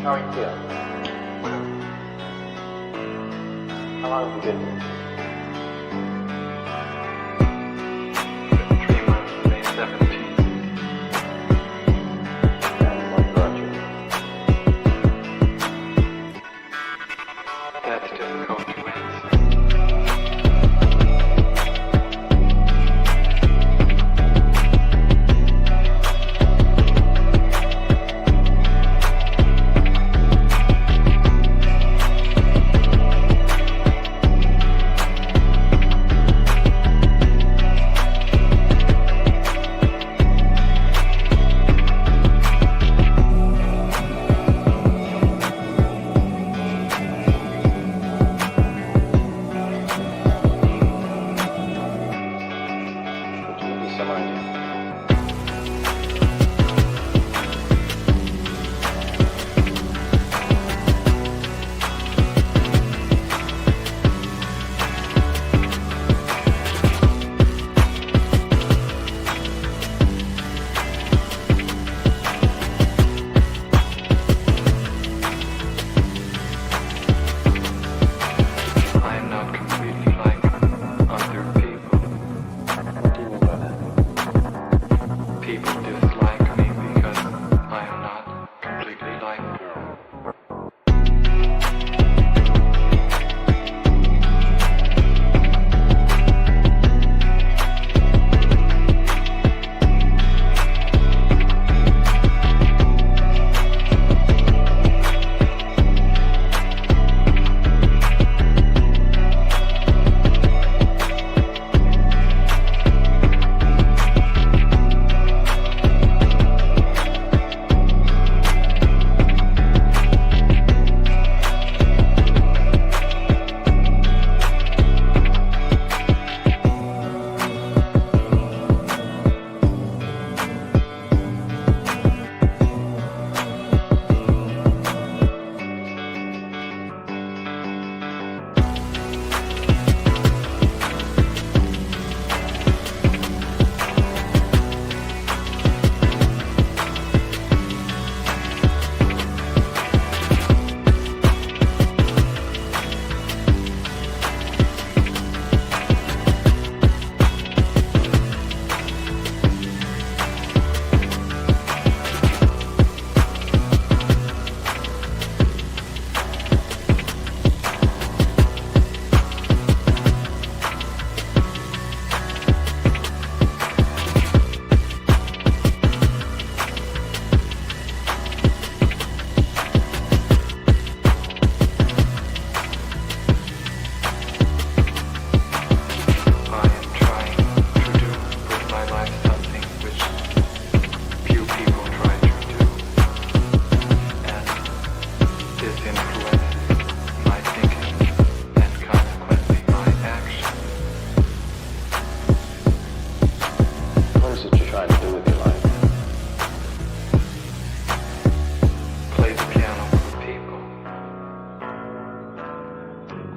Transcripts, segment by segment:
How are you feeling? How long have you been here? 3 months, May 17th. And what brought you? That's difficult to answer.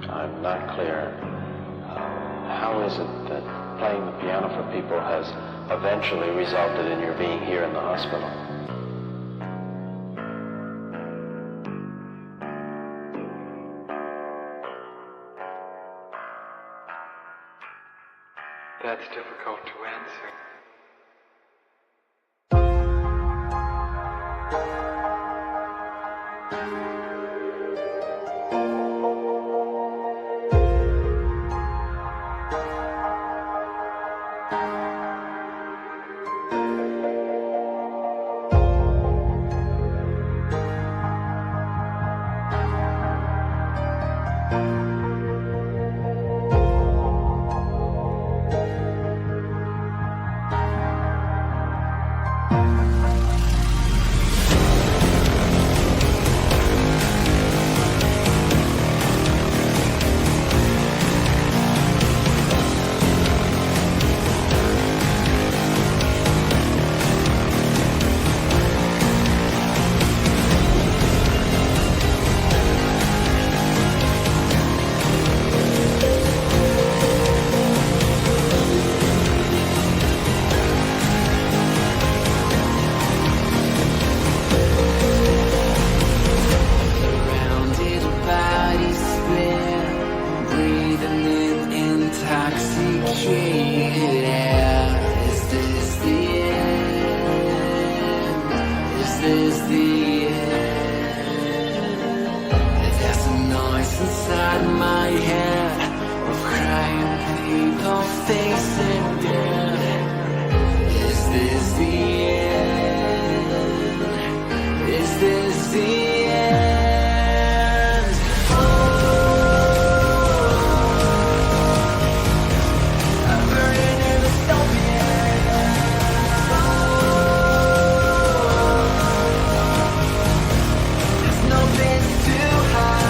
I'm not clear. How is it that playing the piano for people has eventually resulted in your being here in the hospital? That's difficult to answer. this the end? There's a noise inside my head of crying people facing death. Is this the end? Is this the end? I'm burning in the there's no place to hide.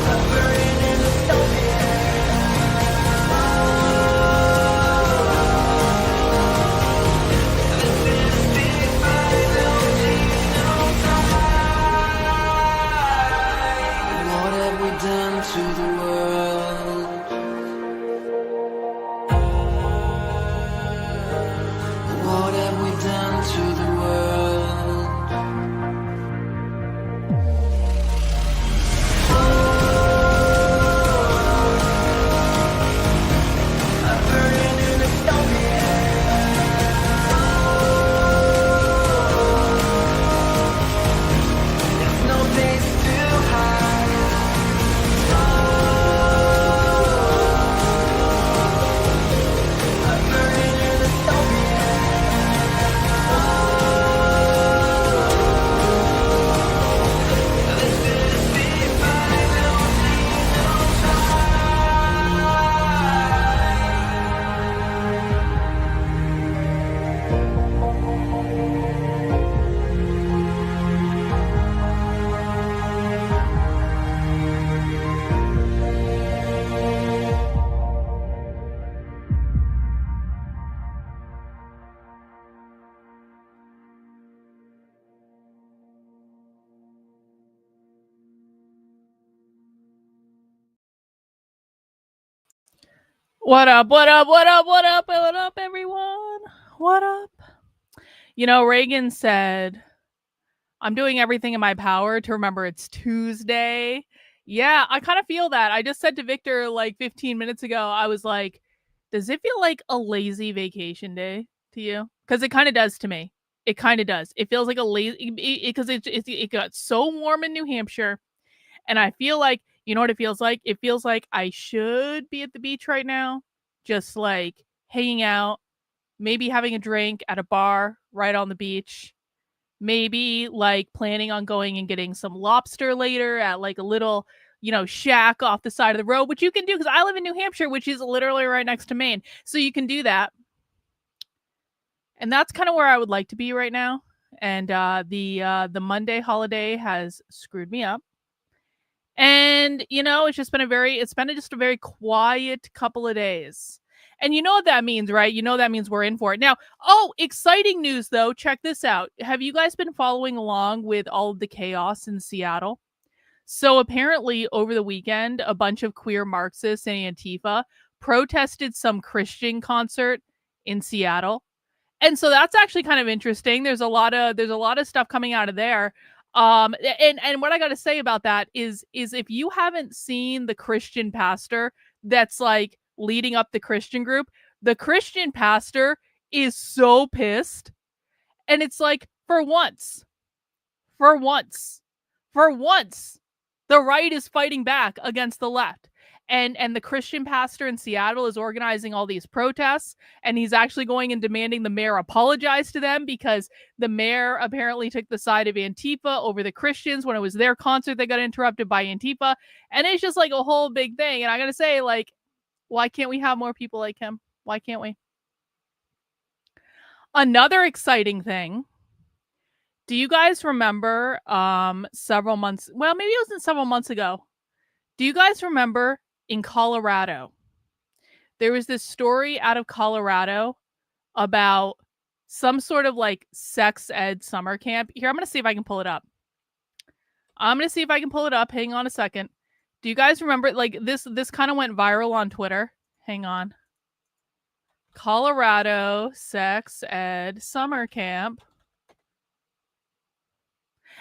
I'm burning in the what have we done to the world? What have we done to the world? I'm burning in the there's no place to hide. I'm burning in the this is the final What up, what up, what up, what up, what up, everyone? What up? You know, Reagan said, I'm doing everything in my power to remember it's Tuesday. Yeah, I kind of feel that. I just said to Victor like 15 minutes ago, I was like, does it feel like a lazy vacation day to you? Because it kind of does to me. It kind of does. It feels like a lazy, because it got so warm in New Hampshire. And I feel like, you know what it feels like? It feels like I should be at the beach right now, just like hanging out, maybe having a drink at a bar right on the beach, maybe like planning on going and getting some lobster later at like a little, shack off the side of the road, which you can do because I live in New Hampshire, which is literally right next to Maine. So you can do that. And that's kind of where I would like to be right now. And the Monday holiday has screwed me up. And it's just been just a very quiet couple of days. And you know what that means, right? You know that means we're in for it. Now, exciting news though. Check this out. Have you guys been following along with all of the chaos in Seattle? So apparently over the weekend, a bunch of queer Marxists and Antifa protested some Christian concert in Seattle. And so that's actually kind of interesting. There's a lot of stuff coming out of there. And what I got to say about that is if you haven't seen the Christian pastor that's like leading up the Christian group, the Christian pastor is so pissed. And it's like, for once, the right is fighting back against the left. And the Christian pastor in Seattle is organizing all these protests, and he's actually going and demanding the mayor apologize to them because the mayor apparently took the side of Antifa over the Christians when it was their concert that got interrupted by Antifa. And it's just like a whole big thing. And I gotta say, like, why can't we have more people like him? Why can't we? Another exciting thing. Do you guys remember several months? Well, maybe it wasn't several months ago. Do you guys remember in Colorado? There was this story out of Colorado about some sort of like sex ed summer camp. Here, I'm going to see if I can pull it up. Hang on a second. Do you guys remember, like, this kind of went viral on Twitter? Hang on. Colorado sex ed summer camp.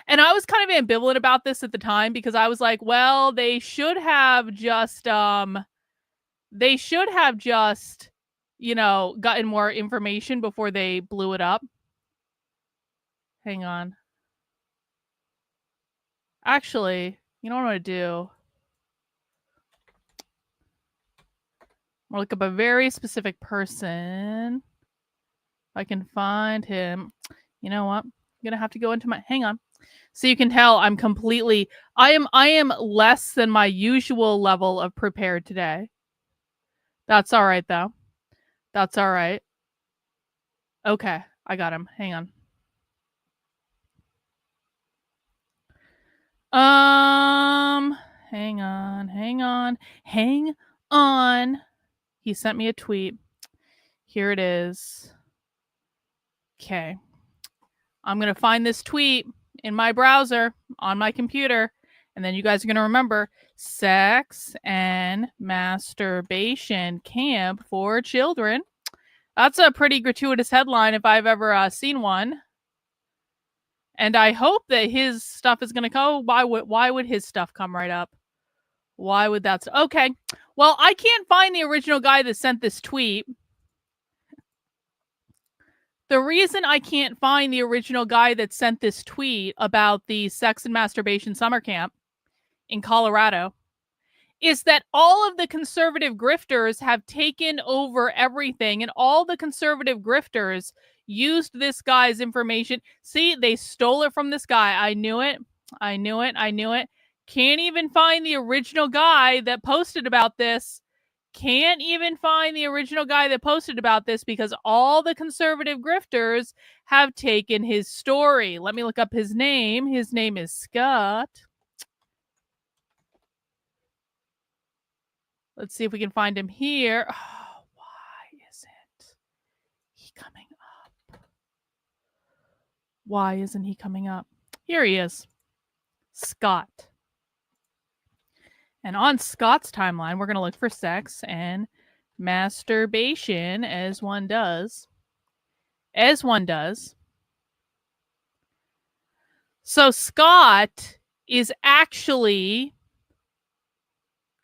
And I was kind of ambivalent about this at the time because I was like, well, they should have just gotten more information before they blew it up. Hang on. Actually, you know what I'm going to do? I'm going to look up a very specific person. If I can find him. You know what? I'm going to have to go into my... Hang on. So you can tell I'm completely... I am less than my usual level of prepared today. That's all right, though. That's all right. Okay, I got him. Hang on. Hang on. He sent me a tweet. Here it is. Okay. I'm going to find this tweet in my browser on my computer. And then you guys are going to remember sex and masturbation camp for children. That's a pretty gratuitous headline if I've ever seen one. And I hope that his stuff is going to go. Why would his stuff come right up? Why would that? Okay. Well, I can't find the original guy that sent this tweet. The reason I can't find the original guy that sent this tweet about the sex and masturbation summer camp in Colorado is that all of the conservative grifters have taken over everything, and all the conservative grifters used this guy's information. See, they stole it from this guy. I knew it. Can't even find the original guy that posted about this. Because all the conservative grifters have taken his story. Let me look up his name. His name is Scott. Let's see if we can find him here. Oh, why isn't he coming up? Why isn't he coming up? Here he is. Scott. And on Scott's timeline, we're going to look for sex and masturbation, as one does. So Scott is actually...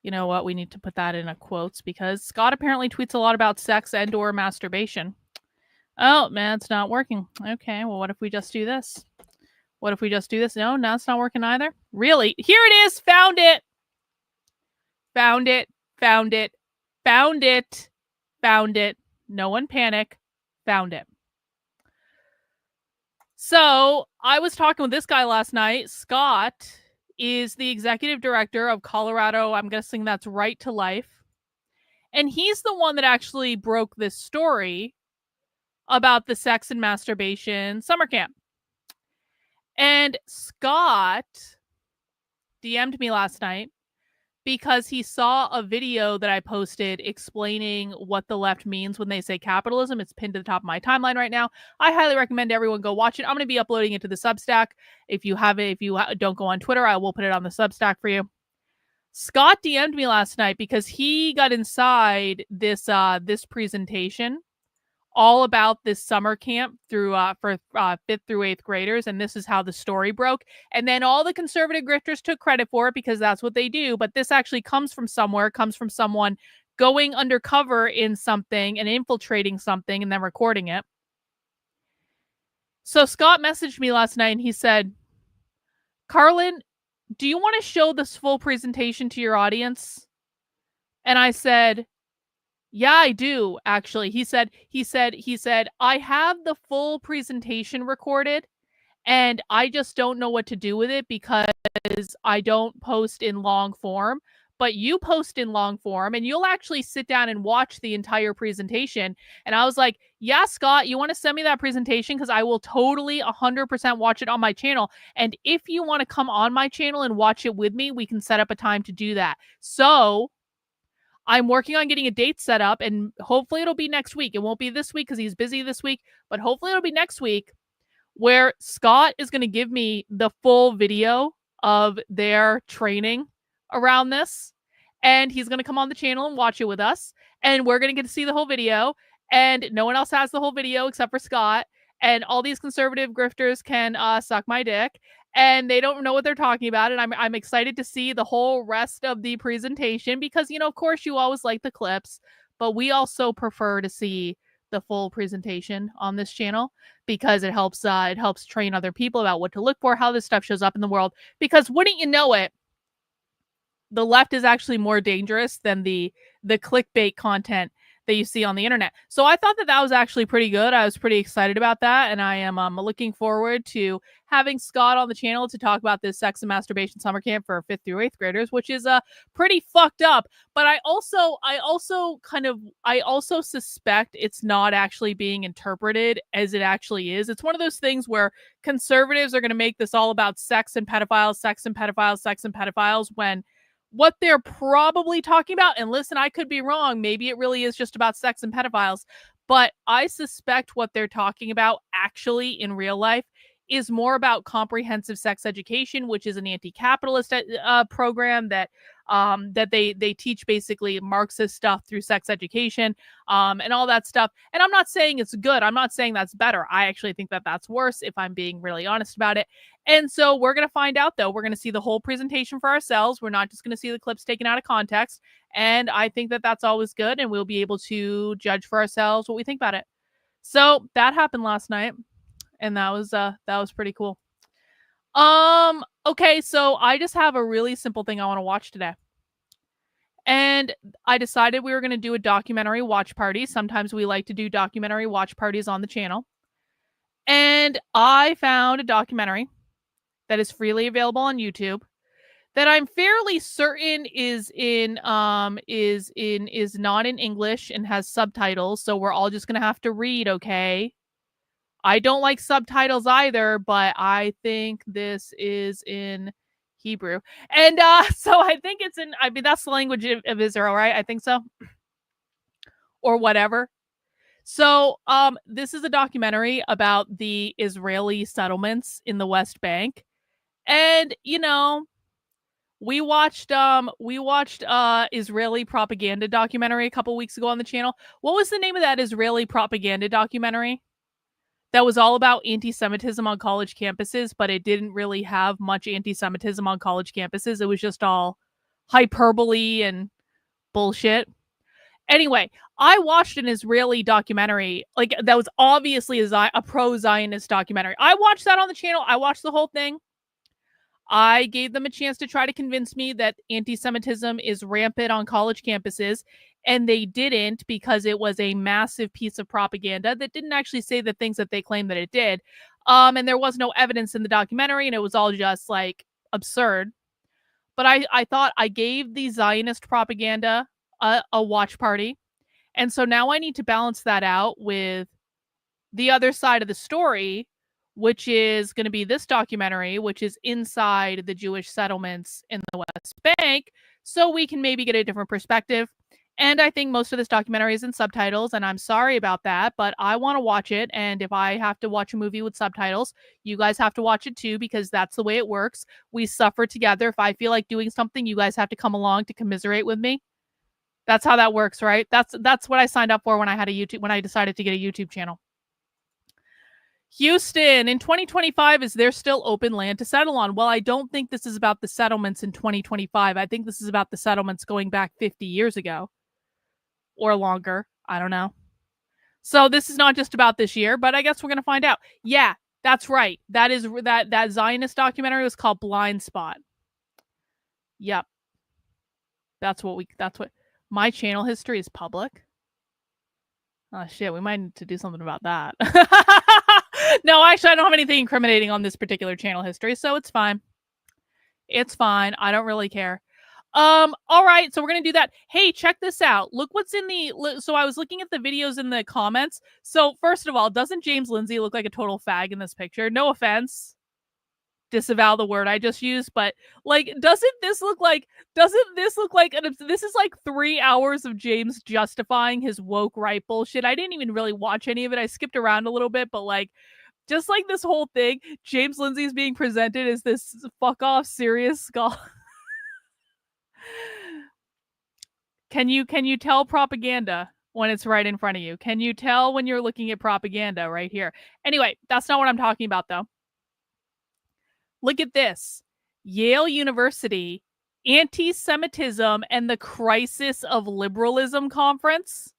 You know what? We need to put that in a quotes because Scott apparently tweets a lot about sex and or masturbation. Oh, man, it's not working. Okay, well, what if we just do this? No, it's not working either. Really? Here it is. Found it. No one panic. Found it. So I was talking with this guy last night. Scott is the executive director of Colorado. I'm guessing that's Right to Life. And he's the one that actually broke this story about the sex and masturbation summer camp. And Scott DM'd me last night because he saw a video that I posted explaining what the left means when they say capitalism. It's pinned to the top of my timeline right now. I highly recommend everyone go watch it. I'm going to be uploading it to the Substack. If you don't go on Twitter, I will put it on the Substack for you. Scott DM'd me last night because he got inside this presentation all about this summer camp for 5th through 8th graders, and this is how the story broke. And then all the conservative grifters took credit for it because that's what they do. But this actually comes from someone going undercover in something and infiltrating something and then recording it. So Scott messaged me last night and he said, Karlyn, do you want to show this full presentation to your audience? And I said, yeah, I do, actually. He said, I have the full presentation recorded and I just don't know what to do with it because I don't post in long form, but you post in long form and you'll actually sit down and watch the entire presentation. And I was like, yeah, Scott, you want to send me that presentation? Because I will totally 100% watch it on my channel. And if you want to come on my channel and watch it with me, we can set up a time to do that. So I'm working on getting a date set up and hopefully it'll be next week. It won't be this week because he's busy this week, but hopefully it'll be next week where Scott is going to give me the full video of their training around this. And he's going to come on the channel and watch it with us. And we're going to get to see the whole video. And no one else has the whole video except for Scott. And all these conservative grifters can suck my dick. And they don't know what they're talking about. And I'm excited to see the whole rest of the presentation because, of course, you always like the clips. but we also prefer to see the full presentation on this channel because it helps train other people about what to look for, how this stuff shows up in the world. Because wouldn't you know it, the left is actually more dangerous than the clickbait content that you see on the internet. So I thought that was actually pretty good. I was pretty excited about that, and I am looking forward to having Scott on the channel to talk about this sex and masturbation summer camp for 5th through 8th graders, which is pretty fucked up. But I also suspect it's not actually being interpreted as it actually is. It's one of those things where conservatives are going to make this all about sex and pedophiles, when what they're probably talking about, and listen, I could be wrong, maybe it really is just about sex and pedophiles, but I suspect what they're talking about actually in real life is more about comprehensive sex education, which is an anti-capitalist program that they teach basically Marxist stuff through sex education and all that stuff. And I'm not saying it's good. I'm not saying that's better. I actually think that that's worse, if I'm being really honest about it. And so we're going to find out, though. We're going to see the whole presentation for ourselves. We're not just going to see the clips taken out of context. And I think that that's always good, and we'll be able to judge for ourselves what we think about it. So that happened last night, and that was pretty cool. Okay, so I just have a really simple thing I want to watch today. And I decided we were going to do a documentary watch party. Sometimes we like to do documentary watch parties on the channel. And I found a documentary that is freely available on YouTube that I'm fairly certain is not in English and has subtitles, so we're all just going to have to read, okay? I don't like subtitles either, but I think this is in Hebrew. And so I think it's in, I mean, that's the language of Israel, right? I think so. Or whatever. So this is a documentary about the Israeli settlements in the West Bank. And, you know, we watched Israeli propaganda documentary a couple weeks ago on the channel. What was the name of that Israeli propaganda documentary? That was all about anti-Semitism on college campuses, but it didn't really have much anti-Semitism on college campuses. It was just all hyperbole and bullshit. Anyway, I watched an Israeli documentary, like that was obviously a pro-Zionist documentary. I watched that on the channel. I watched the whole thing. I gave them a chance to try to convince me that anti-Semitism is rampant on college campuses, and they didn't, because it was a massive piece of propaganda that didn't actually say the things that they claimed that it did. And there was no evidence in the documentary, and it was all just like absurd. But I thought I gave the Zionist propaganda a watch party. And so now I need to balance that out with the other side of the story, which is going to be this documentary, which is inside the Jewish settlements in the West Bank, so we can maybe get a different perspective. And I think most of this documentary is in subtitles, and I'm sorry about that, but I want to watch it. And if I have to watch a movie with subtitles, you guys have to watch it too, because that's the way it works. We suffer together. If I feel like doing something, you guys have to come along to commiserate with me. That's how that works, right? That's what I signed up for when I decided to get a YouTube channel. Houston, in 2025, is there still open land to settle on? Well, I don't think this is about the settlements in 2025. I think this is about the settlements going back 50 years ago or longer. I don't know. So this is not just about this year, but I guess we're going to find out. Yeah, that's right. That Zionist documentary was called Blind Spot. Yep. That's what my channel history is public. Oh shit, we might need to do something about that. No, actually, I don't have anything incriminating on this particular channel history, so it's fine. It's fine. I don't really care. All right, so we're gonna do that. Hey, check this out. Look what's in so I was looking at the videos in the comments. So first of all, doesn't James Lindsay look like a total fag in this picture? No offense. Disavow the word I just used, but like, this is like 3 hours of James justifying his woke right bullshit. I didn't even really watch any of it. I skipped around a little bit, but like, just like this whole thing, James Lindsay is being presented as this fuck off serious scholar. Can you tell propaganda when it's right in front of you? Can you tell when you're looking at propaganda right here? Anyway, that's not what I'm talking about though. Look at this. Yale University Anti-Semitism and the Crisis of Liberalism conference.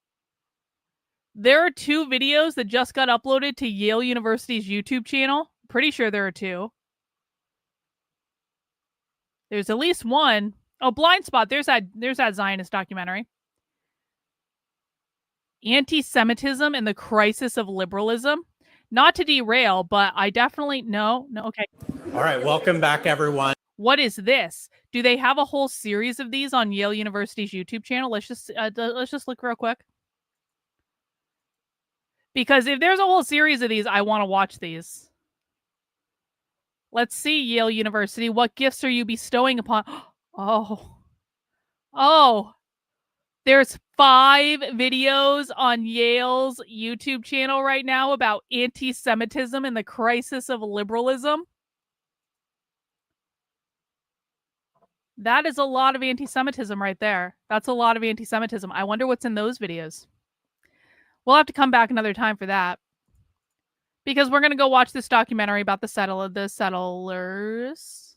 There are 2 videos that just got uploaded to Yale University's YouTube channel. Pretty sure there are 2. There's at least one. Oh, Blind Spot. There's that Zionist documentary. Anti-Semitism and the Crisis of Liberalism. Not to derail, but I definitely no. Okay. All right, welcome back, everyone. What is this? Do they have a whole series of these on Yale University's YouTube channel? Let's just look real quick. Because if there's a whole series of these, I want to watch these. Let's see, Yale University. What gifts are you bestowing upon? Oh. There's 5 videos on Yale's YouTube channel right now about anti-Semitism and the crisis of liberalism. That is a lot of anti-Semitism right there. That's a lot of anti-Semitism. I wonder what's in those videos. We'll have to come back another time for that. Because we're going to go watch this documentary about the settlers.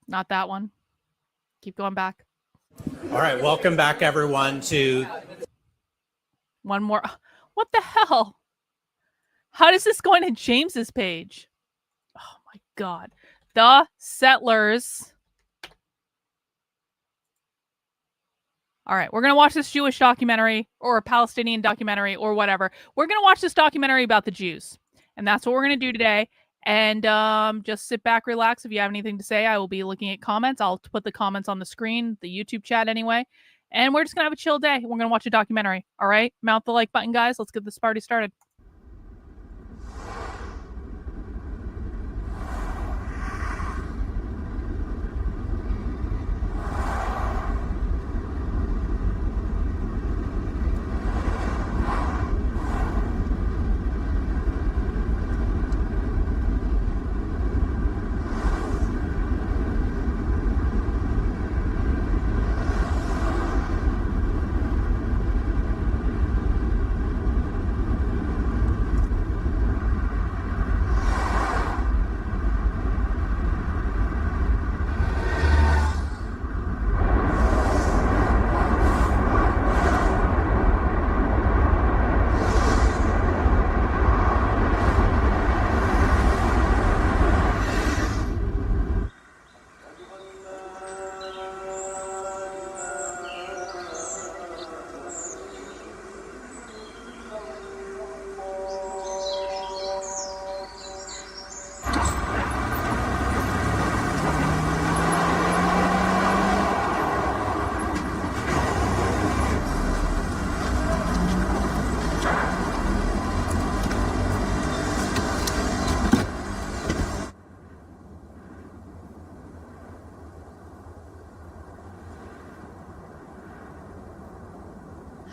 Not that one. Keep going back. All right, welcome back, everyone, to... One more. What the hell? How does this go into James's page? Oh my God. The Settlers. All right, we're going to watch this Jewish documentary or a Palestinian documentary or whatever. We're going to watch this documentary about the Jews. And that's what we're going to do today. And just sit back, relax. If you have anything to say, I will be looking at comments. I'll put the comments on the screen, the YouTube chat anyway. And we're just going to have a chill day. We're going to watch a documentary. All right? Mount the like button, guys. Let's get this party started.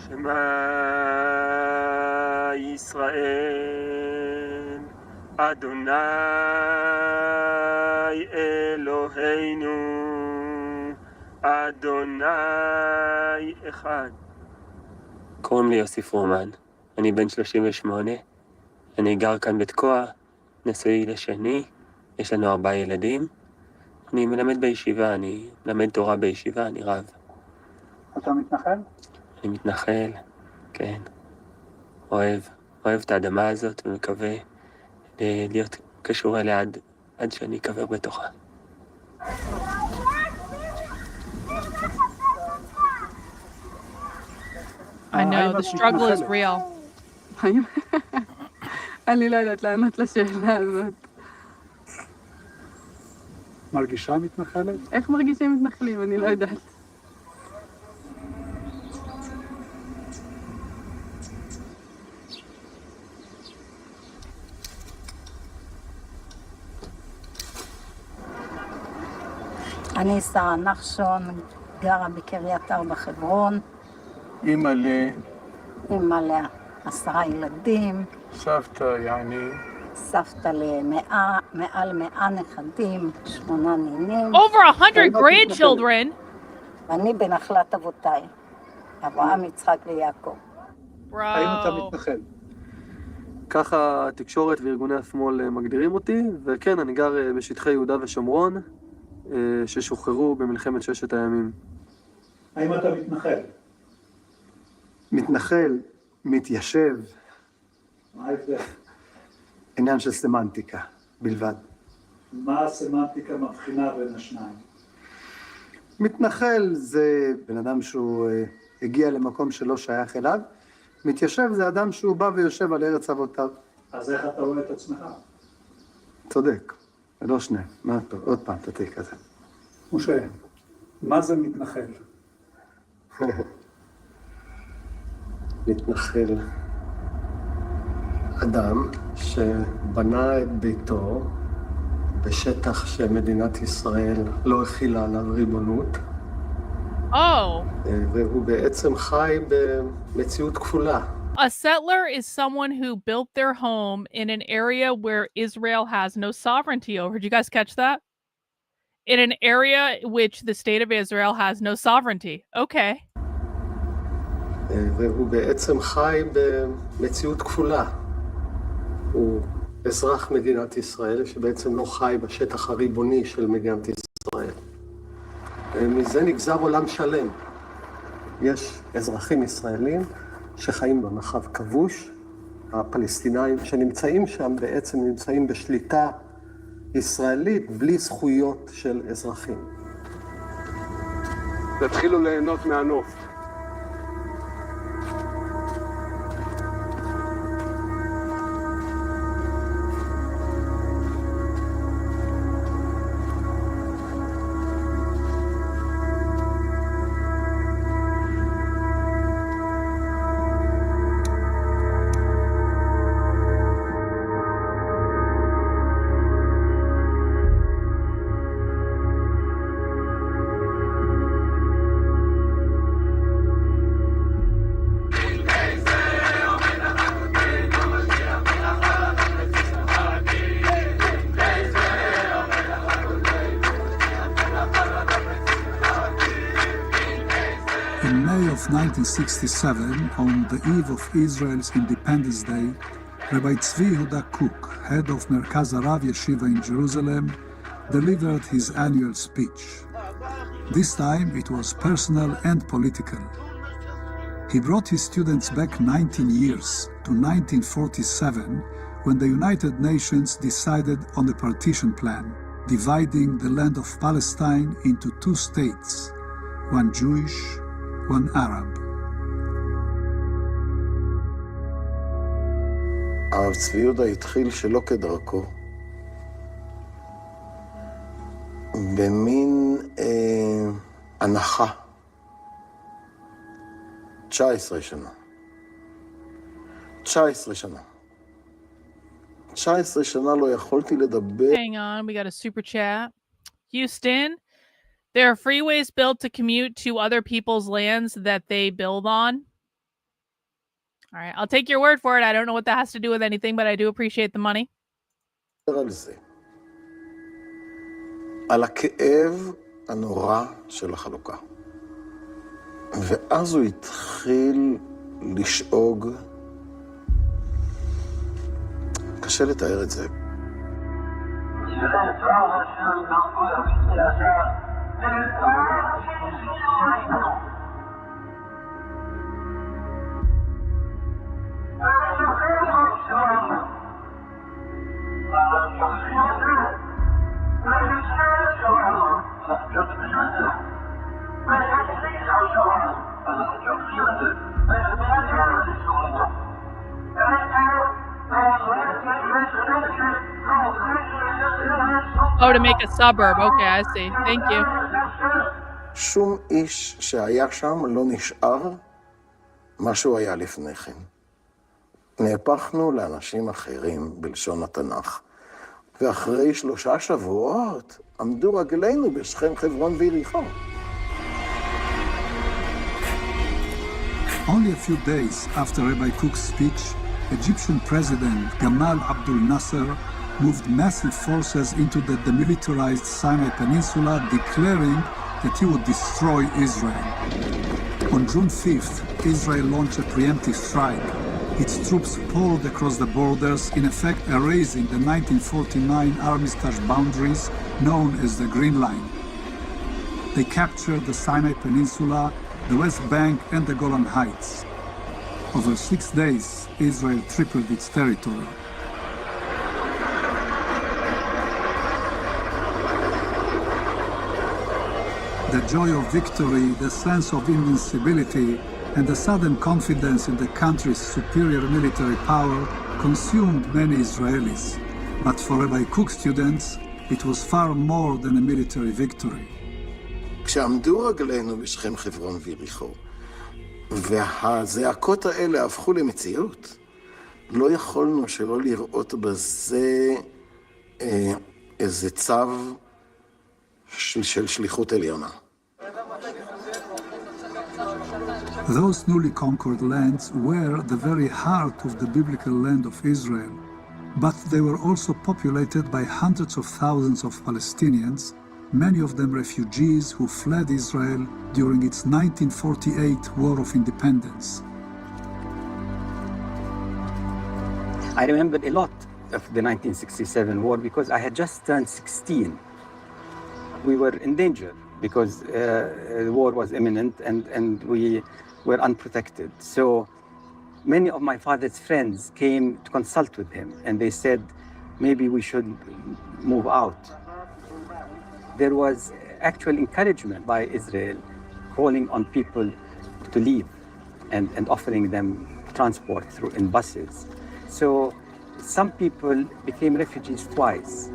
שמע ישראל, אדוני אלוהינו, אדוני אחד. קוראים לי יוסי פרומן, אני בן 38, אני גר כאן בתקוע, נשוי לשני, יש לנו 4 ילדים. אני מלמד בישיבה, אני מלמד תורה בישיבה, אני רב. אתה מתנחל? אני מתנחל, כן. אוהב את האדמה הזאת ומקווה להיות קשור אליה עד שאני אקבר בתוכה. I know, the struggle is real. אני לא יודעת לענות לשאלה הזאת. מרגישה מתנחלת? איך מרגישים מתנחלים? אני לא יודעת. אני שרה נחשון, גרה בקריית ארבע חברון. אימא ל 10 ילדים. סבתא, יעני. סבתא מעל 100 נכדים, 8 נינים. Over 100 grandchildren. ואני בנחלת אבותיי, אברהם, יצחק ויעקב. האם אתה מתנחל? ככה התקשורת וארגוני השמאל מגדירים אותי, וכן, אני גר בשטחי יהודה ושומרון, ששוחררו במלחמת ששת הימים. האם אתה מתנחל? מתנחל, מתיישב, מה ההבדל? עניין של סמנטיקה בלבד. מה הסמנטיקה מבחינה בין השניים? מתנחל זה בן אדם שהוא הגיע למקום שלא שייך אליו, מתיישב זה אדם שהוא בא ויושב על ארץ אבותיו. אז איך אתה רואה את עצמך? צודק, ולא שני. מה טוב, עוד פעם תתיק כזה. משה, מה זה מתנחל? מתנחל אדם שבנה את ביתו בשטח שמדינת ישראל לא הכילה עליו ריבונות. והוא בעצם חי במציאות כפולה. A settler is someone who built their home in an area where Israel has no sovereignty over. Did you guys catch that? In an area which the state of Israel has no sovereignty. Okay. והוא בעצם חי במציאות כפולה. הוא אזרח מדינת ישראל שבעצם לא חי בשטח הריבוני של מדינת ישראל. מזה נגזר עולם שלם. יש אזרחים ישראלים שחיים במרחב כבוש, הפלסטינאים שנמצאים שם בעצם נמצאים בשליטה ישראלית בלי זכויות של אזרחים. תתחילו ליהנות מהנוף. In May of 1967, on the eve of Israel's Independence Day, Rabbi Tzvi Yehuda Kook, head of Merkaz Harav Yeshiva in Jerusalem, delivered his annual speech. This time it was personal and political. He brought his students back 19 years to 1947, when the United Nations decided on a partition plan, dividing the land of Palestine into two states, one Jewish, one Arab. הרב צבי יהודה התחיל שלא כדרכו, במין הנחה. 19 שנה. 19 שנה. 19 שנה לא יכולתי לדבר. Hang on, we got a super chat. Houston, there are freeways built to commute to other people's lands that they build on. All right, I'll take your word for it. I don't know what that has to do with anything, but I do appreciate the money. על זה. על הכאב הנורא של החלוקה. ואז הוא התחיל לשאוג. קשה לתאר את זה. Oh, to make a suburb. Okay, I see. Thank you. שום איש שהיה שם לא נשאר מה שהוא היה לפני כן. נהפכנו לאנשים אחרים בלשון התנ"ך. ואחרי 3 שבועות עמדו רגלינו בשכם, חברון ויריחו. Only a few days after Rabbi Kook's speech, Egyptian President Gamal Abdel Nasser moved massive forces into the demilitarized Sinai Peninsula, declaring that he would destroy Israel. On June 5th, Israel launched a preemptive strike. its troops poured across the borders, in effect erasing the 1949 armistice boundaries known as the Green Line. They captured the Sinai Peninsula, the West Bank, and the Golan Heights. Over 6 days, Israel tripled its territory. The joy of victory, the sense of invincibility, and the sudden confidence in the country's superior military power consumed many Israelis. But for Rabbi Kook students, it was far more than a military victory. כשעמדו רגלינו בשכם חברון ויריחו, והזעקות האלה הפכו למציאות, לא יכולנו שלא לראות בזה איזה צו של שליחות עליונה. Those newly conquered lands were the very heart of the biblical land of Israel, but they were also populated by hundreds of thousands of Palestinians, many of them refugees who fled Israel during its 1948 War of Independence. I remember a lot of the 1967 war because I had just turned 16. We were in danger because the war was imminent and we were unprotected. So many of my father's friends came to consult with him and they said, maybe we should move out. There was actual encouragement by Israel calling on people to leave and offering them transport in buses. So some people became refugees twice.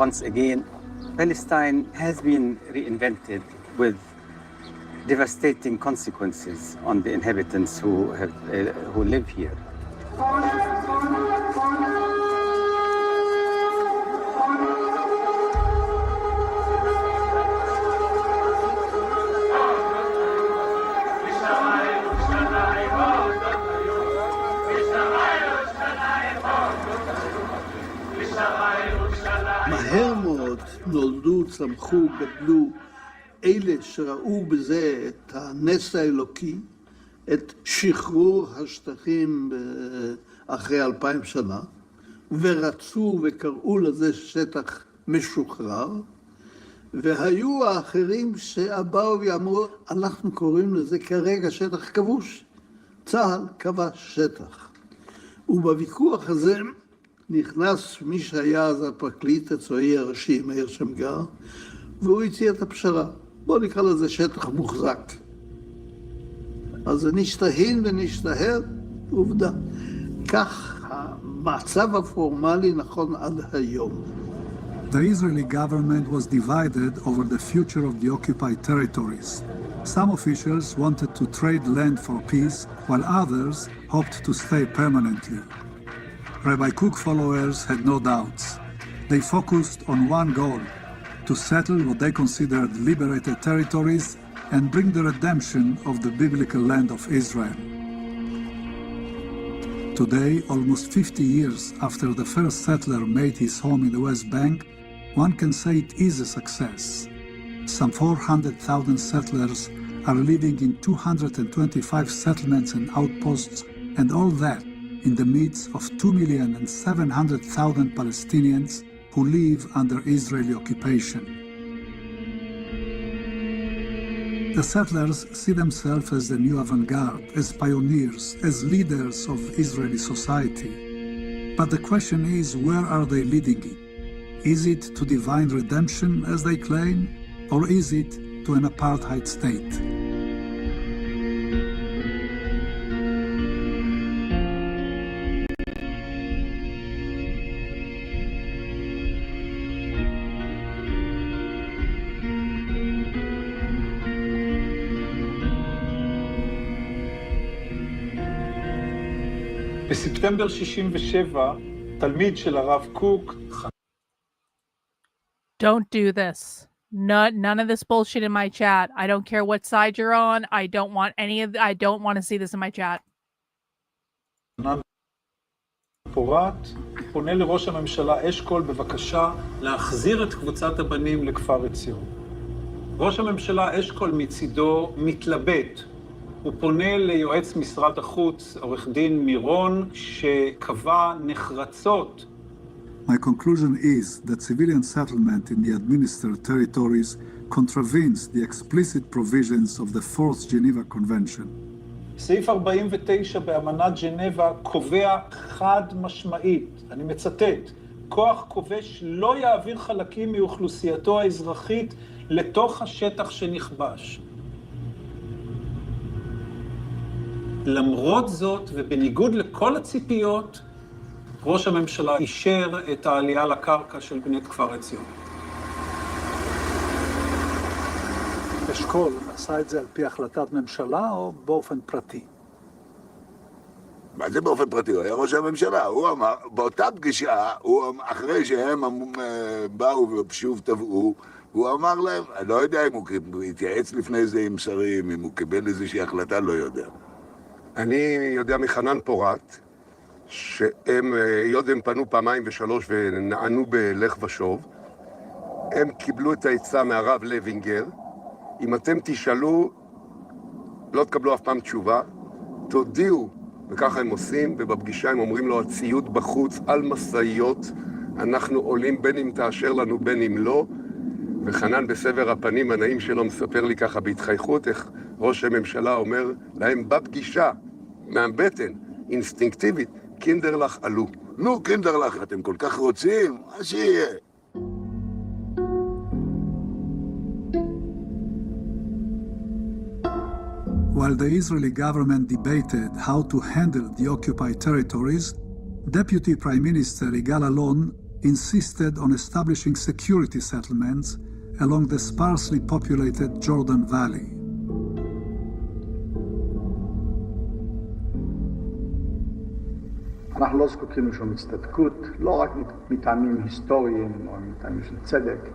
Once again, Palestine has been reinvented with devastating consequences on the inhabitants who live here. מהר מאוד נולדו, צמחו, גדלו אלה שראו בזה את הנס האלוקי, את שחרור השטחים אחרי 2000 שנה, ורצו וקראו לזה שטח משוחרר, והיו האחרים שבאו ואמרו, אנחנו קוראים לזה כרגע שטח כבוש. צה"ל כבש שטח. ובוויכוח הזה נכנס מי שהיה אז הפרקליט הצבאי הראשי, מאיר שמגר, והוא הציע את הפשרה. בואו נקרא לזה שטח מוחזק. אז זה נשתהין ונשתהר, עובדה. כך המצב הפורמלי נכון עד היום. The Israeli government was divided over the future of the occupied territories. Some officials wanted to trade land for peace, while others hoped to stay permanently. Rabbi Kook followers had no doubts. They focused on one goal, to settle what they considered liberated territories and bring the redemption of the biblical land of Israel. Today, almost 50 years after the first settler made his home in the West Bank, one can say it is a success. Some 400,000 settlers are living in 225 settlements and outposts, and all that in the midst of 2,700,000 Palestinians who live under Israeli occupation. The settlers see themselves as the new avant-garde, as pioneers, as leaders of Israeli society. But the question is, where are they leading it? Is it to divine redemption, as they claim, or is it to an apartheid state? בספטמבר 67, תלמיד של הרב קוק. Don't do this. None of this bullshit in my chat. I don't care what side you're on. I don't want to see this in my chat. פורת פונה לראש הממשלה אשכול בבקשה להחזיר את קבוצת הבנים לכפר עציון. ראש הממשלה אשכול מצידו מתלבט. הוא פונה ליועץ משרד החוץ, עורך דין מירון, שקבע נחרצות. My conclusion is that civilian settlement in the administered territories contravenes the explicit provisions of the Fourth Geneva Convention. סעיף 49 באמנת ז'נבה קובע חד משמעית, אני מצטט, כוח כובש לא יעביר חלקים מאוכלוסייתו האזרחית לתוך השטח שנכבש. למרות זאת, ובניגוד לכל הציפיות, ראש הממשלה אישר את העלייה לקרקע של בני כפר עציון. אשכול עשה את זה על פי החלטת ממשלה או באופן פרטי? מה זה באופן פרטי? הוא היה ראש הממשלה. הוא אמר, באותה פגישה, אחרי שהם באו ושוב טבעו, הוא אמר להם, אני לא יודע אם הוא התייעץ לפני זה עם שרים, אם הוא קיבל איזושהי החלטה, לא יודע. אני יודע מחנן פורת, שהם, היות הם פנו פעמיים ושלוש ונענו בלך ושוב, הם קיבלו את העצה מהרב לוינגר, אם אתם תשאלו, לא תקבלו אף פעם תשובה, תודיעו, וככה הם עושים, ובפגישה הם אומרים לו, הציוד בחוץ על מסעיות, אנחנו עולים בין אם תאשר לנו בין אם לא, וחנן בסבר הפנים הנעים שלו מספר לי ככה בהתחייכות, איך ראש הממשלה אומר להם בפגישה, מהבטן, אינסטינקטיבית, קינדרלך עלו. נו, קינדרלך, אתם כל כך רוצים, מה שיהיה. While the Israeli government debated how to handle the occupied territories, Deputy Prime Minister Yigal Allon insisted on establishing security settlements along the sparsely populated Jordan Valley. אנחנו לא זקוקים לשום הצטדקות, לא רק מטעמים היסטוריים או מטעמים של צדק,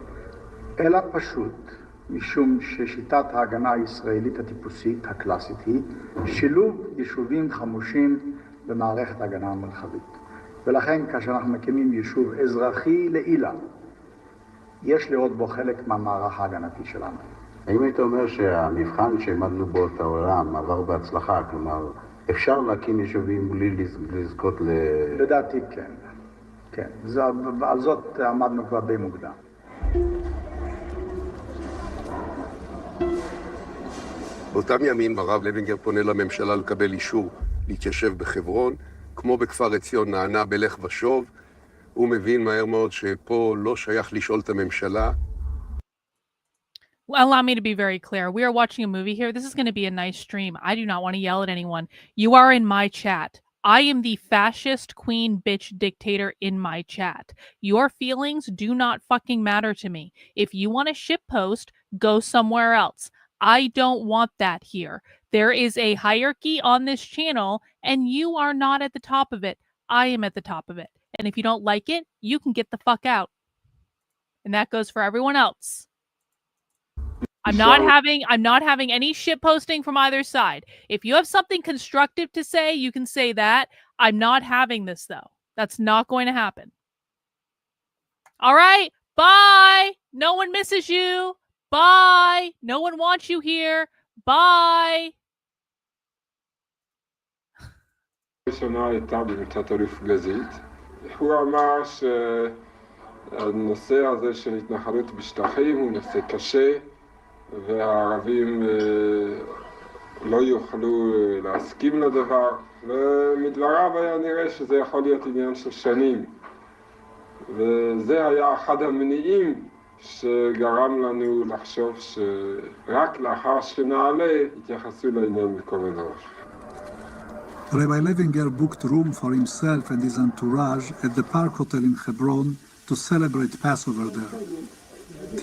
אלא פשוט משום ששיטת ההגנה הישראלית הטיפוסית, הקלאסית, היא שילוב יישובים חמושים במערכת ההגנה המרחבית. ולכן כאשר אנחנו מקימים יישוב אזרחי לעילה, יש לראות בו חלק מהמערך ההגנתי שלנו. האם היית אומר שהמבחן שהעמדנו בו את העולם עבר בהצלחה? כלומר, אפשר להקים יישובים בלי לזכות לדעתי כן. כן. על זאת עמדנו כבר די מוקדם. באותם ימים הרב לוינגר פונה לממשלה לקבל אישור להתיישב בחברון, כמו בכפר עציון נענה בלך ושוב, הוא מבין מהר מאוד שפה לא שייך לשאול את הממשלה. Allow me to be very clear. We are watching a movie here. This is going to be a nice stream. I do not want to yell at anyone. You are in my chat. I am the fascist queen bitch dictator in my chat. Your feelings do not fucking matter to me. If you want to shitpost, go somewhere else. I don't want that here. There is a hierarchy on this channel, and you are not at the top of it. I am at the top of it. And if you don't like it, you can get the fuck out. And that goes for everyone else. I'm not having any shit posting from either side. If you have something constructive to say, you can say that. I'm not having this though. That's not going to happen. All right. Bye. No one misses you. Bye. No one wants you here. Bye. הראשונה הייתה במצאת אלוף גזית. הוא אמר שהנושא הזה של התנחלות בשטחים הוא נושא קשה, והערבים לא יוכלו להסכים לדבר, ומדבריו היה נראה שזה יכול להיות עניין של שנים. וזה היה אחד המניעים שגרם לנו לחשוב שרק לאחר שנעלה יתייחסו לעניין בכובד ראש. Rabbi Levinger booked room for himself and his entourage at the Park Hotel in Hebron to celebrate Passover there.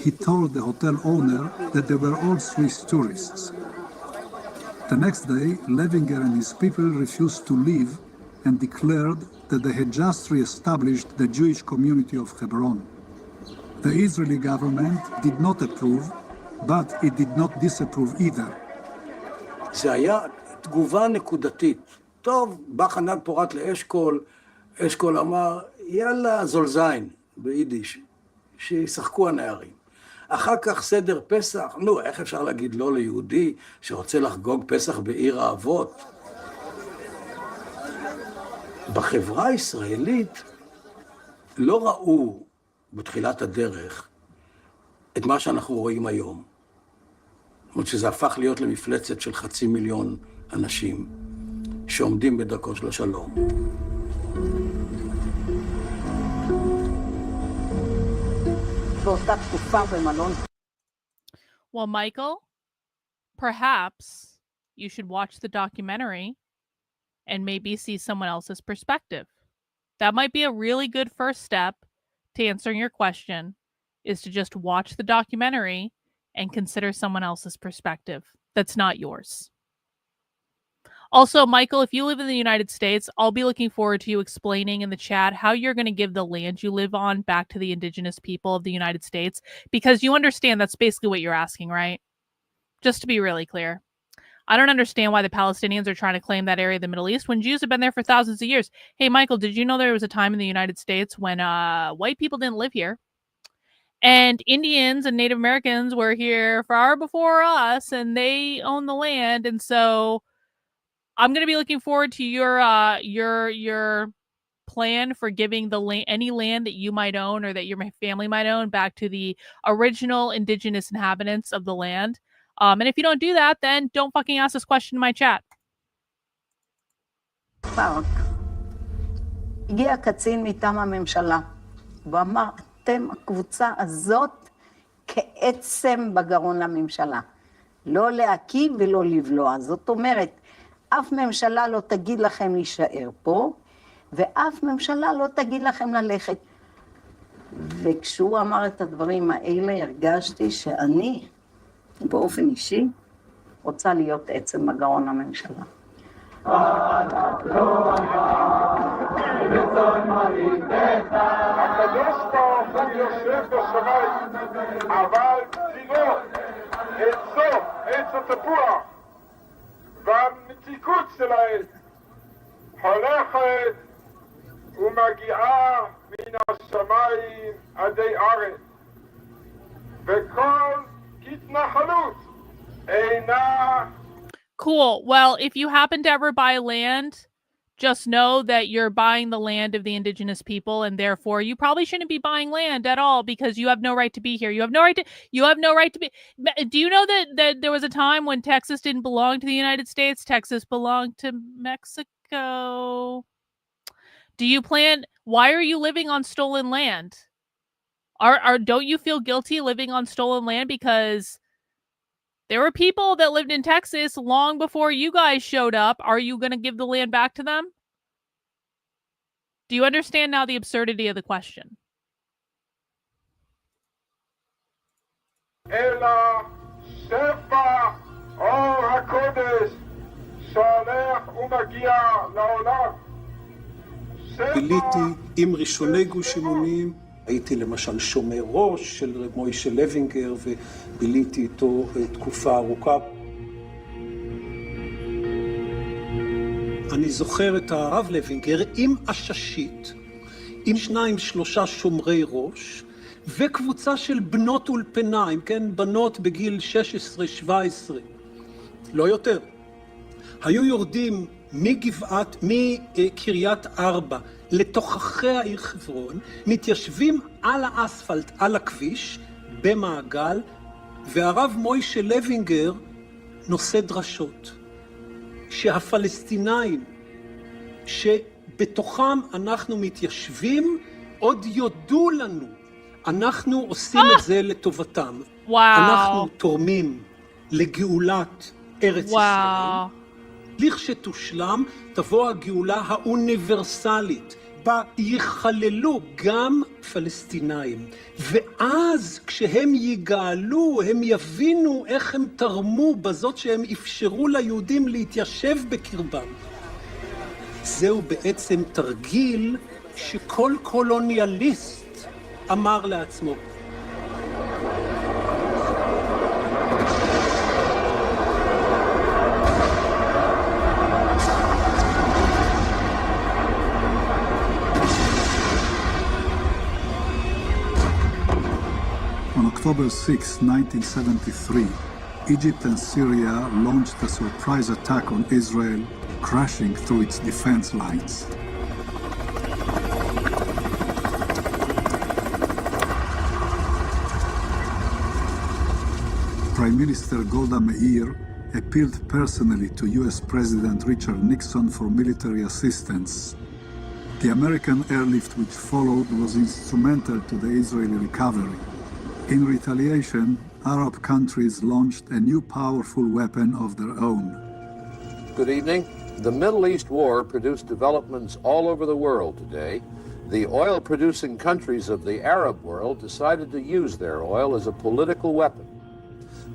He told the hotel owner that they were all Swiss tourists. The next day, Levinger and his people refused to leave and declared that they had just re-established the Jewish community of Hebron. The Israeli government did not approve, but it did not disapprove either. זה היה תגובה נקודתית. טוב, בא חנן פורת לאשכול, אשכול אמר, יאללה, זולזיין, ביידיש, שישחקו הנערים. אחר כך סדר פסח, נו, איך אפשר להגיד לא ליהודי שרוצה לחגוג פסח בעיר האבות? בחברה הישראלית לא ראו בתחילת הדרך את מה שאנחנו רואים היום. זאת אומרת שזה הפך להיות למפלצת של 500,000 אנשים שעומדים בדרכו של השלום. באותה תקופה במלון. Well, Michael, perhaps you should watch the documentary and maybe see someone else's perspective. That might be a really good first step to answering your question, is to just watch the documentary and consider someone else's perspective that's not yours. Also, Michael, if you live in the United States, I'll be looking forward to you explaining in the chat how you're going to give the land you live on back to the indigenous people of the United States, because you understand that's basically what you're asking, right? Just to be really clear. I don't understand why the Palestinians are trying to claim that area of the Middle East when Jews have been there for thousands of years. Hey, Michael, did you know there was a time in the United States when white people didn't live here? And Indians and Native Americans were here far before us, and they own the land. And so I'm going to be looking forward to your plan for giving the any land that you might own or that your family might own back to the original indigenous inhabitants of the land. And if you don't do that, then don't fucking ask this question in my chat. הגיע קצין מטעם הממשלה ואמר, אתם הקבוצה הזאת כעצם בגרון לממשלה. לא להקים ולא לבלוע. זאת אומרת, אף ממשלה לא תגיד לכם להישאר פה, ואף ממשלה לא תגיד לכם ללכת. וכשהוא אמר את הדברים האלה, הרגשתי שאני, באופן אישי, רוצה להיות עצם בגרון הממשלה. הקדוש ברוך הוא יושב בשמיים, אבל צינו, עצו, עץ התפוח, והמתיקות שלהם הולכת ומגיעה מן השמיים עדי ארץ, וכל התנחלות אינה... Cool. Well, if you happen to ever buy land, just know that you're buying the land of the indigenous people, and therefore you probably shouldn't be buying land at all because you have no right to be here. You have no right to be. Do you know that there was a time when Texas didn't belong to the United States? Texas belonged to Mexico. Why are you living on stolen land? Don't you feel guilty living on stolen land because there were people that lived in Texas long before you guys showed up? Are you going to give the land back to them? Do you understand now the absurdity of the question? אלא שפע אור הקודש שהולך ומגיע לעולם. ביליתי עם ראשוני גוש אמונים, הייתי למשל שומר ראש של רב מוישה לוינגר וביליתי איתו תקופה ארוכה. אני זוכר את הרב לוינגר עם הששית, עם 2-3 שומרי ראש, וקבוצה של בנות אולפניים, כן, בנות בגיל 16-17, לא יותר. היו יורדים מקריית ארבע לתוככי העיר חברון, מתיישבים על האספלט, על הכביש, במעגל, והרב מוישה לוינגר נושא דרשות. שהפלסטינאים שבתוכם אנחנו מתיישבים עוד יודו לנו. אנחנו עושים את זה לטובתם. אנחנו תורמים לגאולת ארץ ישראל. לכשתושלם תבוא הגאולה האוניברסלית, בה יכללו גם פלסטינאים. ואז כשהם יגאלו, הם יבינו איך הם תרמו בזאת שהם אפשרו ליהודים להתיישב בקרבם. זהו בעצם תרגיל שכל קולוניאליסט אמר לעצמו. On October 6, 1973, Egypt and Syria launched a surprise attack on Israel, crashing through its defense lines. Prime Minister Golda Meir appealed personally to U.S. President Richard Nixon for military assistance. The American airlift which followed was instrumental to the Israeli recovery. In retaliation, Arab countries launched a new powerful weapon of their own. Good evening. The Middle East war produced developments all over the world today. The oil-producing countries of the Arab world decided to use their oil as a political weapon.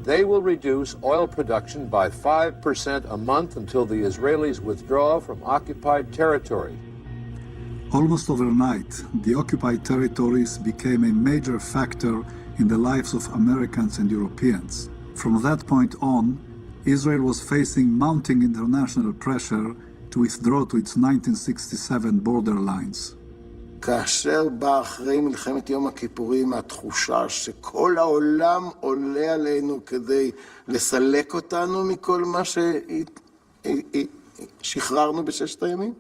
They will reduce oil production by 5% a month until the Israelis withdraw from occupied territory. Almost overnight, the occupied territories became a major factor in the lives of Americans and Europeans. From that point on, Israel was facing mounting international pressure to withdraw to its 1967 borderlines. כאשר בא אחרי מלחמת יום הכיפורים התחושה שכל העולם עולה עלינו כדי לסלק אותנו מכל מה ששחררנו בששת הימים,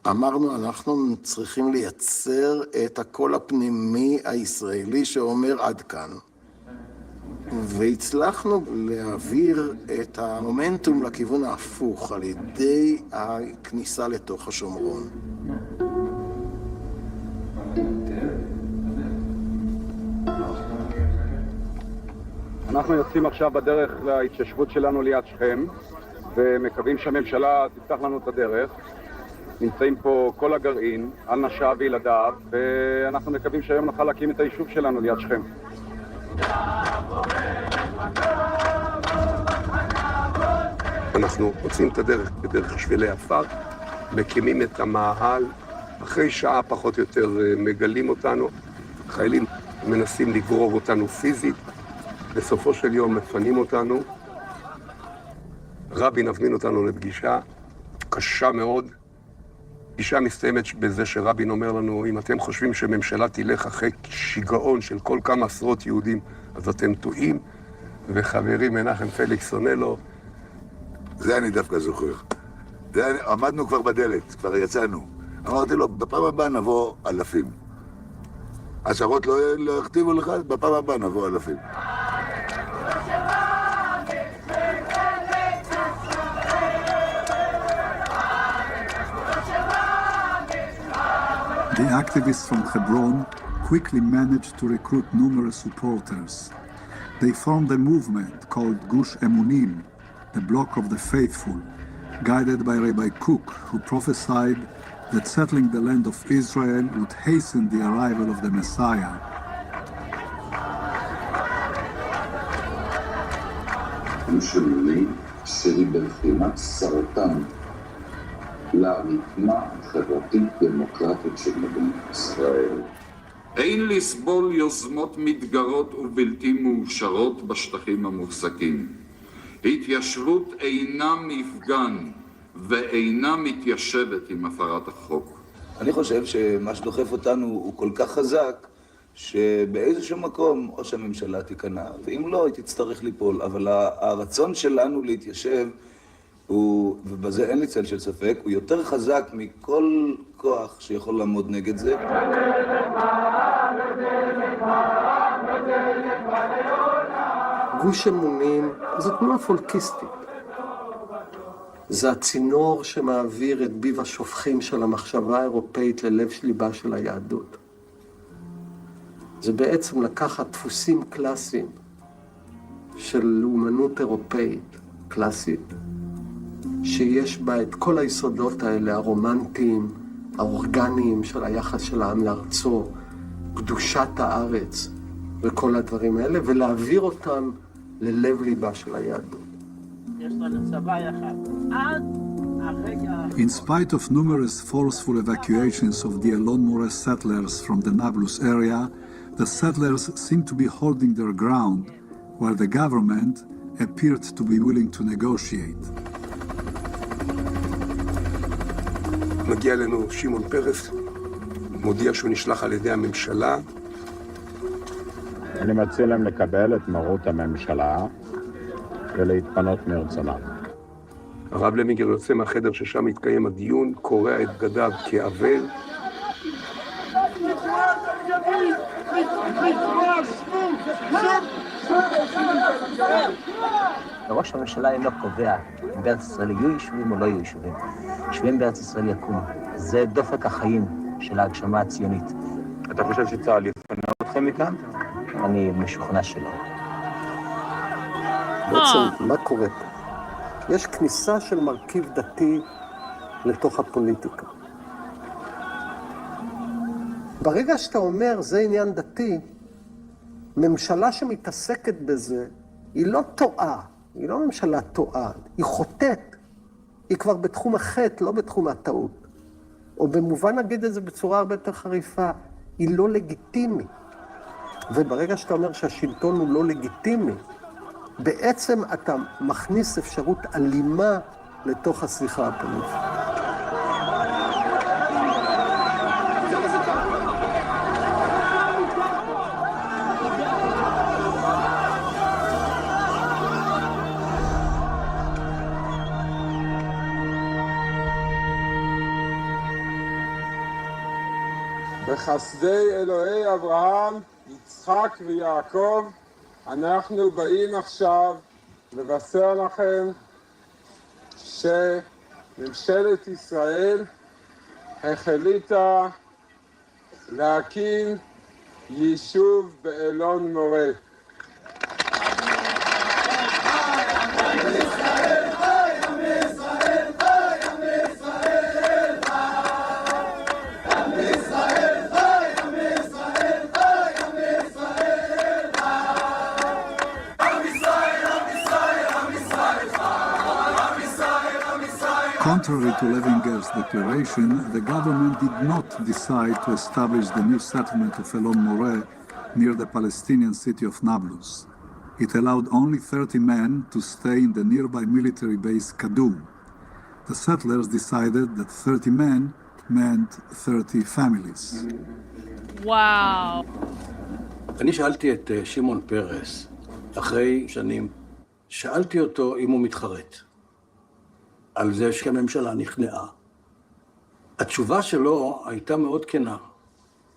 אמרנו אנחנו צריכים לייצר את הקול הפנימי הישראלי שאומר עד כאן. והצלחנו להעביר את המומנטום לכיוון ההפוך על ידי הכניסה לתוך השומרון. אנחנו יוצאים עכשיו בדרך להתיישבות שלנו ליד שכם, ומקווים שהממשלה תפתח לנו את הדרך. נמצאים פה כל הגרעין, על נשיו וילדיו, ואנחנו מקווים שהיום נוכל להקים את היישוב שלנו ליד שכם. אנחנו רוצים את הדרך בדרך שבילי עפר, מקימים את המאהל, אחרי שעה פחות או יותר מגלים אותנו, חיילים מנסים לגרור אותנו פיזית, בסופו של יום מפנים אותנו, רבין הזמין אותנו לפגישה קשה מאוד, פגישה מסתיימת בזה שרבין אומר לנו, אם אתם חושבים שממשלה תלך אחרי שיגעון של כל כמה עשרות יהודים, אז אתם טועים, וחברי מנחם פליקס עונה לו. זה אני דווקא זוכר. עמדנו כבר בדלת, כבר יצאנו. אמרתי לו, בפעם הבאה נבוא אלפים. השערות לא יכתיבו לך, בפעם הבאה נבוא אלפים. The activists from Hebron quickly managed to recruit numerous supporters. They formed a movement called Gush Emunim, the Bloc of the Faithful, guided by Rabbi Cook, who prophesied that settling the land of Israel would hasten the arrival of the Messiah. גוש אמונים, שלי בבחינת סרטן לרקמה החברתית דמוקרטית של מדינת ישראל. אין לסבול יוזמות מתגרות ובלתי מאושרות בשטחים המוחזקים. התיישבות אינה מפגן ואינה מתיישבת עם הפרת החוק. אני חושב שמה שדוחף אותנו הוא כל כך חזק שבאיזשהו מקום או שהממשלה תיכנע, ואם לא, היא תצטרך ליפול. אבל הרצון שלנו להתיישב, ובזה אין לי צל של ספק, הוא יותר חזק מכל כוח שיכול לעמוד נגד זה. גוש אמונים זו תנועה פולקיסטית. זה הצינור שמעביר את ביב השופכים של המחשבה האירופאית ללב ליבה של היהדות. זה בעצם לקחת דפוסים קלאסיים של לאומנות אירופאית קלאסית, שיש בה את כל היסודות האלה, הרומנטיים, האורגניים של היחס של העם לארצו, קדושת הארץ וכל הדברים האלה, ולהעביר אותם ללב ליבה של היהדות. In spite of numerous forceful evacuations of the Elon Moreh settlers from the Nablus area, the settlers seemed to be holding their ground, while the government appeared to be willing to negotiate. מגיע אלינו שמעון פרס, מודיע שהוא נשלח על ידי הממשלה אני מציע להם לקבל את מרות הממשלה ולהתפנות מרצונם. הרב לוינגר יוצא מהחדר ששם מתקיים הדיון, קורע את בגדיו כאבל. ראש הממשלה אינו קובע אם בארץ ישראל יהיו יישובים או לא יהיו יישובים. יישובים בארץ ישראל יקומו. זה דופק החיים של ההגשמה הציונית. אתה חושב שצה"ל יפנה אתכם מכאן? אני משוכנע שלא. בעצם, מה קורה פה? יש כניסה של מרכיב דתי לתוך הפוליטיקה. ברגע שאתה אומר, זה עניין דתי, ממשלה שמתעסקת בזה, היא לא טועה, היא לא ממשלה טועה, היא חוטאת. היא כבר בתחום החטא, לא בתחום הטעות. או במובן נגיד את זה בצורה הרבה יותר חריפה, היא לא לגיטימית. וברגע שאתה אומר שהשלטון הוא לא לגיטימי, בעצם אתה מכניס אפשרות אלימה לתוך השיחה הפוליטית. בחסדי אלוהי אברהם, יצחק ויעקב, אנחנו באים עכשיו לבשר לכם שממשלת ישראל החליטה להקים יישוב באלון מורה. Contrary to Levinger's declaration, the government did not decide to establish the new settlement of Elon Moreh near the Palestinian city of Nablus. It allowed only 30 men to stay in the nearby military base Kadum. The settlers decided that 30 men meant 30 families. Wow. אני שאלתי את שמעון פרס, אחרי שנים, שאלתי אותו אם הוא מתחרט. על זה שהממשלה נכנעה. התשובה שלו הייתה מאוד כנה.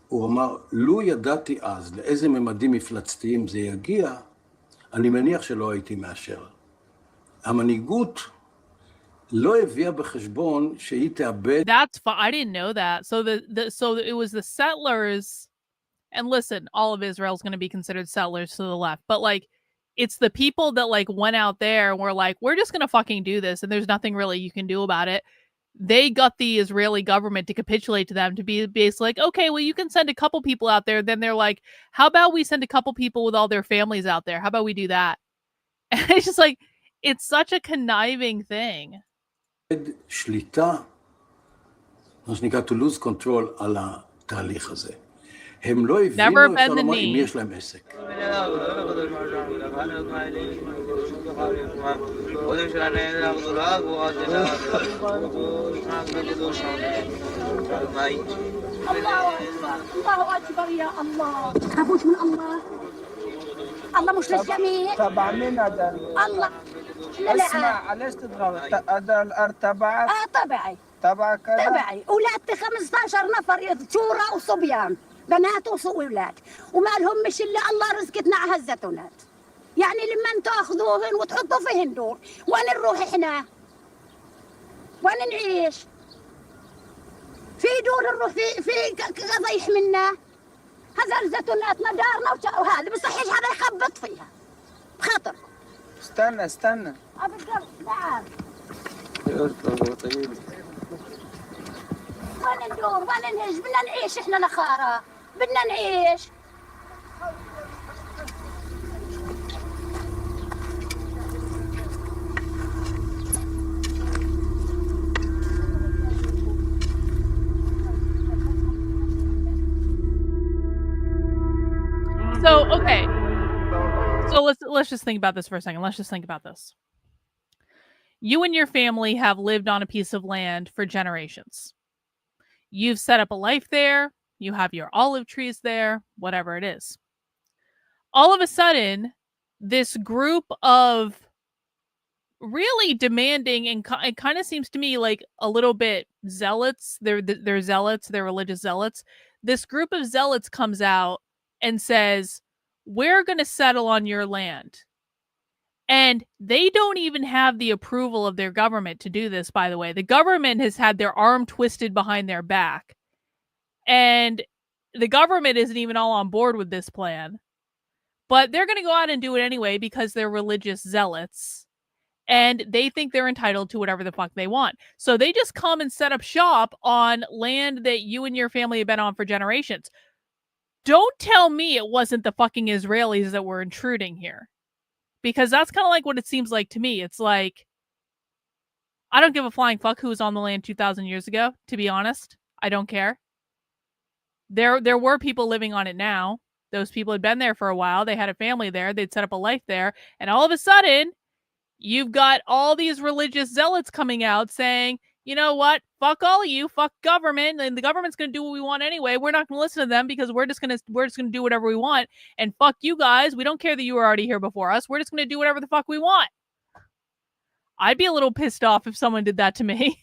הוא אמר, לו ידעתי אז לאיזה ממדים מפלצתיים זה יגיע, אני מניח שלא הייתי מאשר. המנהיגות לא הביאה בחשבון שהיא תאבד... That's fine. I didn't know that. So it was the settlers, and listen, all of Israel is going to be considered settlers to the left, but like, it's the people that like went out there and were like, we're just going to fucking do this. And there's nothing really you can do about it. They got the Israeli government to capitulate to them to be basically like, okay, well, you can send a couple people out there. Then they're like, how about we send a couple people with all their families out there? How about we do that? And it's just like, it's such a conniving thing. שליטה, מה שנקרא to lose control על התהליך הזה. הם לא הבינו, אפשר לומר, אם יש להם עסק. الله أكبر يا الله تخافوش من الله الله مش للجميع تبع مين هذا الله اسمع ليش تضغط هذا الارض تبعك تبعي تبعك تبعي ولادتي 15 نفر شورى وصبيان بنات وولاد وما لهم مش الا الله رزقتنا على هالزيتونات يعني لما تاخذوهن وتحطوا فيهن دور وين نروح احنا وين نعيش في دور نروح في قضيح منا هذا الزيتوناتنا دارنا وهذا بصحيش هذا يخبط فيها بخاطر استنى بالضبط نعم وين ندور وين نهج بدنا نعيش احنا نخارة بدنا نعيش So, okay. So let's just think about this for a second. Let's just think about this. You and your family have lived on a piece of land for generations. You've set up a life there. You have your olive trees there, whatever it is. all of a sudden, this group of really demanding, and it kind of seems to me like a little bit zealots. They're zealots. They're religious zealots. This group of zealots comes out and says, "We're going to settle on your land." And they don't even have the approval of their government to do this, by the way. The government has had their arm twisted behind their back. And the government isn't even all on board with this plan. But they're going to go out and do it anyway because they're religious zealots. And they think they're entitled to whatever the fuck they want. So they just come and set up shop on land that you and your family have been on for generations. Don't tell me it wasn't the fucking Israelis that were intruding here. Because that's kind of like what it seems like to me. It's like, I don't give a flying fuck who was on the land 2,000 years ago, to be honest. I don't care. There were people living on it now. Those people had been there for a while. They had a family there. They'd set up a life there. And all of a sudden, you've got all these religious zealots coming out saying, you know what? Fuck all of you. Fuck government. And the government's going to do what we want anyway. We're not going to listen to them because we're just going to do whatever we want. And fuck you guys. We don't care that you were already here before us. We're just going to do whatever the fuck we want. I'd be a little pissed off if someone did that to me.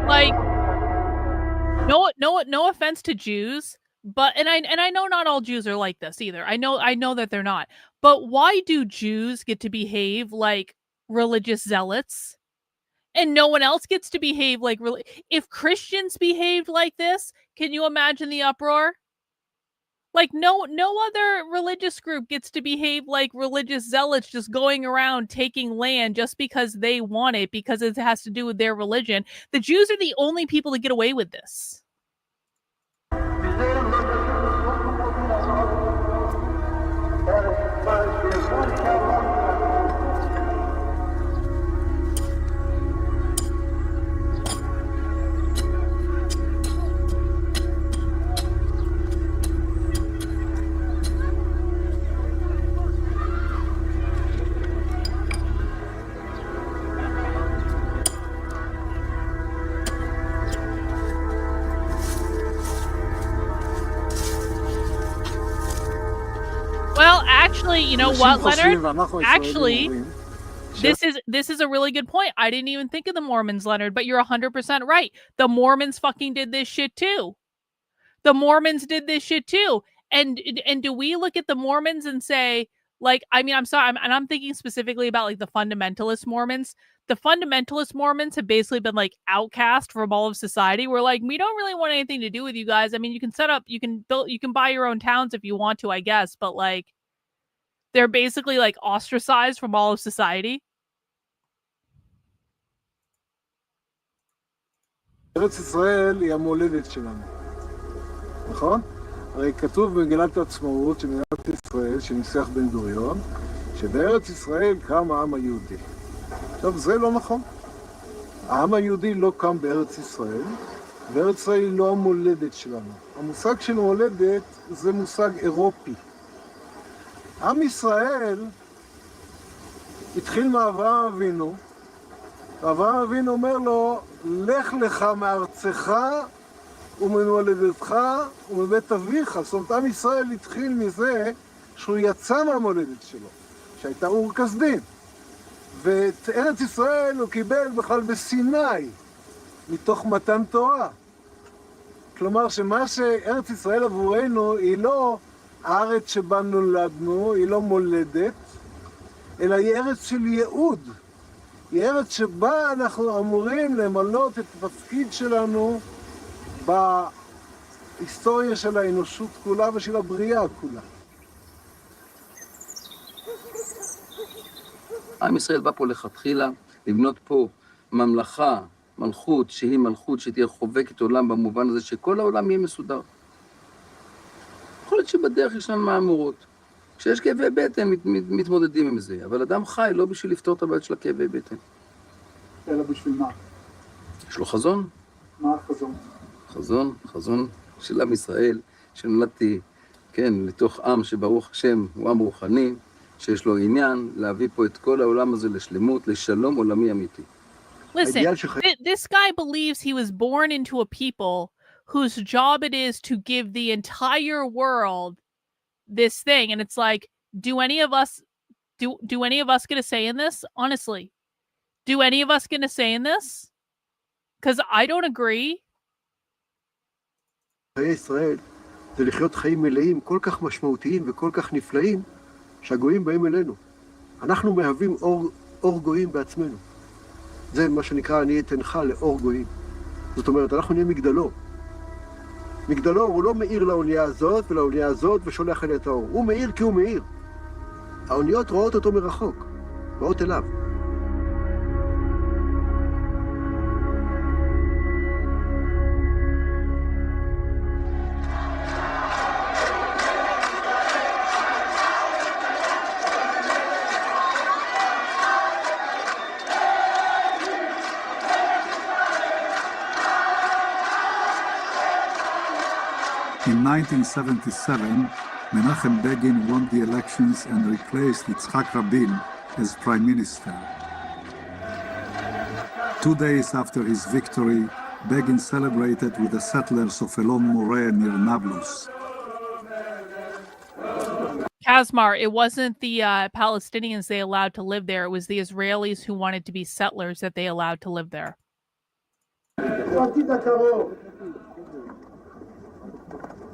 Like, no offense to Jews, but and I know not all Jews are like this either. I know that they're not. But why do Jews get to behave like religious zealots and no one else gets to behave like if Christians behaved like this, can you imagine the uproar? Like no other religious group gets to behave like religious zealots just going around taking land just because they want it, because it has to do with their religion. The Jews are the only people to get away with this. Well, actually, you know what, Leonard? Actually, this is a really good point. I didn't even think of the Mormons, Leonard, but you're 100% right. The Mormons fucking did this shit too. The Mormons did this shit too. And do we look at the Mormons and say, like, I mean, I'm sorry, I'm thinking specifically about like the fundamentalist Mormons. The fundamentalist Mormons have basically been like outcast from all of society. We're like, we don't really want anything to do with you guys. I mean, you can set up, you can buy your own towns if you want to, I guess, but like, they're basically like ostracized from all of society. ארץ ישראל היא המולדת שלנו, נכון? הרי כתוב במגילת העצמאות של מדינת ישראל, שניסח בן גוריון, שבארץ ישראל קם העם היהודי. עכשיו, זה לא נכון. העם היהודי לא קם בארץ ישראל, וארץ ישראל היא לא המולדת שלנו. המושג של מולדת זה מושג אירופי. עם ישראל התחיל מאברהם אבינו, ואברהם אבינו אומר לו, לך לך מארצך וממולדתך ומבית אביך. זאת אומרת, עם ישראל התחיל מזה שהוא יצא מהמולדת שלו, שהייתה אור כסדין. ואת ארץ ישראל הוא קיבל בכלל בסיני, מתוך מתן תורה. כלומר, שמה שארץ ישראל עבורנו היא לא הארץ שבה נולדנו, היא לא מולדת, אלא היא ארץ של ייעוד. היא ארץ שבה אנחנו אמורים למלות את התפקיד שלנו בהיסטוריה של האנושות כולה ושל הבריאה כולה. עם ישראל בא פה לכתחילה לבנות פה ממלכה, מלכות, שהיא מלכות שתהיה חובקת עולם במובן הזה שכל העולם יהיה מסודר. יכול להיות שבדרך ישנן מהמורות. כשיש כאבי בטן מתמודדים עם זה, אבל אדם חי לא בשביל לפתור את הבעיות של הכאבי בטן. אלא בשביל מה? יש לו חזון. מה החזון? חזון של עם ישראל, שנולדתי כן, לתוך עם שברוך השם הוא עם רוחני, שיש לו עניין להביא פה את כל העולם הזה לשלמות, לשלום עולמי אמיתי. Listen, this guy believes he was born into a people whose job it is to give the entire world this thing. And it's like, do any of us get a say in this? Honestly, do any of us get a say in this? Because I don't agree. חיי ישראל זה לחיות חיים מלאים כל כך משמעותיים וכל כך נפלאים שהגויים באים אלינו. אנחנו מהווים אור גויים בעצמנו. זה מה שנקרא אני אתנך לאור גויים. זאת אומרת, אנחנו נהיה מגדלור. מגדלור הוא לא מאיר לאונייה הזאת ולאונייה הזאת ושולח אליה את האור. הוא מאיר כי הוא מאיר. האוניות רואות אותו מרחוק, באות אליו. In 1977, Menachem Begin won the elections and replaced Yitzhak Rabin as prime minister. 2 days after his victory, Begin celebrated with the settlers of Elon Moreh near Nablus. Kazmar, it wasn't the Palestinians they allowed to live there. It was the Israelis who wanted to be settlers that they allowed to live there.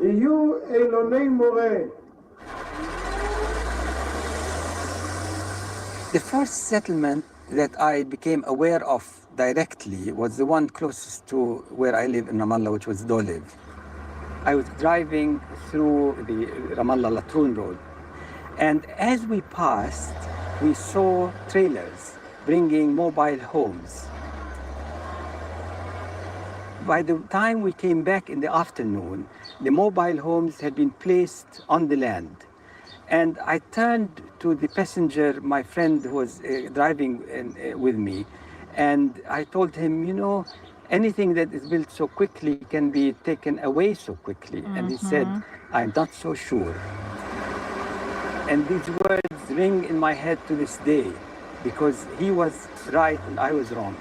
יהיו אלוני מורה. The first settlement that I became aware of directly was the one closest to where I live in Ramallah, which was Dolev. I was driving through the Ramallah Latrun Road, and as we passed, we saw trailers bringing mobile homes. By the time we came back in the afternoon, the mobile homes had been placed on the land. And I turned to the passenger, my friend who was driving with me, and I told him, you know, anything that is built so quickly can be taken away so quickly. And he said, I'm not so sure. And these words ring in my head to this day, because he was right and I was wrong.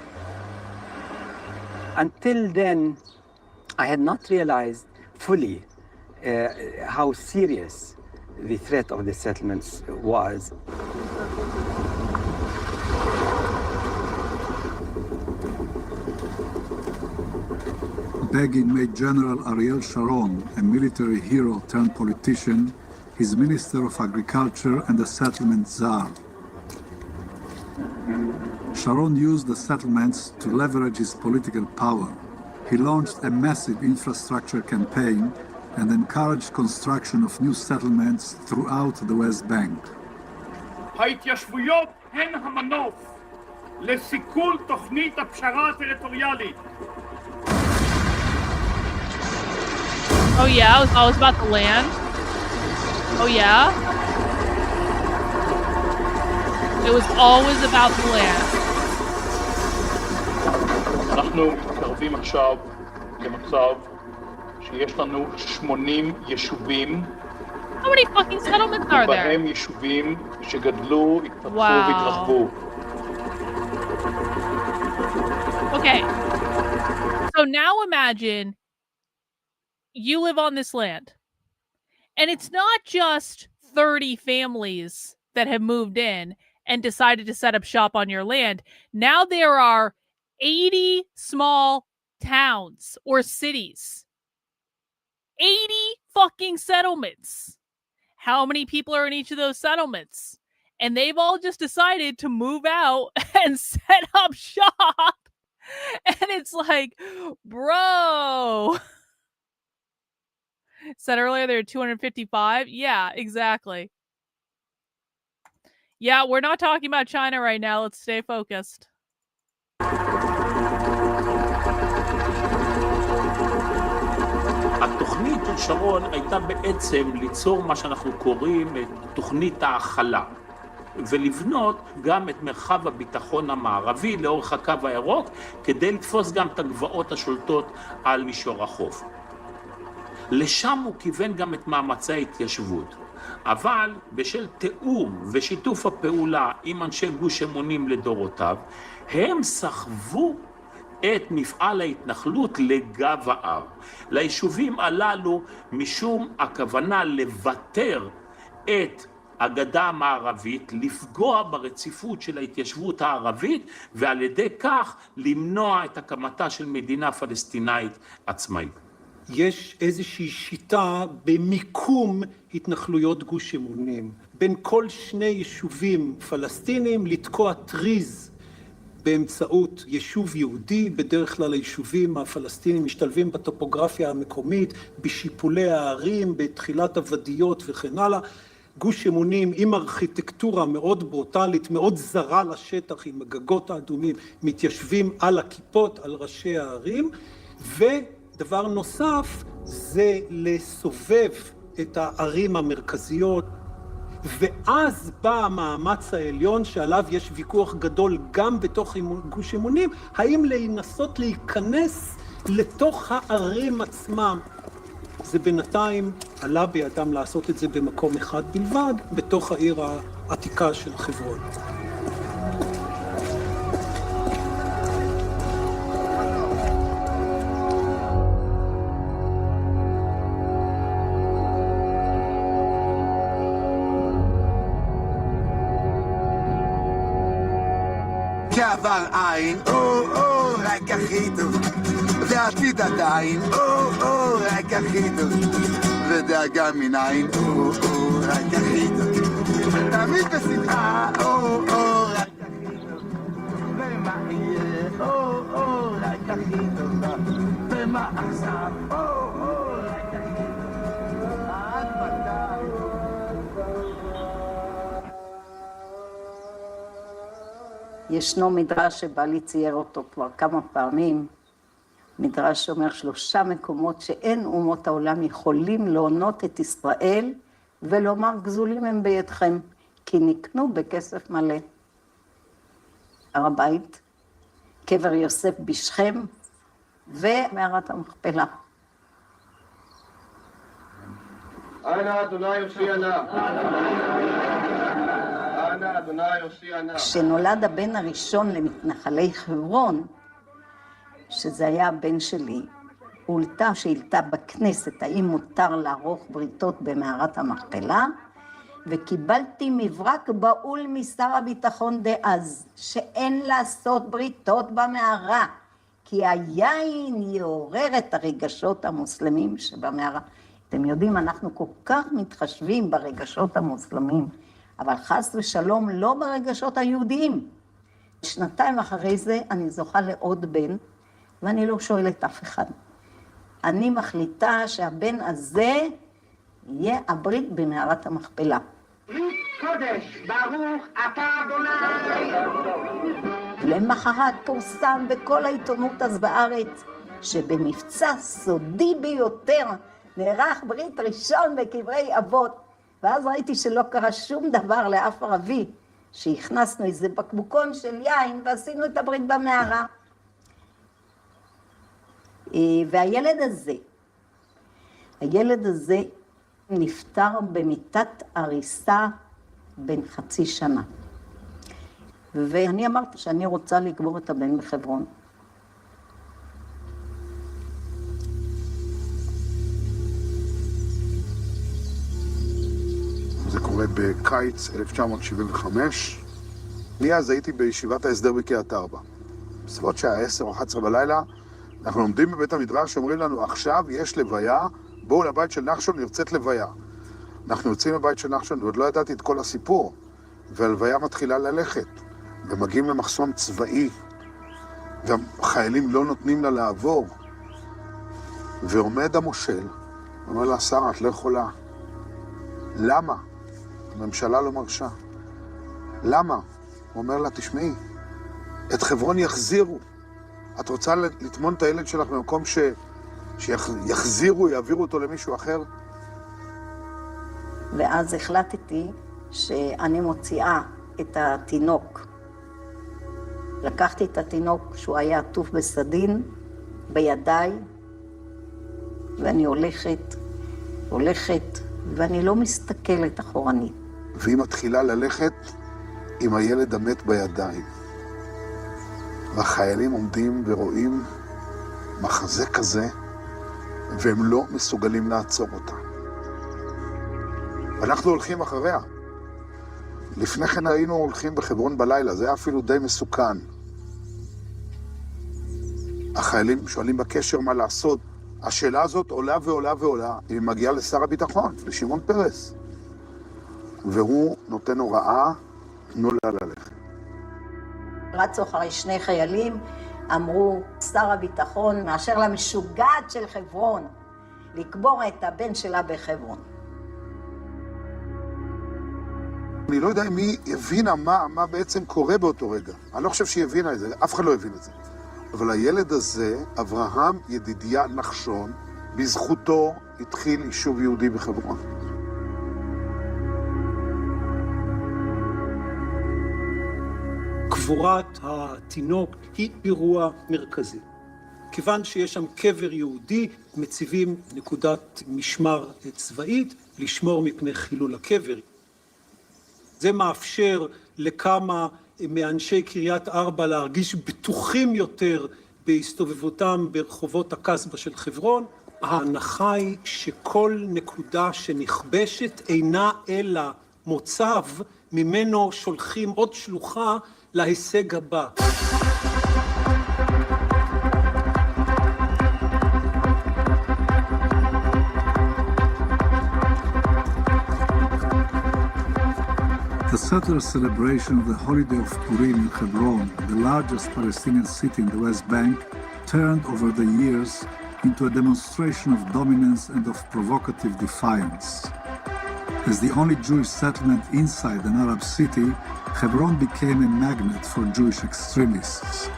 Until then, I had not realized fully how serious the threat of the settlements was. Begin made General Ariel Sharon, a military hero turned politician, his Minister of Agriculture and the Settlement Czar. Sharon used the settlements to leverage his political power. He launched a massive infrastructure campaign and encouraged construction of new settlements throughout the West Bank. ההתיישבויות הן המנוף לסיכול תוכנית הפשרה הטריטוריאלית. Oh yeah, it was always about the land. Oh yeah? It was always about the land. אנחנו מתקרבים עכשיו למצב שיש לנו 80 יישובים. How many fucking settlements are there? ובהם יישובים שגדלו, התפתחו והתרחבו. Okay. So now imagine you live on this land. And it's not just 30 families that have moved in and decided to set up shop on your land. Now there are 80 small towns or cities. 80 fucking settlements. How many people are in each of those settlements? And they've all just decided to move out and set up shop. And it's like, bro. Said earlier there are 255. Yeah, exactly. Yeah, we're not talking about China right now. Let's stay focused. התוכנית של שרון הייתה בעצם ליצור מה שאנחנו קוראים את תוכנית ההכלה ולבנות גם את מרחב הביטחון המערבי לאורך הקו הירוק כדי לתפוס גם את הגבעות השולטות על מישור החוף. לשם הוא כיוון גם את מאמצי ההתיישבות. אבל בשל תיאום ושיתוף הפעולה עם אנשי גוש אמונים לדורותיו, הם סחבו את מפעל ההתנחלות לגב ההר. ליישובים הללו משום הכוונה לוותר את הגדה המערבית, לפגוע ברציפות של ההתיישבות הערבית, ועל ידי כך למנוע את הקמתה של מדינה פלסטינאית עצמאית. יש איזושהי שיטה במיקום התנחלויות גוש אמונים. בין כל שני יישובים פלסטינים לתקוע טריז באמצעות יישוב יהודי. בדרך כלל היישובים הפלסטינים משתלבים בטופוגרפיה המקומית, בשיפולי הערים, בתחילת הוודיות וכן הלאה. גוש אמונים עם ארכיטקטורה מאוד ברוטלית, מאוד זרה לשטח, עם הגגות האדומים, מתיישבים על הכיפות, על ראשי הערים. ודבר נוסף זה לסובב את הערים המרכזיות, ואז בא המאמץ העליון שעליו יש ויכוח גדול גם בתוך גוש אמונים, האם לנסות להיכנס לתוך הערים עצמם. זה בינתיים עלה בידם לעשות את זה במקום אחד בלבד, בתוך העיר העתיקה של חברון. כעבר עין, רק הכי טוב, ועתיד עדיין, רק הכי טוב, ודאגה מנין, רק הכי טוב, תמיד בשמחה, רק הכי טוב, ומה יהיה, רק הכי טוב, ומה עכשיו, רק הכי טוב, עד מתי. ישנו מדרש שבעלי צייר אותו כבר כמה פעמים, מדרש שאומר 3 מקומות שאין אומות העולם יכולים להונות את ישראל ולומר גזולים הם בידכם, כי נקנו בכסף מלא. הר הבית, קבר יוסף בשכם ומערת המכפלה. אנא אדוני יושיענה. אנא אדוני יושיענה. כשנולד הבן הראשון למתנחלי חברון, שזה היה הבן שלי, הועלתה שאילתה בכנסת, האם מותר לערוך בריתות במערת המכפלה, וקיבלתי מברק בהול משר הביטחון דאז, שאין לעשות בריתות במערה, כי היין יעורר את הרגשות המוסלמים שבמערה. אתם יודעים, אנחנו כל כך מתחשבים ברגשות המוסלמים, אבל חס ושלום לא ברגשות היהודיים. 2 אחרי זה אני זוכה לעוד בן, ואני לא שואלת אף אחד. אני מחליטה שהבן הזה יהיה הברית במערת המכפלה. ברית קודש, ברוך אתה אדוני. למחרת פורסם בכל העיתונות אז בארץ, שבמבצע סודי ביותר נערך ברית ראשון בקברי אבות, ואז ראיתי שלא קרה שום דבר לאף ערבי, שהכנסנו איזה בקבוקון של יין ועשינו את הברית במערה. והילד הזה נפטר במיטת עריסה בן 0.5 שנה. ואני אמרתי שאני רוצה לקבור את הבן בחברון. זה קורה בקיץ 1975. אני אז הייתי בישיבת ההסדר בקריית ארבע. בסביבות שעה 10 או 11 בלילה, אנחנו לומדים בבית המדרש שאומרים לנו, עכשיו יש לוויה, בואו לבית של נחשון, נרצית לוויה. אנחנו יוצאים לבית של נחשון, ועוד לא ידעתי את כל הסיפור, והלוויה מתחילה ללכת, ומגיעים למחסום צבאי, והחיילים לא נותנים לה לעבור, ועומד המושל, אומר לה, שרה, את לא יכולה. למה? הממשלה לא מרשה. למה? הוא אומר לה, תשמעי, את חברון יחזירו. את רוצה לטמון את הילד שלך במקום שיחזירו, יעבירו אותו למישהו אחר? ואז החלטתי שאני מוציאה את התינוק. לקחתי את התינוק שהוא היה עטוף בסדין בידיי, ואני הולכת הולכת, ואני לא מסתכלת אחורנית. והיא מתחילה ללכת עם הילד המת בידיים. והחיילים עומדים ורואים מחזה כזה, והם לא מסוגלים לעצור אותה. ואנחנו הולכים אחריה. לפני כן היינו הולכים בחברון בלילה, זה היה אפילו די מסוכן. החיילים שואלים בקשר מה לעשות. השאלה הזאת עולה ועולה ועולה, היא מגיעה לשר הביטחון, לשמעון פרס. והוא נותן הוראה, תנו לה ללכת. רצו אחרי שני חיילים, אמרו, שר הביטחון מאשר למשוגעת של חברון, לקבור את הבן שלה בחברון. אני לא יודע אם היא הבינה מה בעצם קורה באותו רגע. אני לא חושב שהיא הבינה את זה, אף אחד לא הבין את זה. אבל הילד הזה, אברהם ידידיה נחשון, בזכותו התחיל יישוב יהודי בחברון. קבורת התינוק היא אירוע מרכזי. כיוון שיש שם קבר יהודי, מציבים נקודת משמר צבאית לשמור מפני חילול הקבר. זה מאפשר לכמה מאנשי קריית ארבע להרגיש בטוחים יותר בהסתובבותם ברחובות הקסבה של חברון. ההנחה היא שכל נקודה שנכבשת אינה אלא מוצב, ממנו שולחים עוד שלוחה להישג הבא. The settlers' celebration of the holiday of Purim in Hebron, the largest Palestinian city in the West Bank, turned over the years into a demonstration of dominance and of provocative defiance. As the only Jewish settlement inside an Arab city, Hebron became a magnet for Jewish extremists.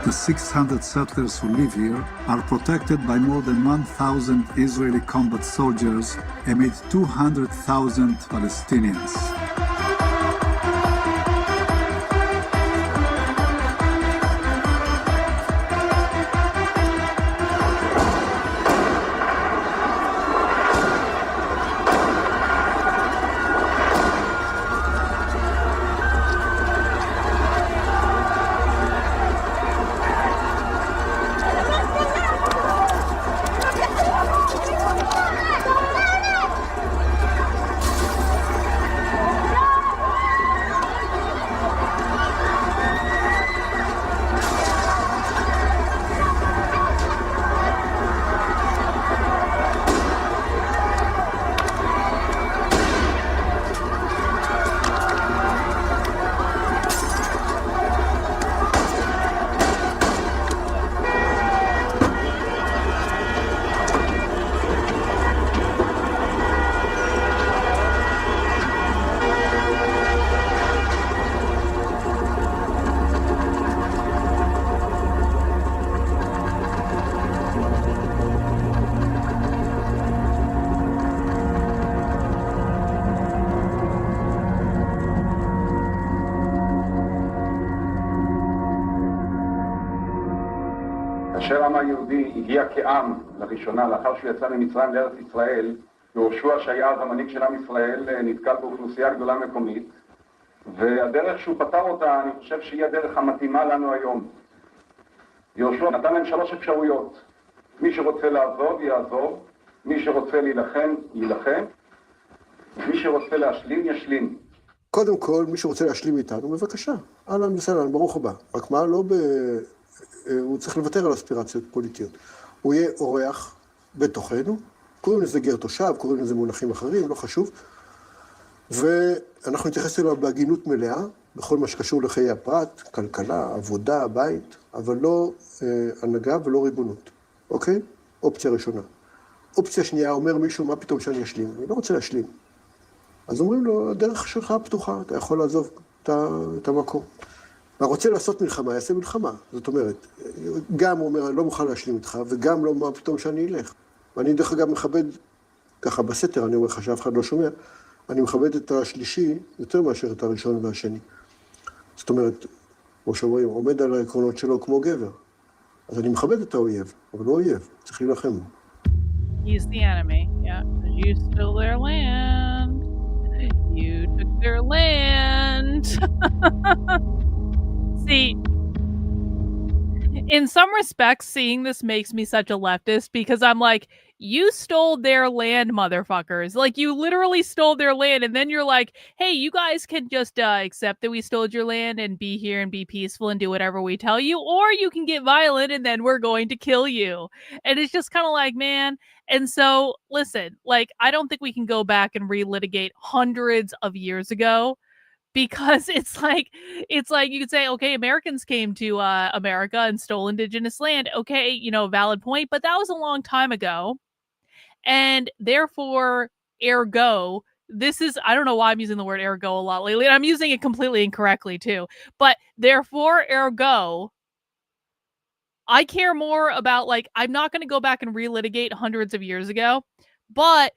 The 600 settlers who live here are protected by more than 1,000 Israeli combat soldiers amid 200,000 Palestinians. כאשר העם היהודי הגיע כעם לראשונה, לאחר שהוא יצא ממצרים לארץ ישראל, יהושע שהיה אז המנהיג של עם ישראל נתקל באוכלוסייה גדולה מקומית, והדרך שהוא פתר אותה, אני חושב שהיא הדרך המתאימה לנו היום. יהושע נתן להם 3 אפשרויות. מי שרוצה לעזוב, יעזוב. מי שרוצה להילחם, יילחם. ומי שרוצה להשלים, ישלים. קודם כל, מי שרוצה להשלים איתנו, בבקשה. אהלן וסהלן, ברוך הבא. רק מה, הוא צריך לוותר על אספירציות פוליטיות. הוא יהיה אורח בתוכנו, קוראים לזה גר תושב, קוראים לזה מונחים אחרים, לא חשוב. ואנחנו נתייחס אליו בהגינות מלאה, בכל מה שקשור לחיי הפרט, כלכלה, עבודה, בית, אבל לא הנהגה ולא ריבונות. אוקיי? אופציה ראשונה. אופציה שנייה, אומר מישהו, מה פתאום שאני אשלים? אני לא רוצה להשלים. אז אומרים לו, הדרך שלך פתוחה, אתה יכול לעזוב את המקום. והרוצה לעשות מלחמה, יעשה מלחמה. זאת אומרת, גם הוא אומר, אני לא מוכן להשלים איתך, וגם לא מה פתאום שאני אלך. ואני דרך אגב מכבד, ככה בסתר, אני אומר לך שאף אחד לא שומע, אני מכבד את השלישי יותר מאשר את הראשון והשני. זאת אומרת, כמו שאומרים, עומד על העקרונות שלו כמו גבר. אז אני מכבד את האויב, אבל לא אויב, צריך להילחם. He's the enemy. Yeah, 'cause you stole their land. You took their land. See, in some respects, seeing this makes me such a leftist because I'm like, you stole their land, motherfuckers. Like, you literally stole their land, and then you're like, hey, you guys can just accept that we stole your land and be here and be peaceful and do whatever we tell you, or you can get violent and then we're going to kill you. And it's just kind of like, man. And so, listen, like, I don't think we can go back and relitigate hundreds of years ago. Because it's like you could say, okay, Americans came to America and stole indigenous land. Okay, valid point, but that was a long time ago. And therefore, ergo, this is, I don't know why I'm using the word ergo a lot lately, and I'm using it completely incorrectly too. But therefore, ergo, I care more about, like, I'm not going to go back and relitigate hundreds of years ago, but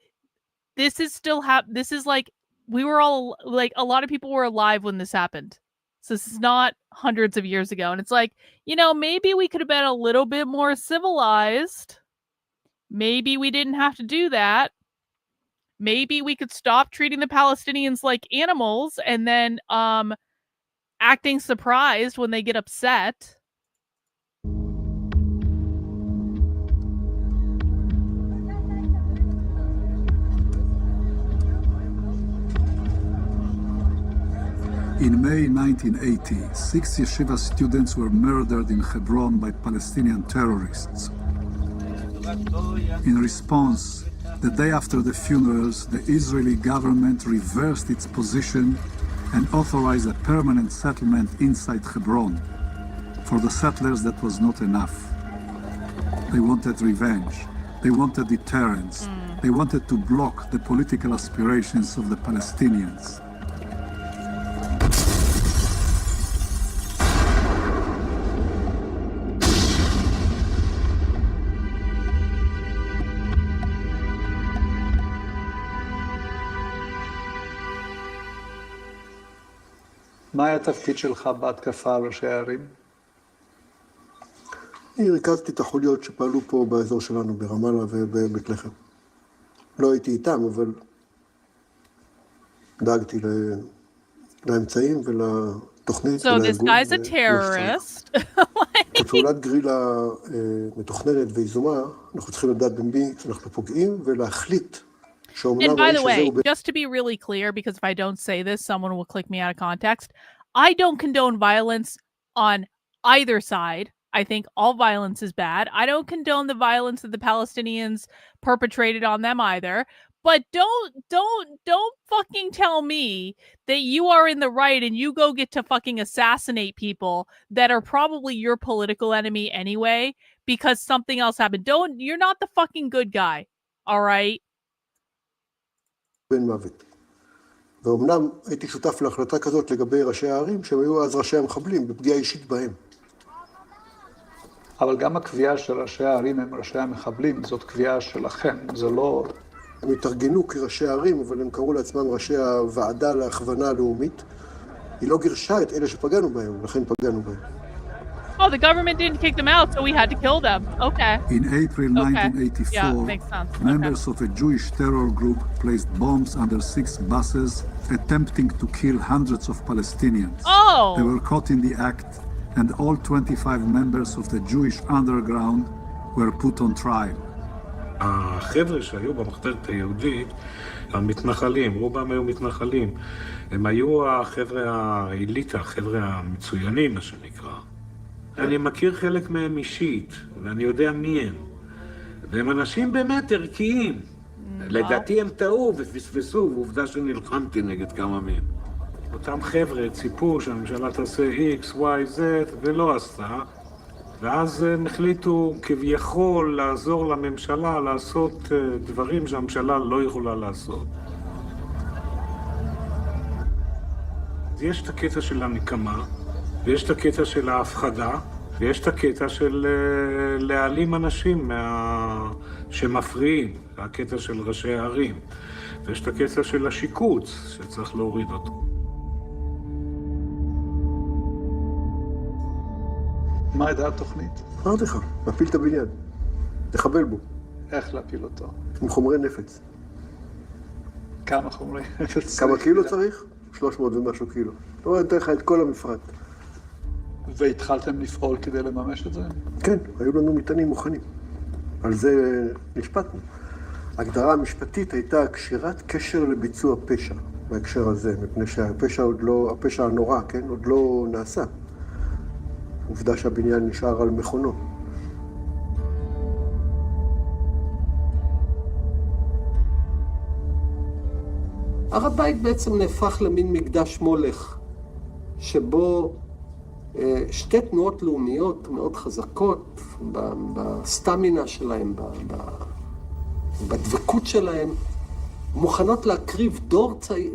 this is still this is like, we were all, like, a lot of people were alive when this happened. So this is not hundreds of years ago. And it's like, maybe we could have been a little bit more civilized. Maybe we didn't have to do that. Maybe we could stop treating the Palestinians like animals and then acting surprised when they get upset. In May 1980, 6 yeshiva students were murdered in Hebron by Palestinian terrorists. In response, the day after the funerals, the Israeli government reversed its position and authorized a permanent settlement inside Hebron. For the settlers, that was not enough. They wanted revenge. They wanted deterrence. They wanted to block the political aspirations of the Palestinians. מה היה התפקיד שלך בהתקפה על ראשי הערים? אני ריכזתי את החוליות שפעלו פה באזור שלנו, ברמאללה ובבית לחם. לא הייתי איתם, אבל דאגתי לאמצעים ולתוכנית So this guy's a terrorist. כפעולת גרילה מתוכננת ויזומה, אנחנו צריכים לדעת במי אנחנו פוגעים ולהחליט. And by the way, just to be really clear, because if I don't say this, someone will click me out of context. I don't condone violence on either side. I think all violence is bad. I don't condone the violence that the Palestinians perpetrated on them either. But don't fucking tell me that you are in the right and you go get to fucking assassinate people that are probably your political enemy anyway because something else happened. You're not the fucking good guy. All right? בן מוות. ואומנם הייתי שותף להחלטה כזאת לגבי ראשי הערים, שהם היו אז ראשי המחבלים, בפגיעה אישית בהם. אבל גם הקביעה של ראשי הערים הם ראשי המחבלים, זאת קביעה שלכם, זה לא... הם התארגנו כראשי הערים, אבל הם קראו לעצמם ראשי הוועדה להכוונה הלאומית. היא לא גירשה את אלה שפגענו בהם, לכן פגענו בהם. Oh, the government didn't kick them out, so we had to kill them. Okay. In April 1984, Yeah, makes sense. members of a Jewish terror group placed bombs under 6 buses, attempting to kill hundreds of Palestinians. Oh! They were caught in the act, and all 25 members of the Jewish underground were put on trial. החבר'ה שהיו במחתרת היהודית, המתנחלים, רובם היו מתנחלים, הם היו החבר'ה האליטה, החבר'ה המצוינים, מה שנקרא. אני מכיר חלק מהם אישית, ואני יודע מי הם. והם אנשים באמת ערכיים. לדעתי הם טעו ופספסו, ועובדה שנלחמתי נגד כמה מהם. אותם חבר'ה ציפו שהממשלה תעשה X, Y, Z, ולא עשתה. ואז הם החליטו כביכול לעזור לממשלה לעשות דברים שהממשלה לא יכולה לעשות. יש את הקטע של הנקמה, ויש את הקטע של ההפחדה, ויש את הקטע של להעלים אנשים שמפריעים, הקטע של ראשי הערים, ויש את הקטע של השיקוץ שצריך להוריד אותו. מה הייתה התוכנית? אמרתי לך, להפיל את הבניין, לחבל בו. איך להפיל אותו? עם חומרי נפץ. כמה חומרי נפץ? כמה קילו צריך? 300 ומשהו קילו. זאת אומרת, נתן לך את כל המפרט. והתחלתם לפעול כדי לממש את זה? כן, היו לנו מטענים מוכנים. על זה נשפטנו. ההגדרה המשפטית הייתה קשירת קשר לביצוע פשע, בהקשר הזה, מפני שהפשע עוד לא, הפשע הנורא, כן, עוד לא נעשה. עובדה שהבניין נשאר על מכונו. הר הבית בעצם נהפך למין מקדש מולך, שבו שתי תנועות לאומיות מאוד חזקות בסטמינה שלהם, בדבקות שלהם, מוכנות להקריב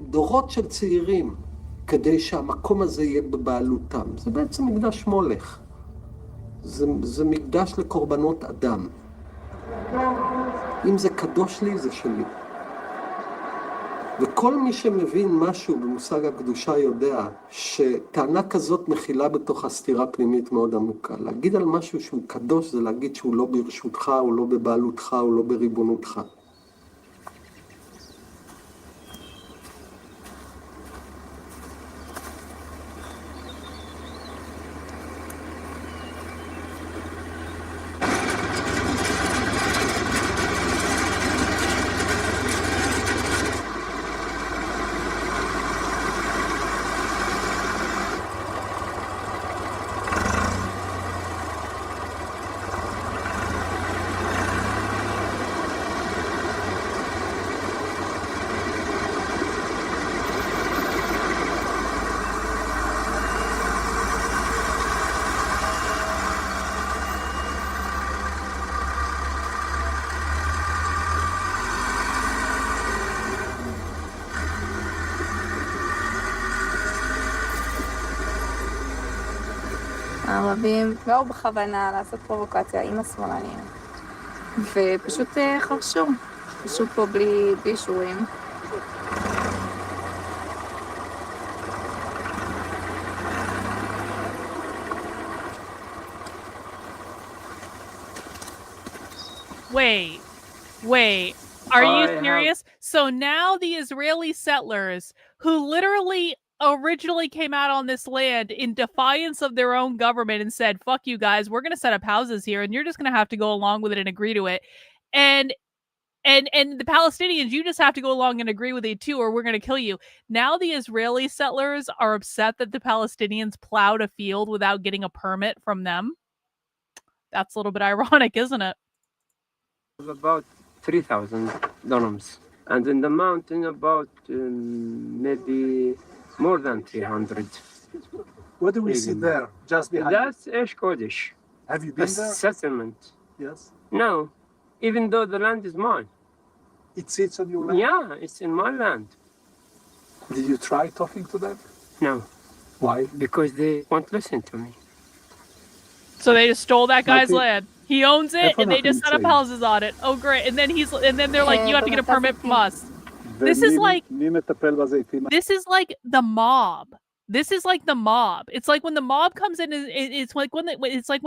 דורות של צעירים כדי שהמקום הזה יהיה בבעלותם. זה בעצם מקדש מולך. זה מקדש לקורבנות אדם. אם זה קדוש לי, זה שלי. וכל מי שמבין משהו במושג הקדושה יודע שטענה כזאת מכילה בתוכה סתירה פנימית מאוד עמוקה. להגיד על משהו שהוא קדוש זה להגיד שהוא לא ברשותך, הוא לא בבעלותך, הוא לא בריבונותך. הערבים באו בכוונה לעשות פרובוקציה עם השמאלנים, ופשוט חרשו, פשוט פה בלי אישורים. Wait, are you serious? So now the Israeli settlers, who literally originally came out on this land in defiance of their own government and said, fuck you guys, we're going to set up houses here and you're just going to have to go along with it and agree to it. And the Palestinians, you just have to go along and agree with it too, or we're going to kill you. Now the Israeli settlers are upset that the Palestinians plowed a field without getting a permit from them. That's a little bit ironic, isn't it? About 3,000 dunams. And in the mountain, about maybe more than 300. What do we see there, just behind? That's Esh Kodesh. Have you been there? Settlement. Yes. No, even though the land is mine. It sits on your land? Yeah, it's in my land. Did you try talking to them? No. Why? Because they won't listen to me. So they just stole that guy's land. He owns it, and they just set up houses on it. Oh, great! And then they're like, you have to get a permit from us. This is like the mob. This is like the mob. It's like when the mob comes in. It's like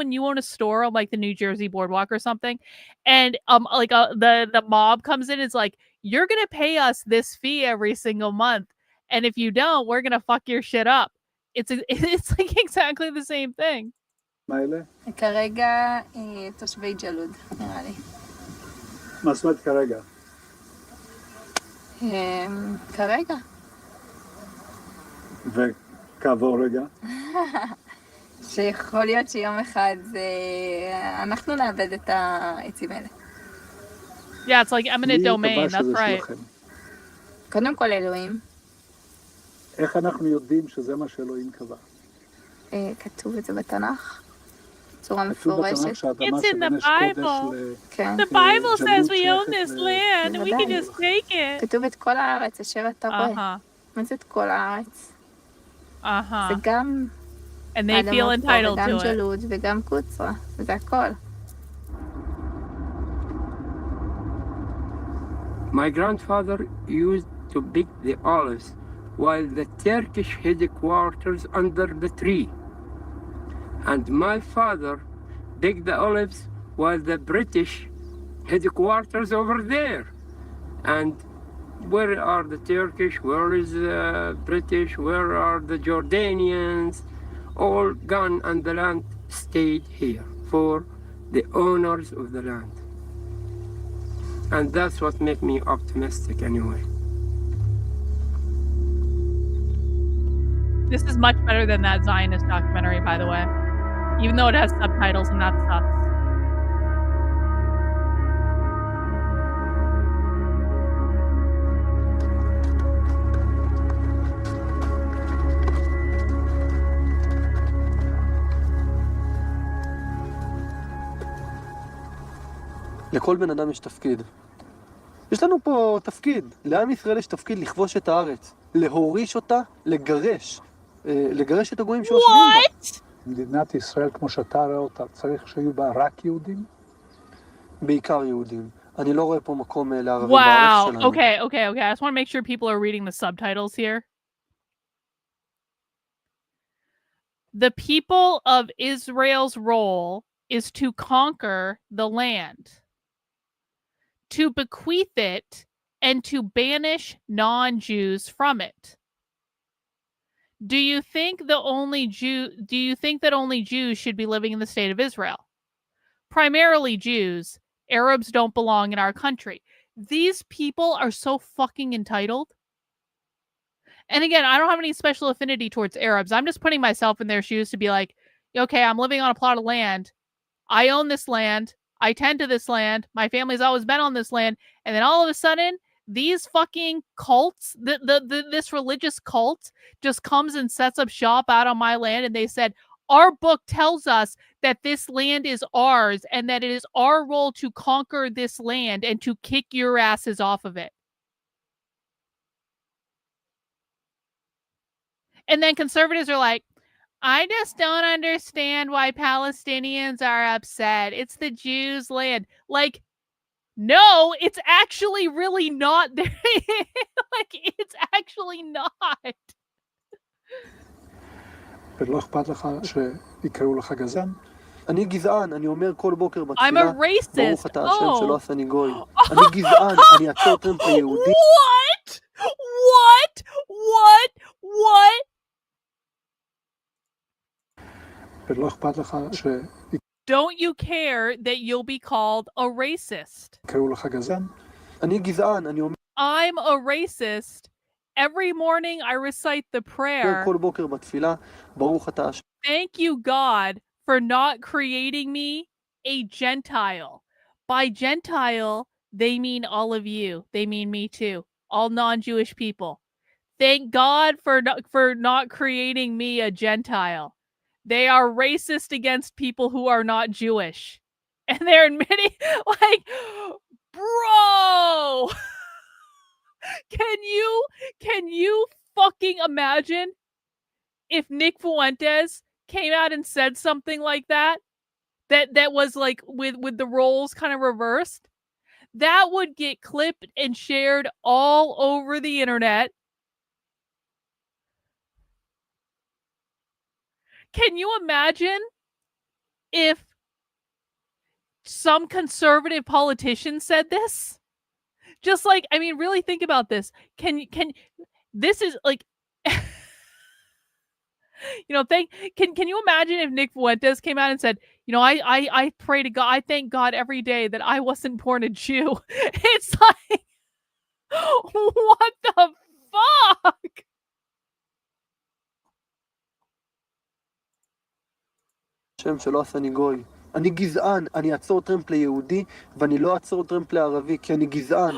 when you own a store on like the New Jersey Boardwalk or something, and the mob comes in. It's like, you're gonna pay us this fee every single month, and if you don't, we're gonna fuck your shit up. It's like exactly the same thing. כרגע תושבי ג'לוד, נראה לי. מה זאת אומרת כרגע? כרגע. וכעבור רגע? שיכול להיות שיום אחד אנחנו נאבד את העצים האלה. Yeah, it's like eminent domain, that's right. קודם כל אלוהים. איך אנחנו יודעים שזה מה שאלוהים קבע? כתוב את זה בתנ"ך. It's in the Bible. The Bible says we own this land and we can just take it. כתוב את כל הארץ אשר אתה רואה. מה זה את כל הארץ? זה גם and they feel entitled to it. וגם ג'לוד וגם קוצרה. זה הכל. My grandfather used to pick the olives while the Turkish headquarters under the tree. And my father picked the olives while the British headquarters over there. And where are the Turkish? Where is the British? Where are the Jordanians? All gone, and the land stayed here for the owners of the land. And that's what makes me optimistic anyway. This is much better than that Zionist documentary, by the way. Even though it has subtitles and that sucks. לכל בן אדם יש תפקיד. יש לנו פה תפקיד. לעם ישראל יש תפקיד לכבוש את הארץ. להוריש אותה, לגרש. לגרש את הגויים שיושבים בה. מדינת ישראל, כמו שאתה רואה אותה, צריך שיהיו בה רק יהודים? בעיקר יהודים. אני לא רואה פה מקום לערבים בארץ שלנו. Wow. Okay. I just want to make sure people are reading the subtitles here. The people of Israel's role is to conquer the land, to bequeath it, and to banish non-Jews from it. Do you think that only Jews should be living in the state of Israel? Primarily Jews. Arabs don't belong in our country. These people are so fucking entitled. And again, I don't have any special affinity towards Arabs. I'm just putting myself in their shoes to be like, okay, I'm living on a plot of land. I own this land. I tend to this land. My family's always been on this land. And then all of a sudden, these fucking cults, this religious cult just comes and sets up shop out on my land. And they said, our book tells us that this land is ours and that it is our role to conquer this land and to kick your asses off of it. And then conservatives are like, I just don't understand why Palestinians are upset. It's the Jews' land. Like, no, it's actually really not there. Like, it's actually not. ולא אכפת לך שיקראו לך גזען? אני גזען, אני אומר כל בוקר I'm בתפילה, a racist. ברוך אתה השם Oh. שלא עשני גוי. אני גזען, אני אעצור טרמפ ליהודי. What? ולא אכפת לך Don't you care that you'll be called a racist? שיקראו לך גזען? אני גזען, אני אומר I'm a racist. Every morning I recite the prayer. כל בוקר בתפילה, ברוך אתה השם. Thank you, God, for not creating me a Gentile. By Gentile, they mean all of you. They mean me too. All non-Jewish people. Thank God for not creating me a Gentile. They are racist against people who are not Jewish. And they're admitting, like, bro! Can you fucking imagine if Nick Fuentes came out and said something like that was like with the roles kind of reversed? That would get clipped and shared all over the internet. Can you imagine if some conservative politician said this? Just like, I mean, really think about this. Can this is like, you know, can you imagine if Nick Fuentes came out and said, you know, I pray to God, I thank God every day that I wasn't born a Jew. It's like, what the fuck? השם שלא עשני גוי. אני גזען, אני אעצור טרמפ ליהודי, ואני לא אעצור טרמפ לערבי, כי אני גזען.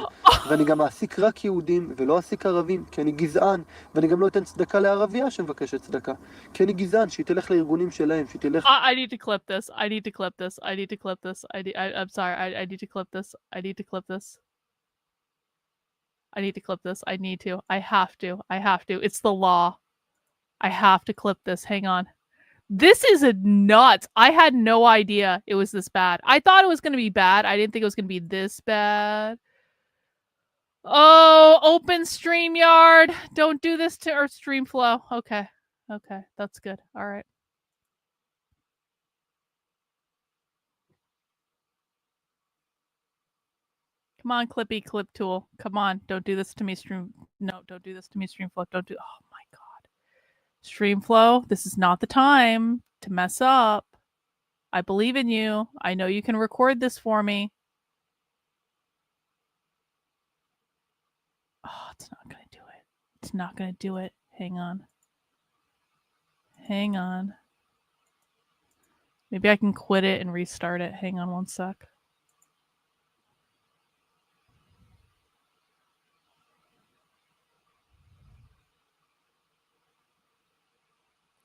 ואני גם אעסיק רק יהודים, ולא אעסיק ערבים, כי אני גזען. ואני גם לא אתן צדקה לערבייה שמבקשת צדקה. כי אני גזען, שהיא תלך לארגונים שלהם, שהיא תלך... I need to clip this. I'm sorry. I need to clip this. I need to clip this. I have to. It's the law. I have to clip this. Hang on. This is a nuts. I had no idea it was this bad. I thought it was going to be bad. I didn't think it was going to be this bad. Oh, open StreamYard. Don't do this to our StreamFlow. Okay. That's good. All right. Come on, Clippy Clip Tool. Come on. Don't do this to me, Stream. No, don't do this to me, Streamflow. Don't do. Oh my God. Streamflow, this is not the time to mess up. I believe in you. I know you can record this for me. Oh, it's not going to do it. It's not going to do it. Hang on. Hang on. Maybe I can quit it and restart it. Hang on one sec.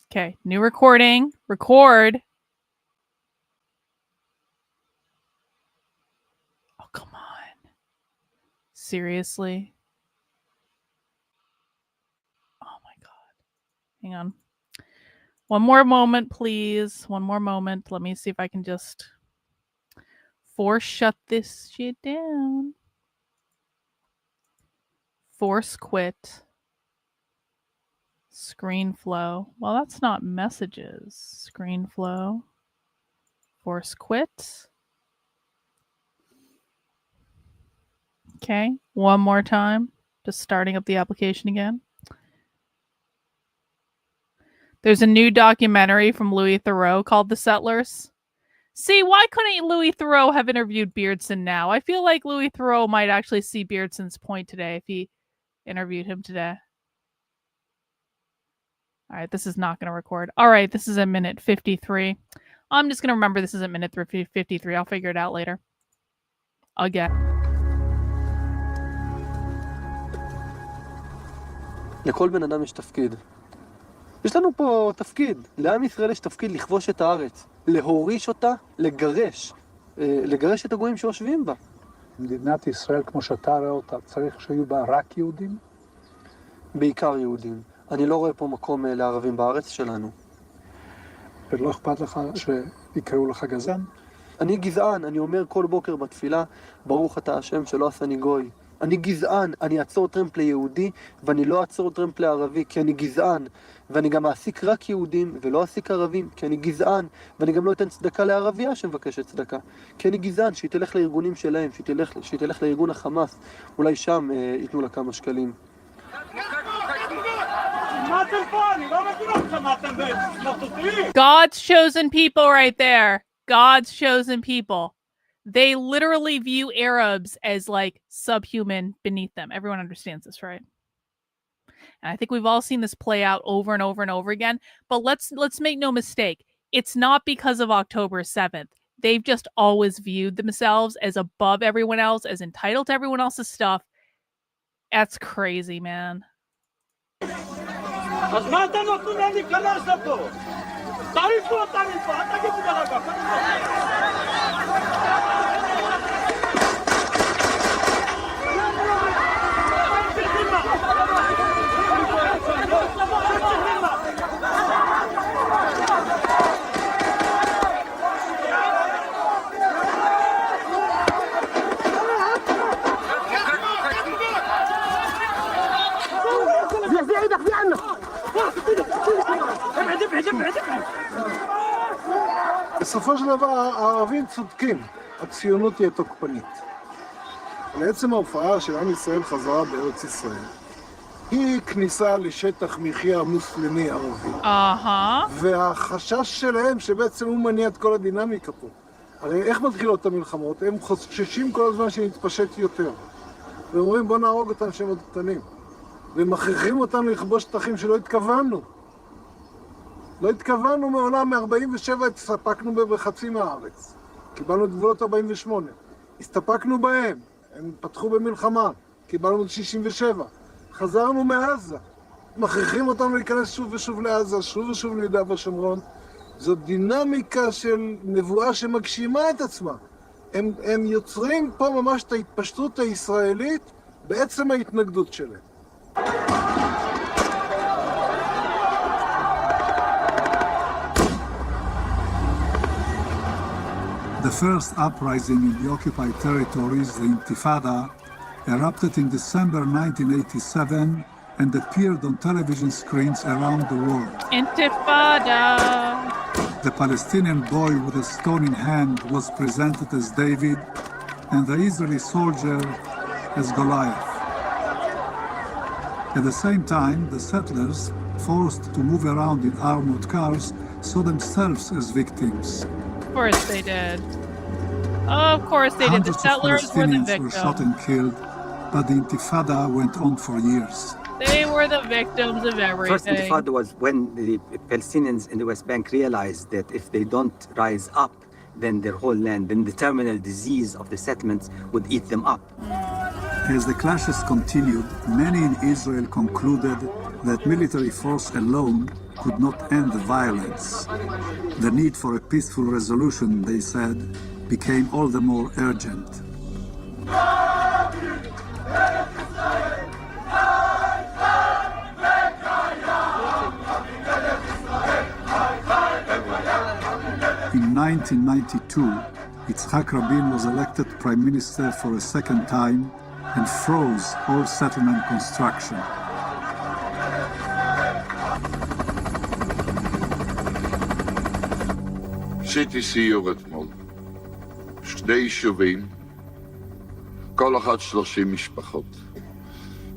Okay, new recording. Record. Oh, come on. Seriously? Oh my God. Hang on. One more moment, please. One more moment. Let me see if I can just force shut this shit down. Force quit. Screen flow. Well, that's not messages. Screen flow. Force quit. Okay, one more time. Just starting up the application again. There's a new documentary from Louis Theroux called The Settlers. See, why couldn't Louis Theroux have interviewed Beardson now? I feel like Louis Theroux might actually see Beardson's point today if he interviewed him today. All right, this is not going to record. All right, this is at minute 53. I'm just going to remember this is at minute 53. I'll figure it out later. Again. לכל בן אדם יש תפקיד. יש לנו פה תפקיד. לעם ישראל יש תפקיד לכבוש את הארץ. להוריש אותה, לגרש. לגרש את הגויים שיושבים בה. מדינת ישראל, כמו שאתה רואה אותה, צריך שיהיו בה רק יהודים? בעיקר יהודים. אני לא רואה פה מקום לערבים בארץ שלנו. ולא אכפת לך שיקראו לך גזען? אני גזען, אני אומר כל בוקר בתפילה, ברוך אתה השם שלא עשני גוי. אני גזען, אני אעצור טרמפ ליהודי, ואני לא אעצור טרמפ לערבי, כי אני גזען. ואני גם אעסיק רק יהודים, ולא אעסיק ערבים, כי אני גזען. ואני גם לא אתן צדקה לערבייה שמבקשת צדקה. כי אני גזען, שהיא תלך לארגונים שלהם, שהיא תלך לארגון החמאס. אולי שם ייתנו לה כמה שקלים. God's chosen people right there. God's chosen people. They literally view Arabs as like subhuman beneath them. Everyone understands this, right? And I think we've all seen this play out over and over and over again. But let's make no mistake. It's not because of October 7th. They've just always viewed themselves as above everyone else, as entitled to everyone else's stuff. That's crazy, man. אז מה אתם נותנים להם להיכנס לפה? תעיפו אותם מפה, אל תגידו דרגה. בסופו של דבר הערבים צודקים, הציונות תהיה תוקפנית. לעצם ההופעה של עם ישראל חזרה בארץ ישראל, היא כניסה לשטח מחיה מוסלמי ערבי. והחשש שלהם שבעצם הוא מניע את כל הדינמיקה פה. הרי איך מתחילות המלחמות? הם חוששים כל הזמן שנתפשט יותר. ואומרים בוא נהרוג אותם שהם עוד קטנים. ומכריחים אותם לכבוש שטחים שלא התכוונו. לא התכוונו מעולם, מ-47 הסתפקנו בחצי מהארץ. קיבלנו את גבולות 48. הסתפקנו בהם, הם פתחו במלחמה. קיבלנו את 67. חזרנו מעזה. מכריחים אותנו להיכנס שוב ושוב לעזה, שוב ושוב ליהודה ושומרון. זו דינמיקה של נבואה שמגשימה את עצמה. הם יוצרים פה ממש את ההתפשטות הישראלית בעצם ההתנגדות שלהם. The first uprising in the occupied territories, the Intifada, erupted in December 1987 and appeared on television screens around the world. Intifada! The Palestinian boy with a stone in hand was presented as David, and the Israeli soldier as Goliath. At the same time, the settlers, forced to move around in armored cars, saw themselves as victims. Of course they did. Of course they did. The Hundreds of settlers were the Palestinians were shot victims. and killed, but the Intifada went on for years. They were the victims of First everything. Intifada was when the Palestinians in the West Bank realized that if they don't rise up, then their whole land, then the terminal disease of the settlements would eat them up. As the clashes continued, many in Israel concluded that military force alone could not end the violence. The need for a peaceful resolution, they said, became all the more urgent. In 1992, Yitzhak Rabin was elected prime minister for a second time and froze all settlement construction. עשיתי סיור אתמול, 2 יישובים, כל אחד 30 משפחות.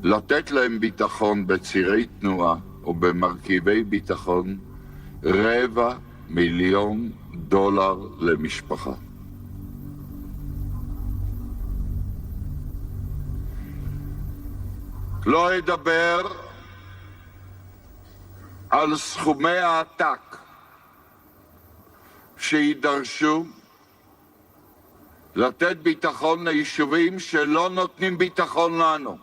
לתת להם ביטחון בצירי תנועה או במרכיבי ביטחון, $250,000 למשפחה. לא אדבר על סכומי העתק שידרשו לתת ביטחון ליישובים שלא נותנים ביטחון לנו.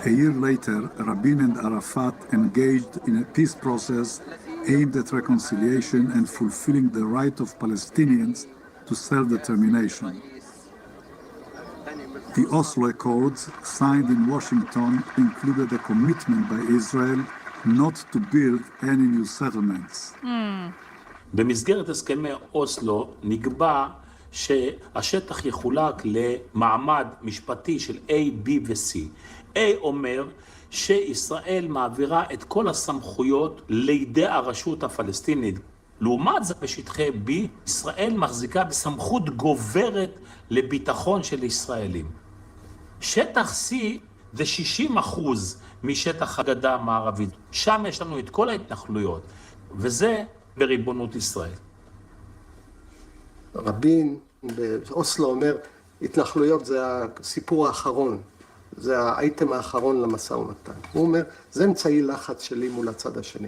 A year later, Rabin and Arafat engaged in a peace process aimed at reconciliation and fulfilling the right of Palestinians to self-determination. The Oslo Accords, signed in Washington, included a commitment by Israel not to build any new settlements. במסגרת הסכמי אוסלו נקבע שהשטח יחולק למעמד משפטי של A, B ו-C. A אומר שישראל מעבירה את כל הסמכויות לידי הרשות הפלסטינית. לעומת זה בשטחי B, ישראל מחזיקה בסמכות גוברת לביטחון של ישראלים. שטח C זה 60% משטח הגדה המערבית. שם יש לנו את כל ההתנחלויות, וזה בריבונות ישראל. רבין באוסלו אומר, התנחלויות זה הסיפור האחרון, זה האייטם האחרון למשא ומתן. הוא אומר, זה אמצעי לחץ שלי מול הצד השני.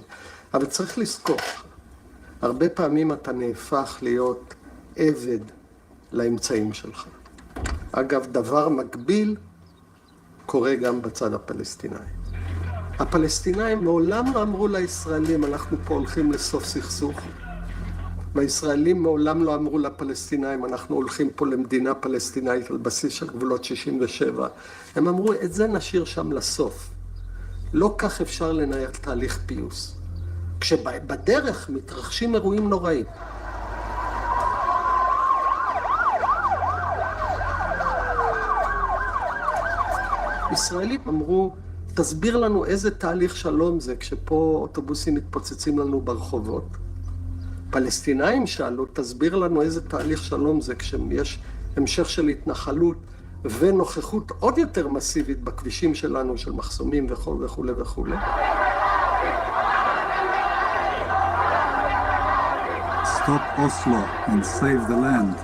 אבל צריך לזכור, הרבה פעמים אתה נהפך להיות עבד לאמצעים שלך. אגב, דבר מקביל קורה גם בצד הפלסטיני. הפלסטינאים מעולם לא אמרו לישראלים, אנחנו פה הולכים לסוף סכסוך. והישראלים מעולם לא אמרו לפלסטינאים, אנחנו הולכים פה למדינה פלסטינאית על בסיס של גבולות 67. הם אמרו, את זה נשאיר שם לסוף. לא כך אפשר לנהל תהליך פיוס. כשבדרך מתרחשים אירועים נוראים. ישראלים אמרו, תסביר לנו איזה תהליך שלום זה כשפה אוטובוסים מתפוצצים לנו ברחובות. פלסטינאים שאלו, תסביר לנו איזה תהליך שלום זה כשיש המשך של התנחלות ונוכחות עוד יותר מסיבית בכבישים שלנו, של מחסומים וכו' וכו' וכו'. Stop Oslo and Save the Land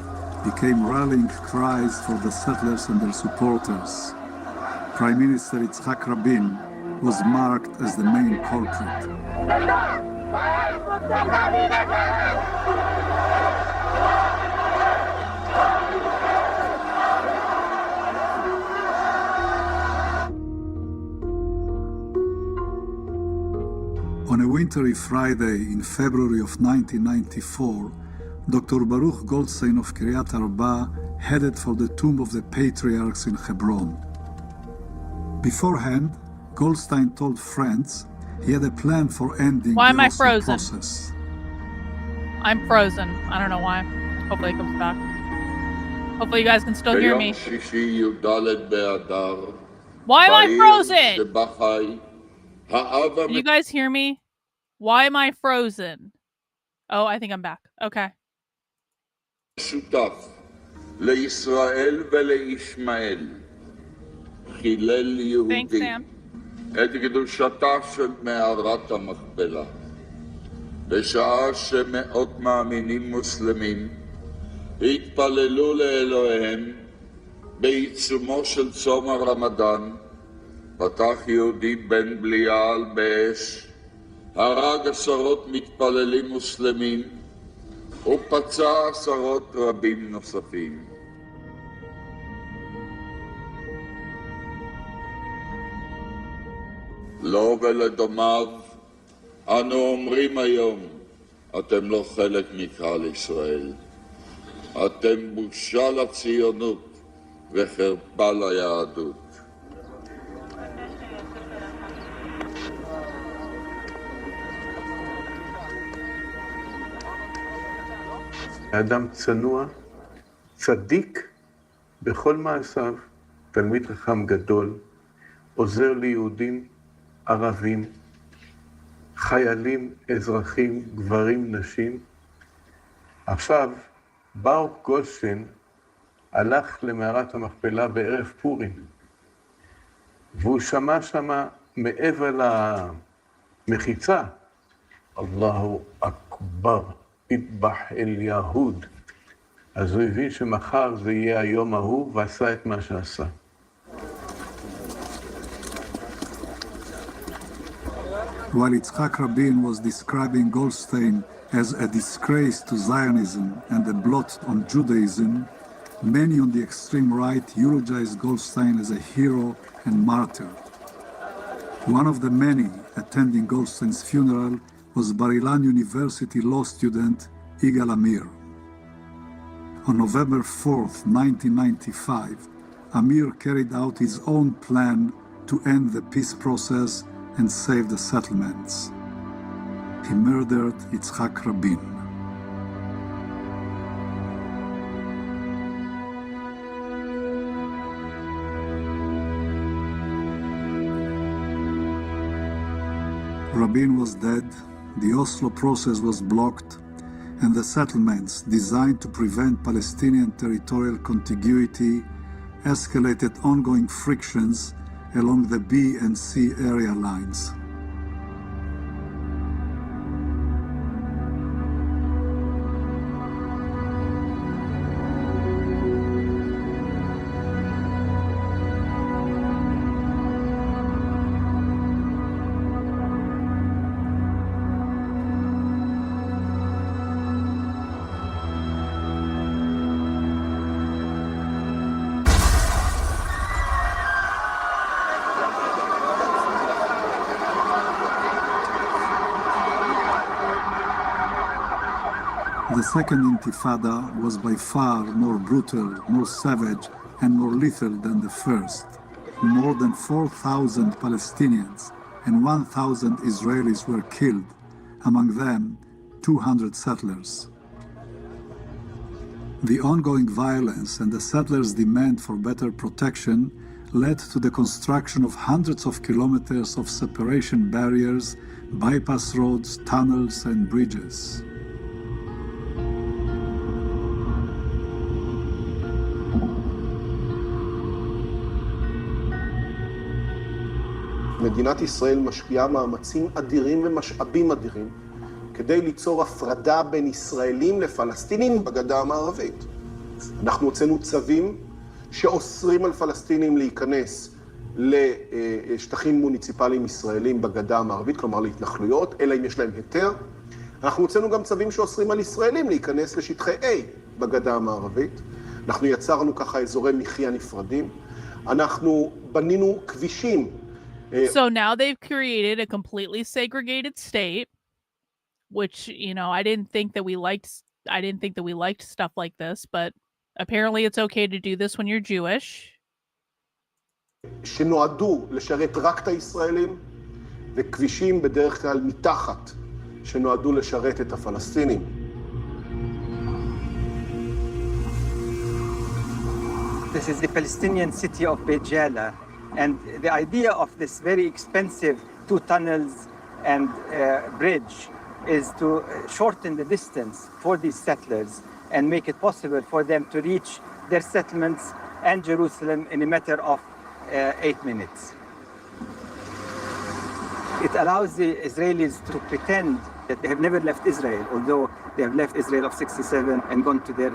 became rallying cries for the settlers and their supporters. Prime Minister Yitzhak Rabin was marked as the main culprit. On a wintry Friday in February of 1994, Dr. Baruch Goldstein of Kiryat Arba headed for the tomb of the patriarchs in Hebron. Beforehand, Goldstein told friends he had a plan for ending Why am the I Oslo frozen? process. I'm frozen. I don't know why. Hopefully it comes back. Hopefully you guys can still hear me. Why am I frozen? Can you guys hear me? Why am I frozen? Oh, I think I'm back. Okay. שותף לישראל ולישמעאל, חילל יהודי את קדושתה של מערת המכפלה. בשעה שמאות מאמינים מוסלמים התפללו לאלוהיהם בעיצומו של צום הרמדאן, פתח יהודי בן בליעל באש, הרג עשרות מתפללים מוסלמים ופצע עשרות רבים נוספים. לו ולדומיו אנו אומרים היום, אתם לא חלק מקהל ישראל. אתם בושה לציונות וחרפה ליהדות. האדם צנוע, צדיק בכל מעשיו, תלמיד חכם גדול, עוזר ליהודים, ערבים, חיילים, אזרחים, גברים, נשים. עכשיו, ברוך גולדשטיין הלך למערת המכפלה בערב פורים, והוא שמע שמה מעבר למחיצה, אללהו אכבר, אטבח אל יהוד. אז הוא הבין שמחר זה יהיה היום ההוא, ועשה את מה שעשה. While Yitzhak Rabin was describing Goldstein as a disgrace to Zionism and a blot on Judaism, many on the extreme right eulogized Goldstein as a hero and martyr. One of the many attending Goldstein's funeral was Bar-Ilan University law student Igal Amir. On November 4th, 1995, Amir carried out his own plan to end the peace process and save the settlements. He murdered Yitzhak Rabin. Rabin was dead, the Oslo process was blocked, and the settlements designed to prevent Palestinian territorial contiguity escalated ongoing frictions along the B and C area lines. The Second Intifada was by far more brutal, more savage, and more lethal than the first. More than 4,000 Palestinians and 1,000 Israelis were killed, among them 200 settlers. The ongoing violence and the settlers' demand for better protection led to the construction of hundreds of kilometers of separation barriers, bypass roads, tunnels, and bridges. מדינת ישראל משקיעה מאמצים אדירים ומשאבים אדירים כדי ליצור הפרדה בין ישראלים לפלסטינים בגדה המערבית. אנחנו הוצאנו צווים שאוסרים על פלסטינים להיכנס לשטחים מוניציפליים ישראלים בגדה המערבית, כלומר להתנחלויות, אלא אם יש להם היתר. אנחנו הוצאנו גם צווים שאוסרים על ישראלים להיכנס לשטחי A בגדה המערבית. אנחנו יצרנו ככה אזורי מחיה נפרדים. אנחנו בנינו כבישים. So now they've created a completely segregated state, which, you know, I didn't think that we liked stuff like this, but apparently it's okay to do this when you're Jewish. שנועדו לשרת רק את הישראלים, וכבישים בדרך כלל מתחת, שנועדו לשרת את הפלסטינים. This is the Palestinian city of Beit Jala. And the idea of this very expensive 2 tunnels and bridge is to shorten the distance for these settlers and make it possible for them to reach their settlements and Jerusalem in a matter of 8 minutes. It allows the Israelis to pretend that they have never left Israel, although they have left Israel of 67 and gone to their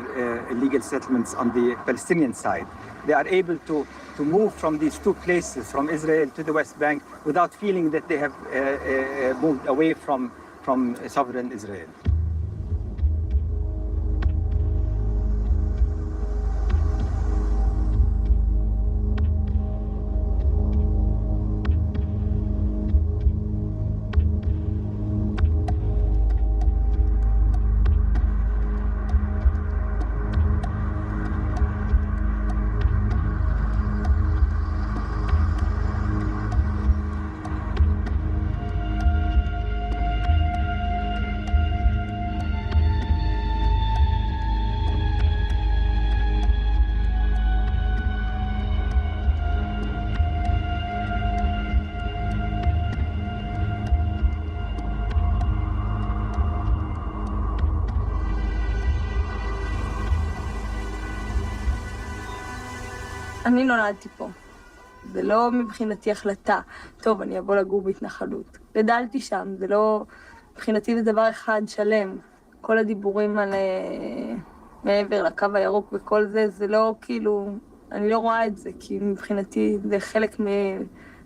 illegal settlements on the Palestinian side. They are able to move from these two places, from Israel to the West Bank, without feeling that they have moved away from sovereign Israel. אני נולדתי פה. זה לא מבחינתי החלטה. טוב, אני אבוא לגור בהתנחלות. גדלתי שם, זה לא... מבחינתי זה דבר אחד שלם. כל הדיבורים על מעבר לקו הירוק וכל זה, זה לא כאילו... אני לא רואה את זה, כי מבחינתי זה חלק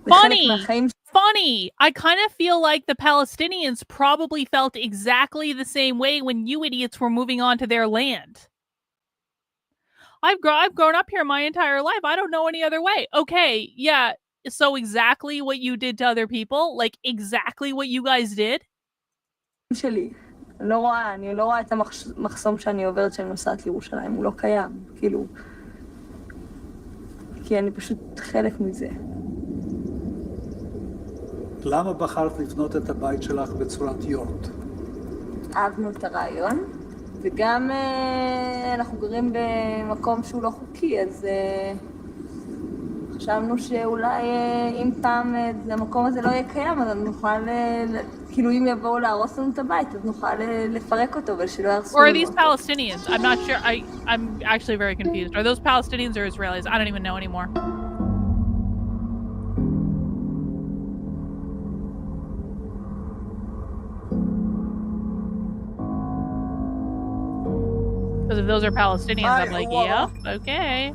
מהחיים. Funny! I kind of feel like the Palestinians probably felt exactly the same way when you idiots were moving on to their land. I've grown up here my entire life. I don't know any other way. Okay, yeah, so exactly what you did to other people? Like, exactly what you guys did? שלי. אני לא רואה את המחסום שאני עוברת שאני נוסעת לירושלים. הוא לא קיים, כאילו. כי אני פשוט חלק מזה. למה בחרת לבנות את הבית שלך בצורת יורט? אהבנו את הרעיון. וגם אנחנו גרים במקום שהוא לא חוקי, אז חשבנו שאולי אם פעם המקום הזה לא יהיה קיים, אז נוכל, כאילו אם יבואו להרוס לנו את הבית, אז נוכל לפרק אותו ושלא ירסו לנו. Or are these Palestinians? I'm not sure. I'm actually very confused. Are those Palestinians or Israelis? I don't even know anymore. Because if those are Palestinians, I'm like, yep, okay,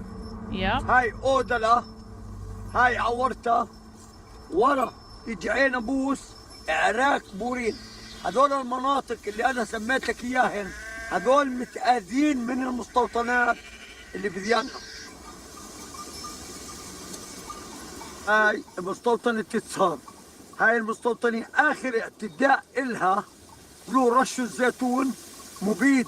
yep. هاي أودلة هاي عورتها ورا يجي عين أبوس عراق بورين. هذول المناطق اللي أنا سميت لك إياهن هذول متأذين من المستوطنات اللي بديانها. هاي مستوطنة تتصاب. هاي المستوطنة آخر اعتداء إلها بلو رشوا الزيتون مبيد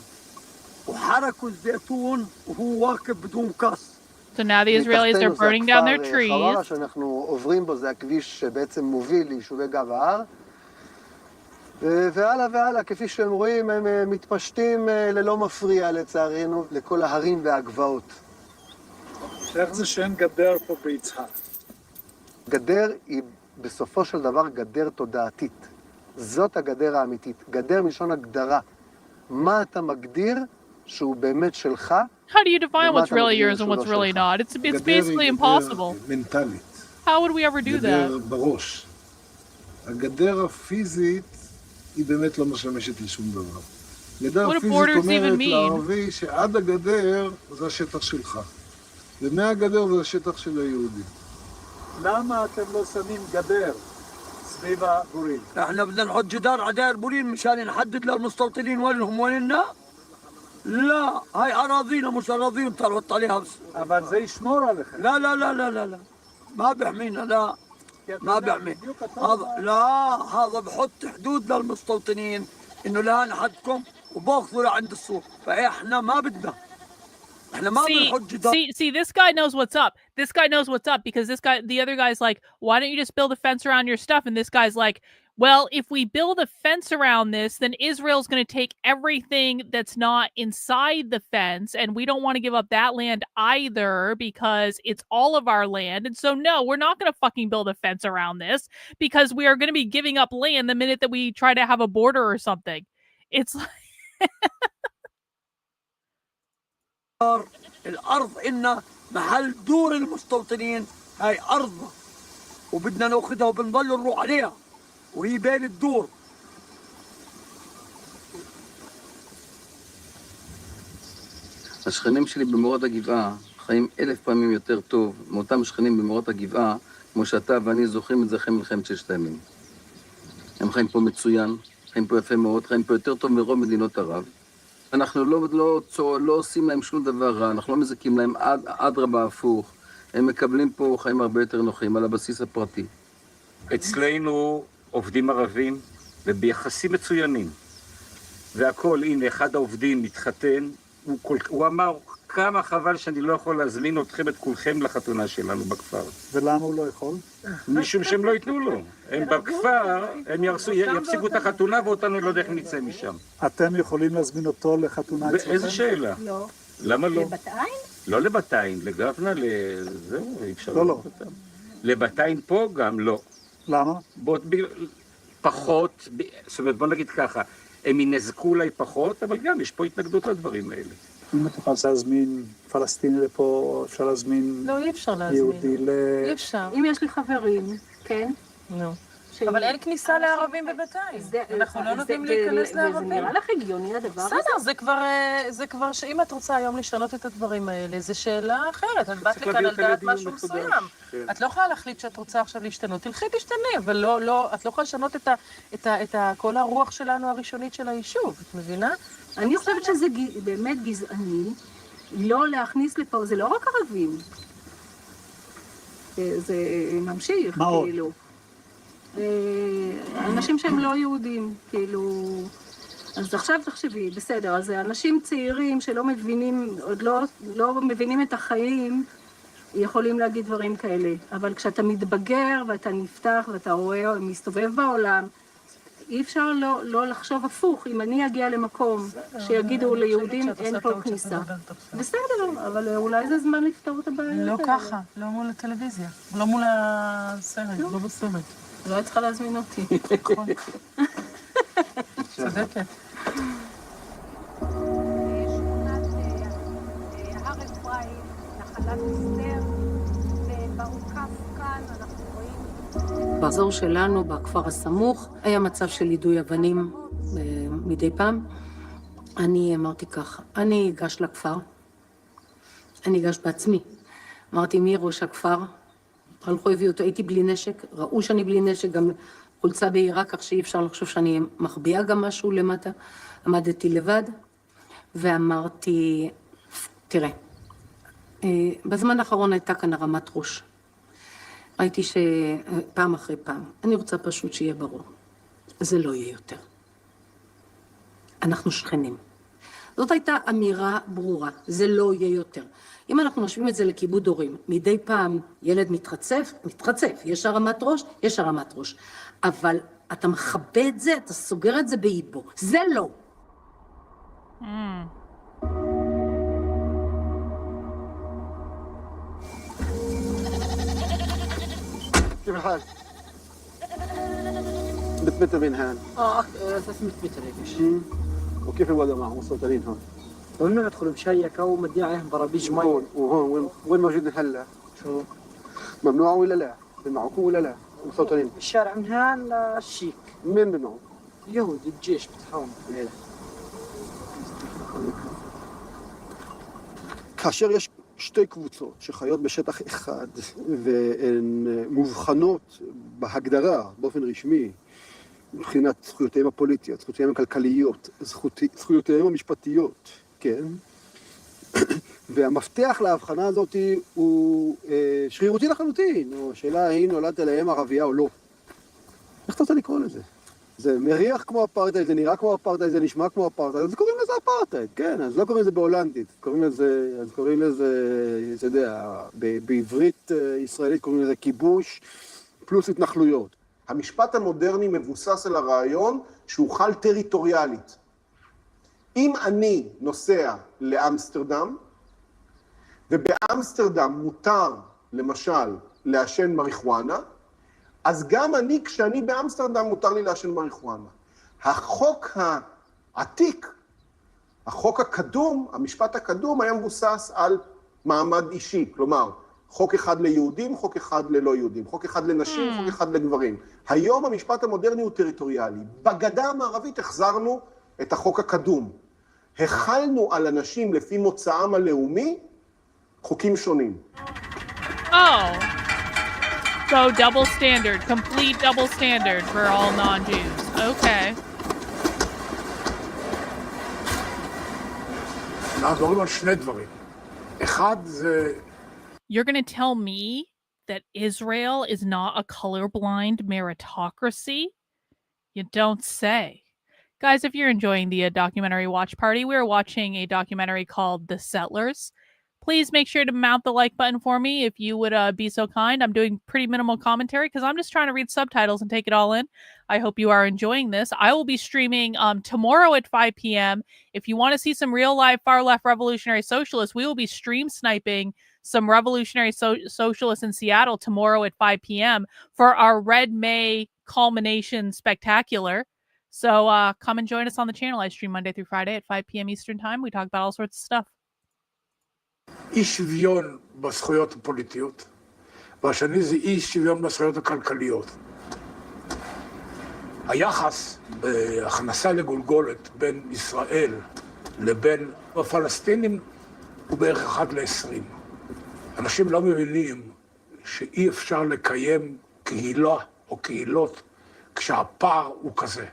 وحركوا الزيتون وهو واقف بدون قص. So now the Israelis are burning down their trees. חווארה שאנחנו עוברים בו, זה הכביש שבעצם מוביל ליישובי גב ההר. והלאה והלאה, כפי שהם רואים, הם מתפשטים ללא מפריע לצערנו לכל ההרים והגבעות. איך זה שאין גדר פה ביצהר? גדר היא בסופו של דבר גדר תודעתית. זאת הגדר האמיתית. גדר מלשון הגדרה. מה אתה מגדיר שהוא באמת שלך? How do you define what's really yours and what's really not? It's basically impossible. מנטלית. How would we ever do that? גדר בראש. הגדר הפיזית היא באמת לא משמשת לשום דבר. גדר פיזית אומרת לערבי שעד הגדר זה השטח שלך. ומהגדר זה השטח של היהודים. למה אתם לא שמים גדר סביב הבורין? احنا بدنا نحط جدار على داير بورين مشان نحدد للمستوطنين وينهم ويننا. لا هاي أراضينا مش أراضيهم تربط عليها بس. אבל זה ישמור עליכם. لا لا لا لا لا لا ما بيحمينا لا ما بيحمي هذا لا هذا بحط حدود للمستوطنين إنه لا نحدكم وباخذوا لعند السوق فإحنا ما بدنا. See, this guy knows what's up. This guy knows what's up because the other guy's like, why don't you just build a fence around your stuff? And this guy's like, well, if we build a fence around this, then Israel's going to take everything that's not inside the fence. And we don't want to give up that land either because it's all of our land. And so, no, we're not going to fucking build a fence around this because we are going to be giving up land the minute that we try to have a border or something. It's like... الأرض إنها محل دور المستوطنين، هاي أرضنا وبدنا ناخذها وبنضل نروح عليها وهي بين الدور. השכנים שלי במורות הגבעה חיים 1000 פעמים יותר טוב מאותם שכנים במורות הגבעה, כמו שאתה ואני זוכרים את זה אחרי מלחמת ששת הימים. הם חיים פה מצוין, חיים פה יפה מאוד, חיים פה יותר טוב מרוב מדינות ערב. אנחנו לא עושים להם שום דבר רע, אנחנו לא מזכים להם עד רבה הפוך. הם מקבלים פה חיים הרבה יותר נוחים על הבסיס הפרטי. אצלנו עובדים ערבים וביחסים מצוינים. והכל, הנה, אחד העובדים מתחתן, הוא אמר, כמה חבל שאני לא יכול להזמין אתכם, את כולכם לחתונה שלנו בכפר. ולמה הוא לא יכול? משום שהם לא ייתנו לו. הם בכפר, הם יפסיקו את החתונה ואותנו לא יודע איך נצא משם. אתם יכולים להזמין אותו לחתונה אצלכם? איזה שאלה? לא. למה לא? לבת עין? לא לבת עין, לגפנה, זהו, אי אפשר. לא. לבת עין פה גם לא. למה? פחות, זאת אומרת, בוא נגיד ככה, הם ינזקו אולי פחות, אבל גם יש פה התנגדות לדברים האלה. אם אתה יכול להזמין פלסטיני לפה, אפשר להזמין... לא, אי אפשר להזמין. יהודי אי אפשר. אם יש לי חברים, כן? נו. אבל אין כניסה לערבים בבית עין. אנחנו לא נותנים להיכנס לערבים. זה נראה לך הגיוני הדבר הזה? בסדר, זה כבר שאם את רוצה היום לשנות את הדברים האלה, זו שאלה אחרת. את באת לכאן על דעת משהו מסוים. את לא יכולה להחליט שאת רוצה עכשיו להשתנות. תלכי תשתני, אבל את לא יכולה לשנות את כל הרוח שלנו הראשונית של היישוב. את מבינה? אני חושבת שזה באמת גזעני, לא להכניס לפה, זה לא רק ערבים. זה ממשיך, כאילו. אנשים שהם לא יהודים, כאילו... אז עכשיו תחשבי, בסדר, אז אנשים צעירים שלא מבינים, עוד לא מבינים את החיים, יכולים להגיד דברים כאלה. אבל כשאתה מתבגר ואתה נפתח ואתה רואה, מסתובב בעולם, אי אפשר לא לחשוב הפוך. אם אני אגיע למקום שיגידו ליהודים אין פה כניסה. בסדר, אבל אולי זה זמן לפתור את הבעיה. לא ככה, לא מול הטלוויזיה, לא מול הסרט, לא בסרט. לא צריכה להזמין אותי. נכון. צודקת. שכונת הר אפרים, נחלת אסתר, ובעוקף כאן אנחנו רואים... באזור שלנו, בכפר הסמוך, היה מצב של יידוי אבנים מדי פעם. אני אמרתי ככה, אני אגש לכפר, אני אגש בעצמי. אמרתי, מי ראש הכפר? הלכו הביאו אותו, הייתי בלי נשק, ראו שאני בלי נשק, גם חולצה בעירה, כך שאי אפשר לחשוב שאני מחביאה גם משהו למטה. עמדתי לבד, ואמרתי, תראה, בזמן האחרון הייתה כאן הרמת ראש. ראיתי שפעם אחרי פעם, אני רוצה פשוט שיהיה ברור. זה לא יהיה יותר. אנחנו שכנים. זאת הייתה אמירה ברורה, זה לא יהיה יותר. אם אנחנו משווים את זה לכיבוד הורים, מדי פעם ילד מתרצף, יש הרמת ראש, יש הרמת ראש. אבל אתה מכבה את זה, אתה סוגר את זה באיבו. זה לא. كيف الحال؟ بتمتر بين هان؟ 300 متر هيك. وكيف الوضع معهم السلطانين هون؟ قلنا ندخل مشيكة ومدي عليهم برابيج مي. وهون وين موجودين هلا؟ شو؟ ممنوع ولا لا؟ بمنعوكم ولا لا؟ المستوطنين؟ الشارع من هان للشيك. مين بمنعوا؟ اليهود الجيش بتحاوم. כאשר יש שתי קבוצות שחיות בשטח אחד והן מובחנות בהגדרה באופן רשמי מבחינת זכויותיהם הפוליטיות, זכויותיהם הכלכליות, זכויותיהם המשפטיות, כן? והמפתח להבחנה הזאת הוא שרירותי לחלוטין, או השאלה היא נולדת להם ערבייה או לא. איך אתה רוצה לקרוא לזה? זה מריח כמו אפרטהייד, זה נראה כמו אפרטהייד, זה נשמע כמו אפרטהייד, אז קוראים לזה אפרטהייד, כן, אז לא קוראים לזה בהולנדית, קוראים לזה, אתה יודע, בעברית ישראלית קוראים לזה כיבוש פלוס התנחלויות. המשפט המודרני מבוסס על הרעיון שהוא חל טריטוריאלית. אם אני נוסע לאמסטרדם, ובאמסטרדם מותר, למשל, לעשן מריחואנה, אז גם אני, כשאני באמסטרדם, מותר לי לעשן מריחואנה. החוק העתיק החוק הקדום, המשפט הקדום היה מבוסס על מעמד אישי, כלומר, חוק אחד ליהודים, חוק אחד ללא יהודים, חוק אחד לנשים, חוק אחד לגברים. היום המשפט המודרני הוא טריטוריאלי. בגדה המערבית החזרנו את החוק הקדום. החלנו על אנשים לפי מוצאם הלאומי חוקים שונים. Oh, so double standard, complete double standard for all non-Jews. Okay. אנחנו מדברים על שני דברים. אחד זה... You're going to tell me that Israel is not a colorblind meritocracy? You don't say. Guys, if you're enjoying the documentary watch party, we're watching a documentary called The Settlers. Please make sure to mount the like button for me if you would be so kind. I'm doing pretty minimal commentary because I'm just trying to read subtitles and take it all in. I hope you are enjoying this. I will be streaming tomorrow at 5 p.m. If you want to see some real life far left revolutionary socialists, we will be stream sniping some revolutionary socialists in Seattle tomorrow at 5 p.m. for our Red May culmination spectacular. So come and join us on the channel. I stream Monday through Friday at 5 p.m. Eastern time. We talk about all sorts of stuff. אי שוויון בזכויות הפוליטיות, והשני זה אי שוויון בזכויות הכלכליות. היחס בהכנסה לגולגולת בין ישראל לבין הפלסטינים הוא בערך 1:20. אנשים לא מבינים שאי אפשר לקיים קהילה או קהילות כשהפער הוא כזה.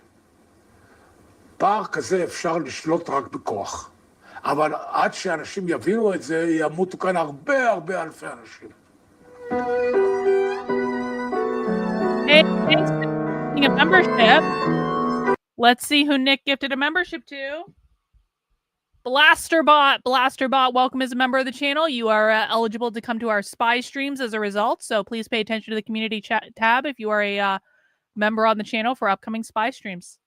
פער כזה אפשר לשלוט רק בכוח. אבל עד שאנשים יבינו את זה, ימותו כאן הרבה אלפי אנשים. Hey, thanks for gifting a membership. Let's see who Nick gifted a membership to. Blasterbot, welcome as a member of the channel. You are eligible to come to our spy streams as a result, so please pay attention to the community chat tab if you are a member on the channel for upcoming spy streams.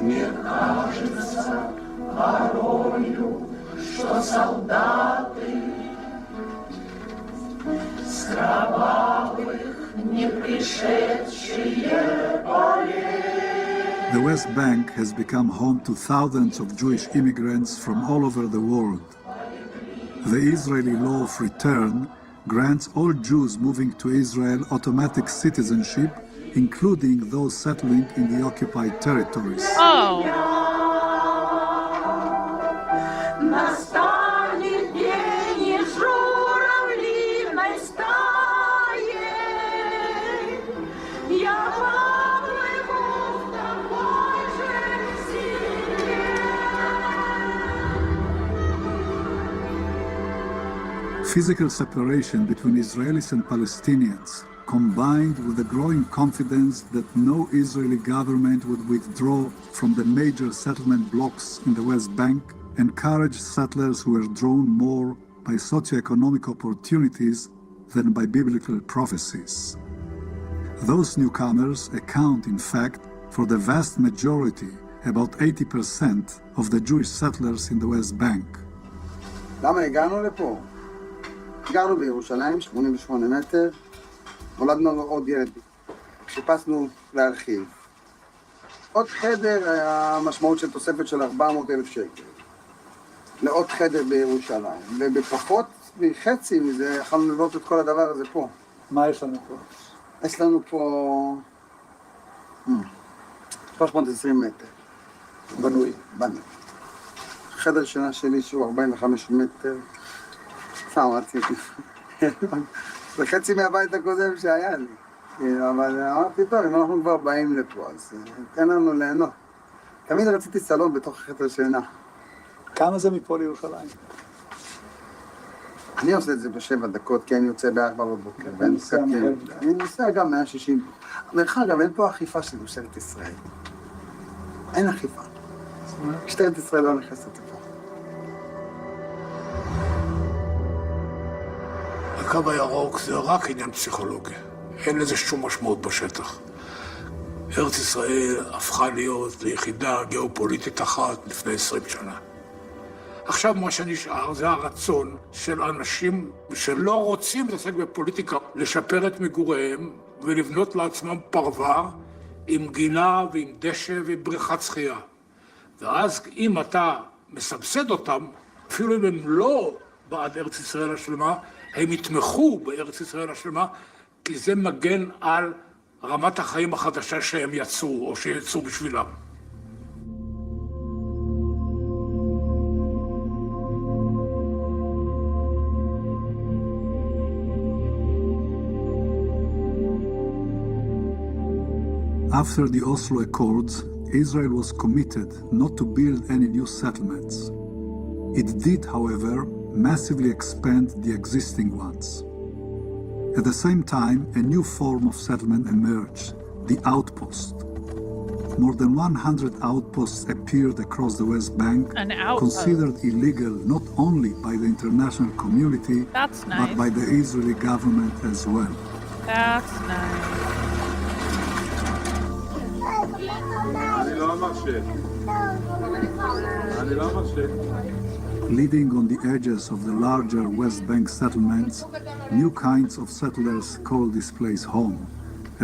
Мне кажется порою, что солдаты с кровавых не пришедшие полей. The West Bank has become home to thousands of Jewish immigrants from all over the world. The Israeli law of return grants all Jews moving to Israel automatic citizenship, including those settling in the occupied territories. Oh. Physical separation between Israelis and Palestinians, combined with the growing confidence that no Israeli government would withdraw from the major settlement blocks in the West Bank, encouraged settlers who were drawn more by socioeconomic opportunities than by biblical prophecies. Those newcomers account, in fact, for the vast majority, about 80% of the Jewish settlers in the West Bank. למה הגענו לפה? גרנו בירושלים, 88 מטר, נולדנו עוד ילד, חיפשנו להרחיב. עוד חדר היה משמעות של תוספת של 400,000 שקל. לעוד חדר בירושלים, ובפחות מחצי מזה יכולנו לבנות את כל הדבר הזה פה. מה יש לנו פה? יש לנו פה 320 מטר. בנוי. בנוי. חדר שינה שלי שהוא 45 מטר. סתם רציתי. זה חצי מהבית הקודם שהיה לי. אבל אמרתי, טוב, אם אנחנו כבר באים לפה, אז תן לנו ליהנות. תמיד רציתי סלון בתוך חדר שינה. כמה זה מפה לירושלים? אני עושה את זה ב7 דקות, כי אני יוצא ב4 בבוקר. אני נוסע גם 160. דרך אגב, אין פה אכיפה של משטרת ישראל. אין אכיפה. משטרת ישראל לא נכנסת לפה. הקו הירוק זה רק עניין פסיכולוגי. אין לזה שום משמעות בשטח. ארץ ישראל הפכה להיות ליחידה גיאופוליטית אחת לפני 20 שנה. עכשיו מה שנשאר זה הרצון של אנשים שלא רוצים להתעסק בפוליטיקה, לשפר את מגוריהם ולבנות לעצמם פרבר עם גינה ועם דשא ועם בריכת שחייה. ואז אם אתה מסבסד אותם, אפילו אם הם לא בעד ארץ ישראל השלמה, הם יתמכו בארץ ישראל השלמה, כי זה מגן על רמת החיים החדשה שהם יצרו או שיצרו בשבילם. After the Oslo Accords, Israel was committed not to build any new settlements. It did, however, massively expand the existing ones. At the same time, a new form of settlement emerged, the outpost. More than 100 outposts appeared across the West Bank, considered illegal not only by the international community, but by the Israeli government as well. That's nice. Living on the edges of the larger West Bank settlements, new kinds of settlers call this place home.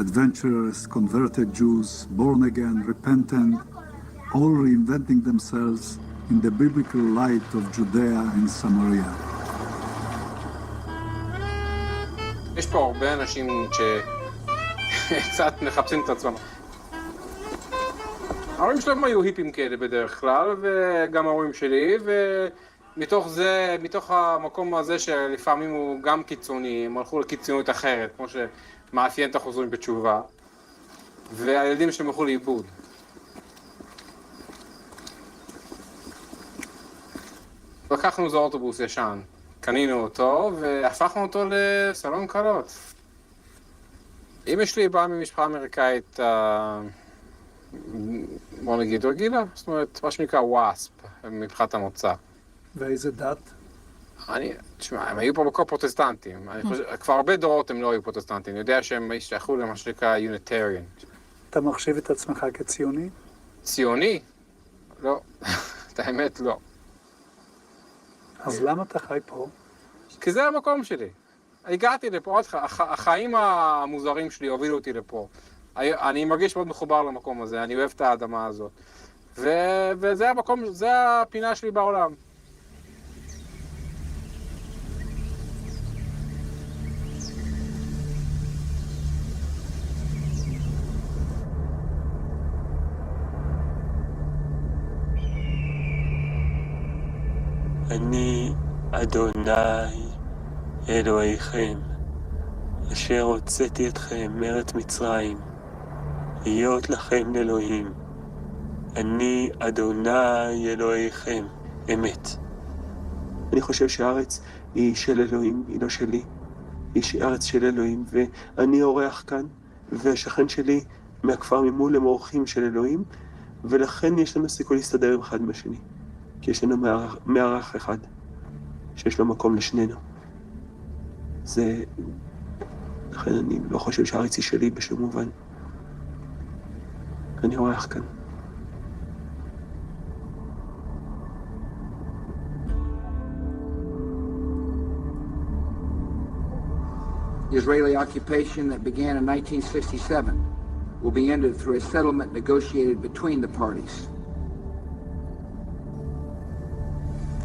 Adventurers, converted Jews, born again, repentant, all reinventing themselves in the biblical light of Judea and Samaria. יש פה הרבה אנשים שקצת מחפשים את עצמם. ההורים שלהם היו היפים כאלה בדרך כלל, וגם ההורים שלי, ומתוך זה, מתוך המקום הזה שלפעמים הוא גם קיצוני, הם הלכו לקיצוניות אחרת, כמו שמאפיין את החוזרים בתשובה, והילדים שלהם הלכו לאיבוד. לקחנו איזה אוטובוס ישן, קנינו אותו, והפכנו אותו לסלון קלות. אמא שלי באה ממשפחה אמריקאית, בוא נגיד רגילה, זאת אומרת, מה שנקרא וואספ, מבחינת המוצא. ואיזה דת? תשמע, הם היו פה בכל פרוטסטנטים. כבר הרבה דורות הם לא היו פרוטסטנטים. אני יודע שהם השתייכו למה שנקרא יוניטריאן. אתה מחשיב את עצמך כציוני? ציוני? לא. את האמת, לא. אז למה אתה חי פה? כי זה המקום שלי. הגעתי לפה, החיים המוזרים שלי הובילו אותי לפה. אני מרגיש מאוד מחובר למקום הזה, אני אוהב את האדמה הזאת. וזה המקום, זה הפינה שלי בעולם. אני אדוני אלוהיכם, אשר הוצאתי אתכם מארץ מצרים, להיות לכם לאלוהים. אני אדוני אלוהיכם, אמת. אני חושב שהארץ היא של אלוהים, היא לא שלי. היא ארץ של אלוהים, ואני אורח כאן, והשכן שלי מהכפר ממול הם אורחים של אלוהים, ולכן יש לנו סיכוי להסתדר עם אחד מהשני. כי יש לנו מארח אחד, שיש לו מקום לשנינו. לכן אני לא חושב שהארץ היא שלי בשום מובן. אני אורח כאן. The Israeli occupation that began in 1967 will be ended through a settlement negotiated between the parties.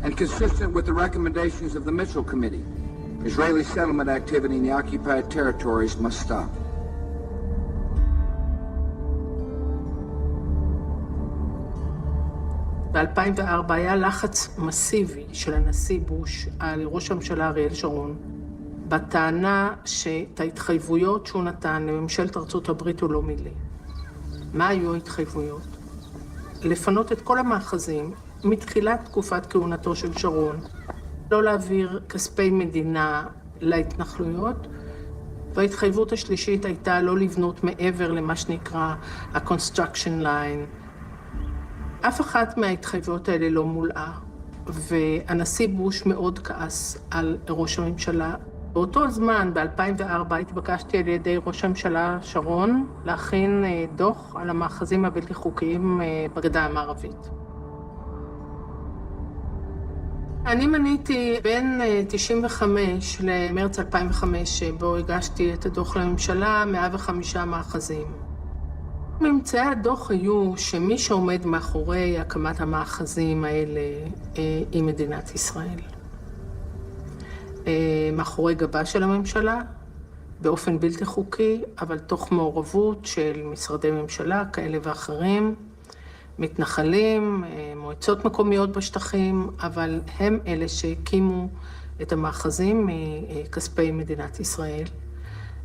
And consistent with the recommendations of the Mitchell Committee, Israeli settlement activity in the occupied territories must stop. ב-2004 היה לחץ מסיבי של הנשיא בוש על ראש הממשלה אריאל שרון, בטענה שאת ההתחייבויות שהוא נתן לממשלת ארצות הברית הוא לא מילא. מה היו ההתחייבויות? לפנות את כל המאחזים מתחילת תקופת כהונתו של שרון, לא להעביר כספי מדינה להתנחלויות, וההתחייבות השלישית הייתה לא לבנות מעבר למה שנקרא ה-construction line. אף אחת מההתחייבויות האלה לא מולאה, והנשיא בוש מאוד כעס על ראש הממשלה. באותו זמן, ב-2004, התבקשתי על ידי ראש הממשלה שרון להכין דוח על המאחזים הבלתי חוקיים בגדה המערבית. אני מניתי בין 95 למרץ 2005, שבו הגשתי את הדוח לממשלה, 105 מאחזים. ממצאי הדוח היו שמי שעומד מאחורי הקמת המאחזים האלה היא מדינת ישראל. מאחורי גבה של הממשלה, באופן בלתי חוקי, אבל תוך מעורבות של משרדי ממשלה כאלה ואחרים, מתנחלים, מועצות מקומיות בשטחים, אבל הם אלה שהקימו את המאחזים מכספי מדינת ישראל,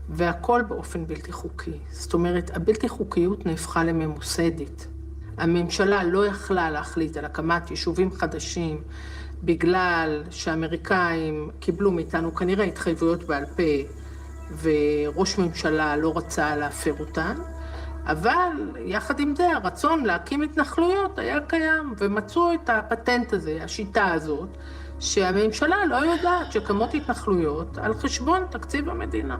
והכל באופן בלתי חוקי. זאת אומרת, הבלתי חוקיות נהפכה לממוסדת. הממשלה לא יכלה להחליט על הקמת יישובים חדשים, בגלל שהאמריקאים קיבלו מאיתנו כנראה התחייבויות בעל פה, וראש ממשלה לא רצה להפר אותן, אבל יחד עם זה הרצון להקים התנחלויות היה קיים, ומצאו את הפטנט הזה, השיטה הזאת, שהממשלה לא יודעת שקמות התנחלויות על חשבון תקציב המדינה.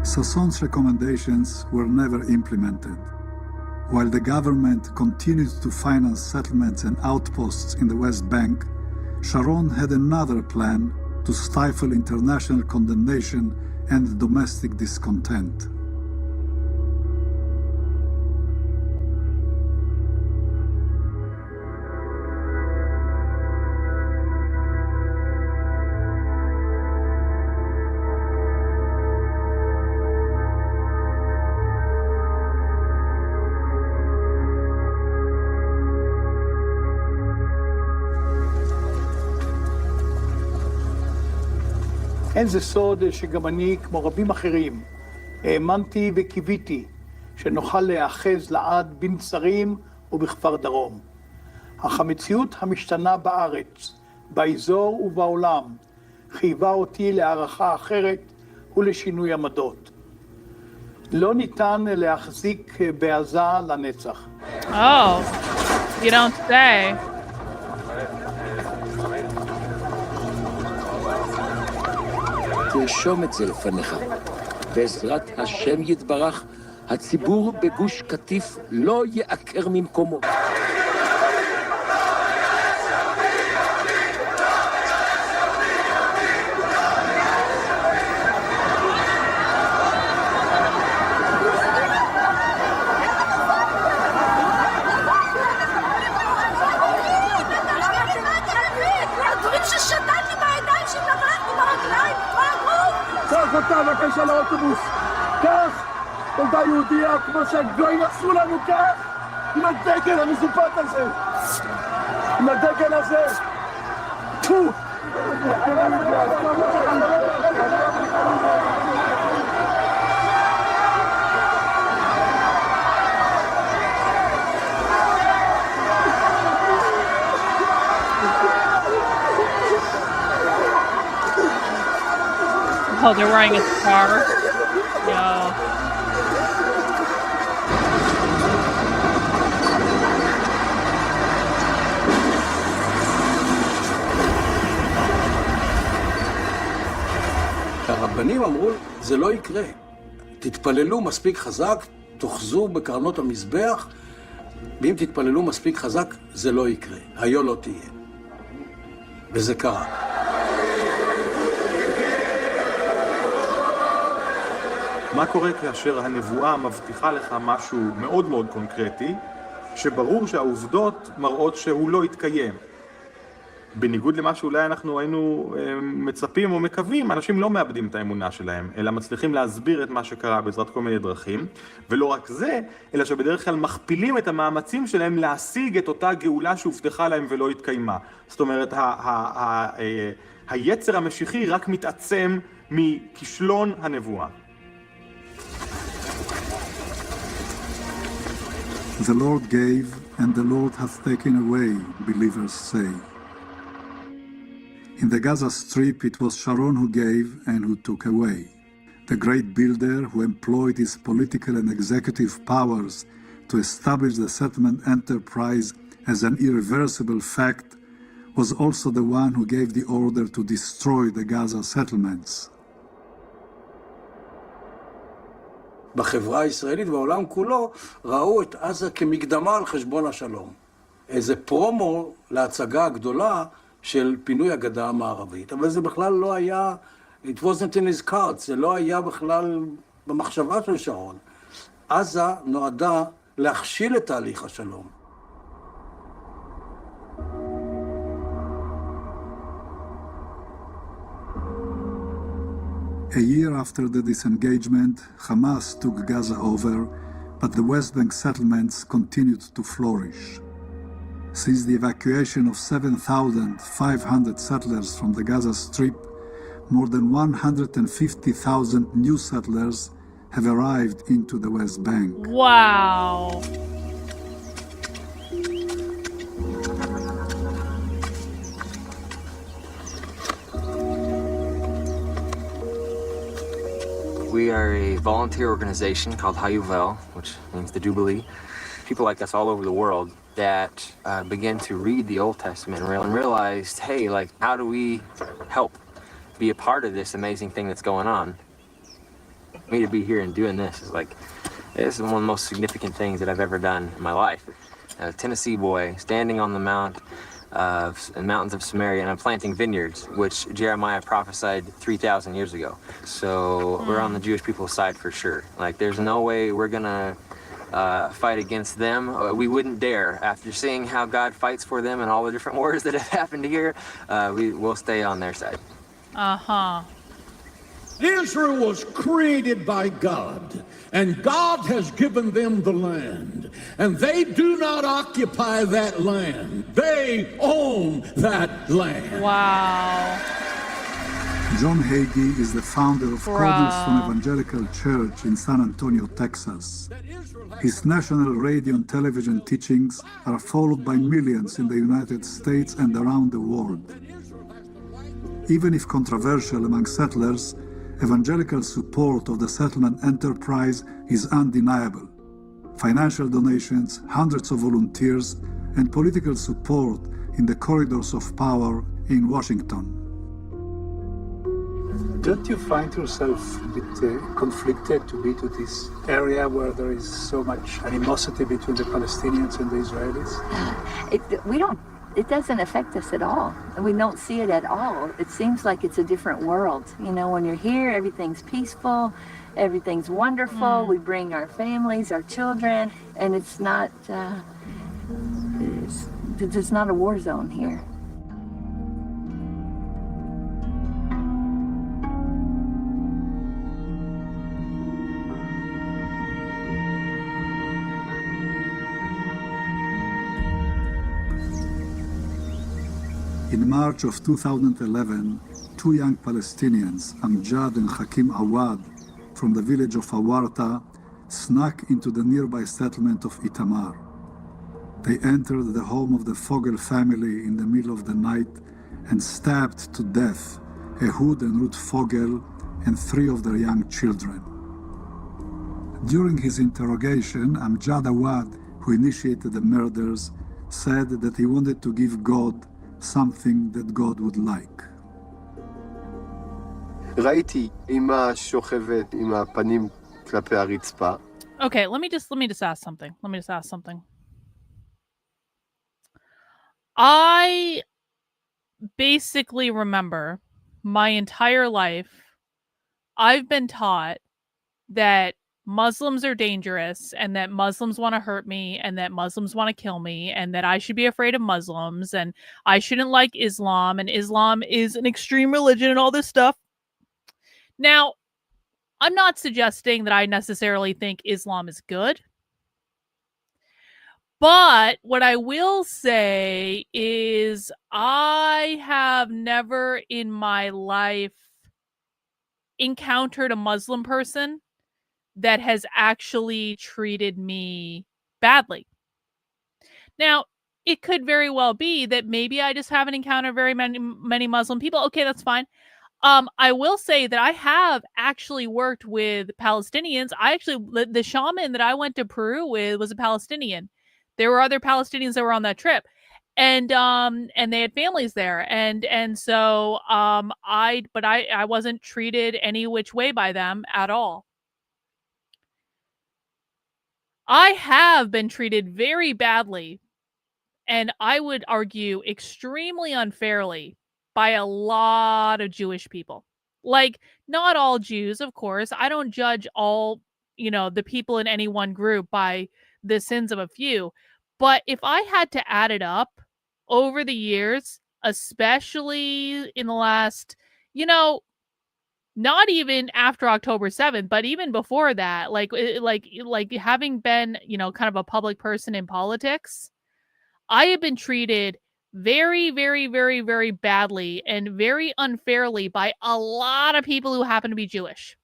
Sasson's recommendations were never implemented. While the government continued to finance settlements and outposts in the West Bank, Sharon had another plan to stifle international condemnation and domestic discontent. אין זה סוד שגם אני, כמו רבים אחרים, האמנתי וקיוויתי שנוכל להיאחז לעד בנצרים ובכפר דרום. אך המציאות המשתנה בארץ, באזור ובעולם, חייבה אותי להערכה אחרת ולשינוי עמדות. לא ניתן להחזיק בעזה לנצח. Oh, you don't say. תרשום את זה לפניך. בעזרת השם יתברך, הציבור בגוש קטיף לא יעקר ממקומו. קח אותה בבקשה לאוטובוס, קח ילדה יהודיה כמו שהגויים עשו לנו, קח עם הדגל המזופת הזה, עם הדגל הזה. טו! Oh, they're wearing a scarf. Yo. הרבנים אמרו, זה לא יקרה. תתפללו מספיק חזק, תאחזו בקרנות המזבח, ואם תתפללו מספיק חזק, זה לא יקרה. היו לא תהיה. וזה קרה. מה קורה כאשר הנבואה מבטיחה לך משהו מאוד מאוד קונקרטי, שברור שהעובדות מראות שהוא לא יתקיים? בניגוד למה שאולי אנחנו היינו מצפים או מקווים, אנשים לא מאבדים את האמונה שלהם, אלא מצליחים להסביר את מה שקרה בעזרת כל מיני דרכים, ולא רק זה, אלא שבדרך כלל מכפילים את המאמצים שלהם להשיג את אותה גאולה שהובטחה להם ולא התקיימה. זאת אומרת, היצר המשיחי רק מתעצם מכישלון הנבואה. The Lord gave, and the Lord hath taken away, believers say. In the Gaza Strip, it was Sharon who gave and who took away. The great builder who employed his political and executive powers to establish the settlement enterprise as an irreversible fact was also the one who gave the order to destroy the Gaza settlements. בחברה הישראלית ובעולם כולו ראו את עזה כמקדמה על חשבון השלום. איזה פרומו להצגה הגדולה של פינוי הגדה המערבית. אבל זה בכלל לא היה It wasn't in his cards, זה לא היה בכלל במחשבה של שרון. עזה נועדה להכשיל את תהליך השלום. A year after the disengagement, Hamas took Gaza over, but the West Bank settlements continued to flourish. Since the evacuation of 7,500 settlers from the Gaza Strip, more than 150,000 new settlers have arrived into the West Bank. Wow. We are a volunteer organization called Hayuvel, which means the Jubilee. People like us all over the world that begin to read the Old Testament and realized, hey, like, how do we help be a part of this amazing thing that's going on? Me to be here and doing this is like, this is one of the most significant things that I've ever done in my life. A Tennessee boy standing on the mountains of Samaria, and I'm planting vineyards, which Jeremiah prophesied 3,000 years ago. So we're on the Jewish people's side for sure. Like, there's no way we're gonna fight against them. We wouldn't dare. After seeing how God fights for them and all the different wars that have happened here, we'll stay on their side. Uh-huh. Israel was created by God, and God has given them the land, and they do not occupy that land. They own that land. Wow. John Hagee is the founder of Cornerstone Evangelical Church in San Antonio, Texas. His national radio and television teachings are followed by millions in the United States and around the world. Even if controversial among settlers, evangelical support of the settlement enterprise is undeniable. Financial donations, hundreds of volunteers, and political support in the corridors of power in Washington. Don't you find yourself a bit conflicted to be to this area where there is so much animosity between the Palestinians and the Israelis? It doesn't affect us at all. We don't see it at all. It seems like it's a different world. You know, when you're here, everything's peaceful, everything's wonderful. We bring our families, our children, and it's not a war zone here. In March of 2011, two young Palestinians, Amjad and Hakim Awad, from the village of Awarta, snuck into the nearby settlement of Itamar. They entered the home of the Fogel family in the middle of the night and stabbed to death Ehud and Ruth Fogel and three of their young children. During his interrogation, Amjad Awad, who initiated the murders, said that he wanted to give God something that God would like. ראיתי אמא שוכבת עם הפנים כלפי הרצפה. Okay, let me just ask something. I basically remember my entire life, I've been taught that Muslims are dangerous and that Muslims want to hurt me and that Muslims want to kill me and that I should be afraid of Muslims and I shouldn't like Islam and Islam is an extreme religion and all this stuff. Now, I'm not suggesting that I necessarily think Islam is good. But what I will say is I have never in my life encountered a Muslim person that has actually treated me badly. Now, it could very well be that maybe I just haven't encountered very many Muslim people. Okay, that's fine. I will say that I have actually worked with Palestinians. The shaman that I went to Peru with was a Palestinian. There were other Palestinians that were on that trip. And they had families there. And so I wasn't treated any which way by them at all. I have been treated very badly, and I would argue extremely unfairly, by a lot of Jewish people. Like, not all Jews, of course. I don't judge all, the people in any one group by the sins of a few. But if I had to add it up over the years, especially in the last, not even after October 7th, but even before that, like having been, kind of a public person in politics, I have been treated very, very, very, very badly and very unfairly by a lot of people who happen to be Jewish.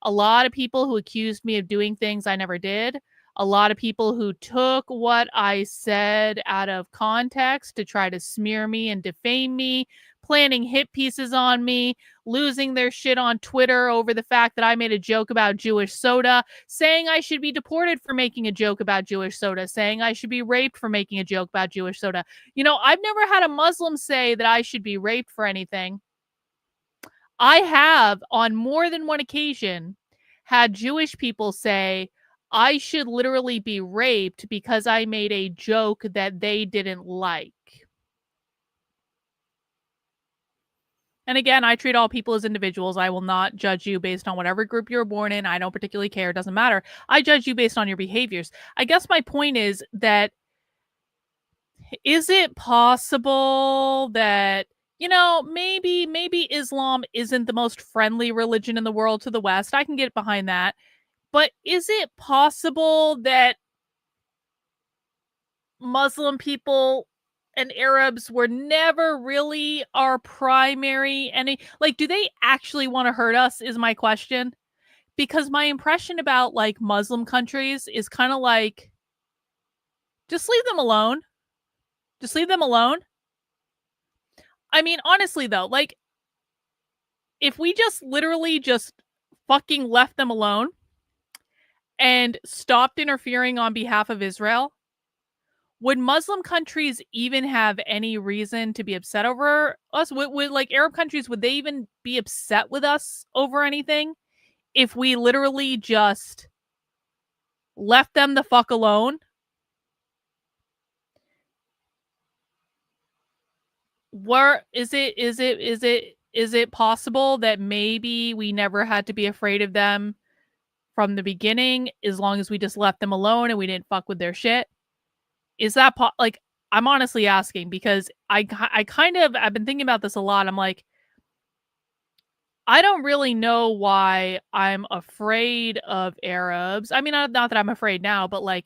A lot of people who accused me of doing things I never did. A lot of people who took what I said out of context to try to smear me and defame me, planning hit pieces on me, losing their shit on Twitter over the fact that I made a joke about Jewish soda, saying I should be deported for making a joke about Jewish soda, saying I should be raped for making a joke about Jewish soda. I've never had a Muslim say that I should be raped for anything. I have, on more than one occasion, had Jewish people say I should literally be raped because I made a joke that they didn't like. And again, I treat all people as individuals. I will not judge you based on whatever group you were born in. I don't particularly care. It doesn't matter. I judge you based on your behaviors. I guess my point is that, is it possible that, maybe Islam isn't the most friendly religion in the world to the West? I can get behind that. But is it possible that Muslim people and Arabs were never really our primary enemy? Like, do they actually want to hurt us is my question. Because my impression about like Muslim countries is kind of like, just leave them alone. Just leave them alone. I mean, honestly though, like, if we just literally just fucking left them alone and stopped interfering on behalf of Israel, would Muslim countries even have any reason to be upset over us? Would like Arab countries, would they even be upset with us over anything if we literally just left them the fuck alone? Where is it possible that maybe we never had to be afraid of them from the beginning, as long as we just left them alone and we didn't fuck with their shit? Is that like, I'm honestly asking because I've been thinking about this a lot. I'm like, I don't really know why I'm afraid of Arabs. I mean, not that I'm afraid now, but like,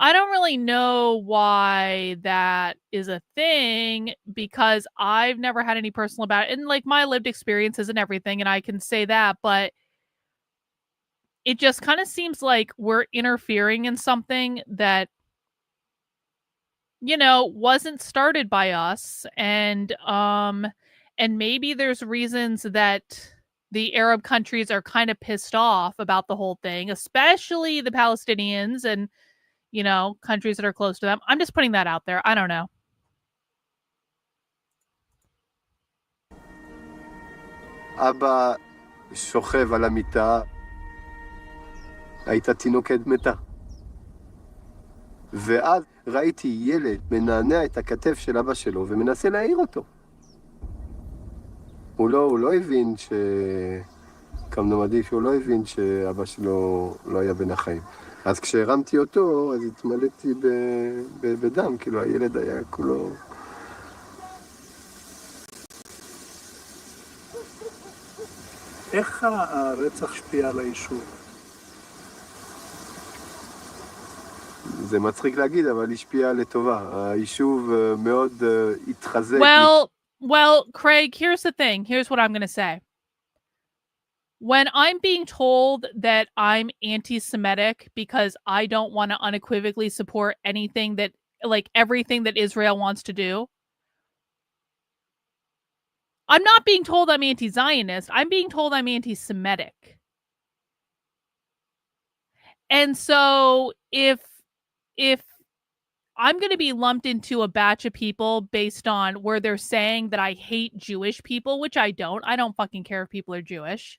I don't really know why that is a thing because I've never had any personal about it. And like my lived experiences and everything, and I can say that, but it just kind of seems like we're interfering in something that, wasn't started by us. And maybe there's reasons that the Arab countries are kind of pissed off about the whole thing, especially the Palestinians and, countries that are close to them. I'm just putting that out there. I don't know. אבא שוכב על המיטה, הייתה תינוקת מתה. ואז ראיתי ילד מנענע את הכתף של אבא שלו ומנסה להעיר אותו. הוא לא הבין כמנומדי שהוא לא הבין שאבא שלו לא היה בין החיים. אז כשהרמתי אותו, אז התמלאתי בדם, כאילו הילד היה כולו... איך הרצח השפיע על היישוב? זה מצחיק להגיד, אבל השפיע לטובה. היישוב מאוד התחזק. Well, Craig, here's the thing. Here's what I'm going to say. When I'm being told that I'm anti-Semitic because I don't want to unequivocally support anything that, like everything that Israel wants to do, I'm not being told I'm anti-Zionist. I'm being told I'm anti-Semitic. And so if I'm going to be lumped into a batch of people based on where they're saying that I hate Jewish people, which I don't fucking care if people are Jewish.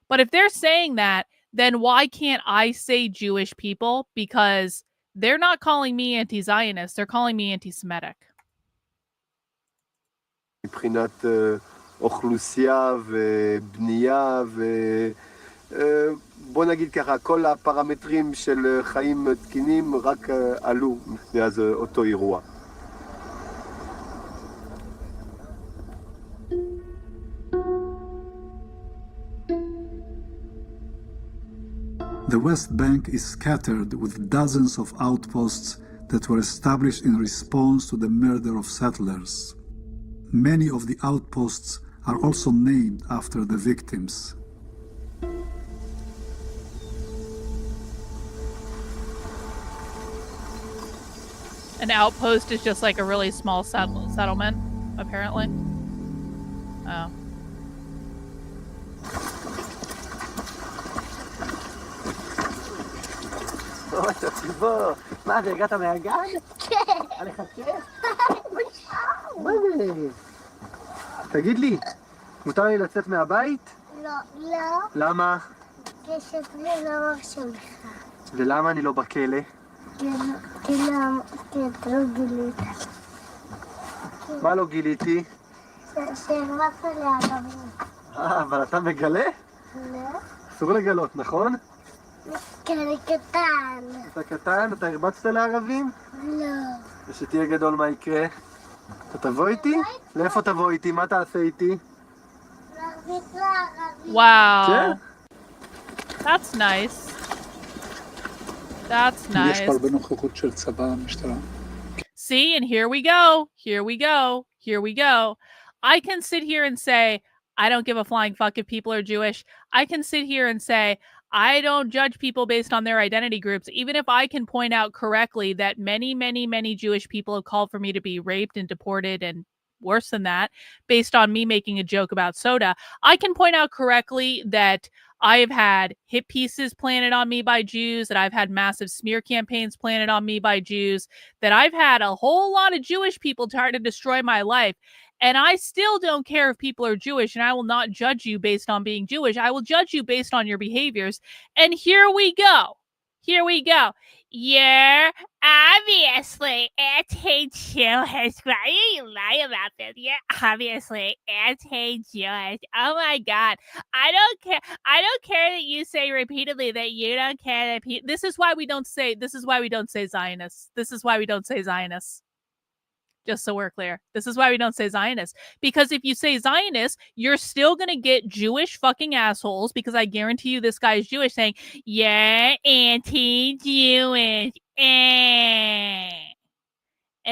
But if they're saying that, then why can't I say Jewish people? Because they're not calling me anti-Zionist. They're calling me anti-Semitic. מבחינת אוכלוסייה ובנייה בוא נגיד ככה, כל הפרמטרים של חיים תקינים רק עלו מאז אותו אירוע. The West Bank is scattered with dozens of outposts that were established in response to the murder of settlers. Many of the outposts are also named after the victims. An outpost is just like a really small settlement, apparently. Oh. מה זה, הגעת מהגן? כן. עליך כיף? מה זה? תגיד לי, מותר לי לצאת מהבית? לא. לא. למה? כי שוטרים לא מרשים לך. ולמה אני לא בכלא? כי אתה לא גילית. מה לא גיליתי? שהרבצת לערבים. אבל אתה מגלה? לא. אסור לגלות, נכון? כי אני קטן. אתה קטן? אתה הרבצת לערבים? לא. ושתהיה גדול מה יקרה? אתה תבוא איתי? לאיפה תבוא איתי? מה תעשה איתי? להרביץ לערבים. Wow. כן? That's nice. That's nice. יש פה הרבה נוכחות של צבא, משטרה. See, and here we go. Here we go. Here we go. I can sit here and say, I don't give a flying fuck if people are Jewish. I can sit here and say, I don't judge people based on their identity groups, even if I can point out correctly that many, many, many Jewish people have called for me to be raped and deported and worse than that, based on me making a joke about soda. I can point out correctly that I have had hit pieces planted on me by Jews, that I've had massive smear campaigns planted on me by Jews, that I've had a whole lot of Jewish people try to destroy my life. And I still don't care if people are Jewish, and I will not judge you based on being Jewish. I will judge you based on your behaviors. And here we go. Here we go. You're obviously anti-Jewish. Why are you lying about this? You're obviously anti-Jewish. Oh my God. I don't care. I don't care that you say repeatedly that you don't care that this is why we don't say Zionists. This is why we don't say Zionists. Just so we're clear. This is why we don't say Zionists. Because if you say Zionists, you're still going to get Jewish fucking assholes, because I guarantee you this guy is Jewish, saying, you're anti-Jewish.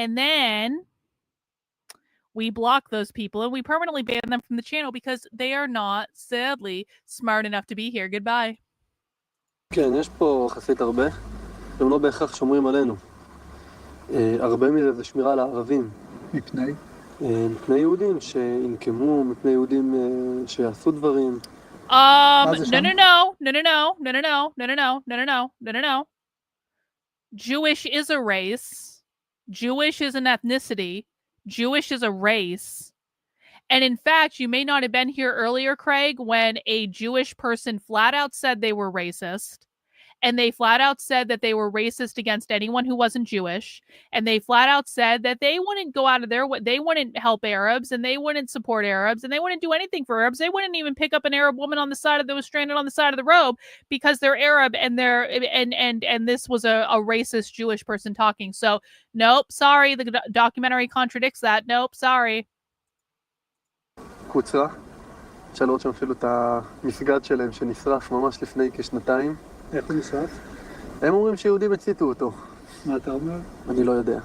And then we block those people and we permanently ban them from the channel because they are not, sadly, smart enough to be here. Goodbye. כן, יש פה חסית הרבה, הם לא בהכרח שומרים עלינו. הרבה מזה זה שמירה על הערבים. מפני? מפני יהודים שינקמו, מפני יהודים שיעשו דברים. No. Jewish is a race. Jewish is an ethnicity. Jewish is a race. And in fact, you may not have been here earlier, Craig, when a Jewish person flat out said they were racist. And they flat out said that they were racist against anyone who wasn't Jewish. And they flat out said that they wouldn't go out of their way. They wouldn't help Arabs and they wouldn't support Arabs and they wouldn't do anything for Arabs. They wouldn't even pick up an Arab woman on the side that was stranded on the side of the road because they're Arab and and this was a racist Jewish person talking. So nope, sorry. The documentary contradicts that. Nope, sorry. קוצרה, אפשר לראות שם אפילו את המסגד שלהם שנשרף ממש לפני כשנתיים. איך הוא נשרף? הם אומרים שיהודים הציתו אותו. מה אתה אומר? אני לא יודע.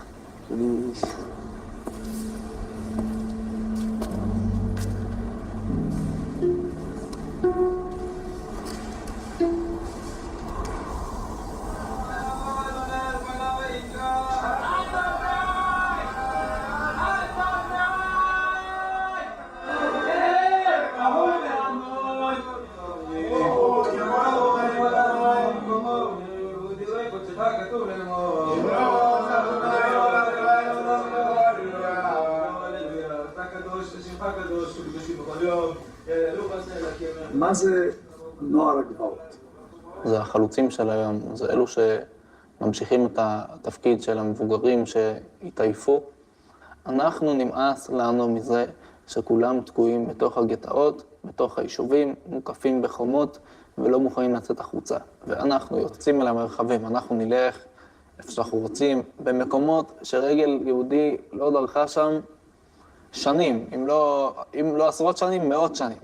מה זה נוער הגבעות? זה החלוצים של היום, זה אלו שממשיכים את התפקיד של המבוגרים שהתעייפו. אנחנו נמאס לנו מזה שכולם תקועים בתוך הגטאות, בתוך היישובים, מוקפים בחומות ולא מוכנים לצאת החוצה. ואנחנו יוצאים אל המרחבים, אנחנו נלך איפה שאנחנו רוצים, במקומות שרגל יהודי לא דרכה שם שנים, אם לא עשרות שנים, מאות שנים.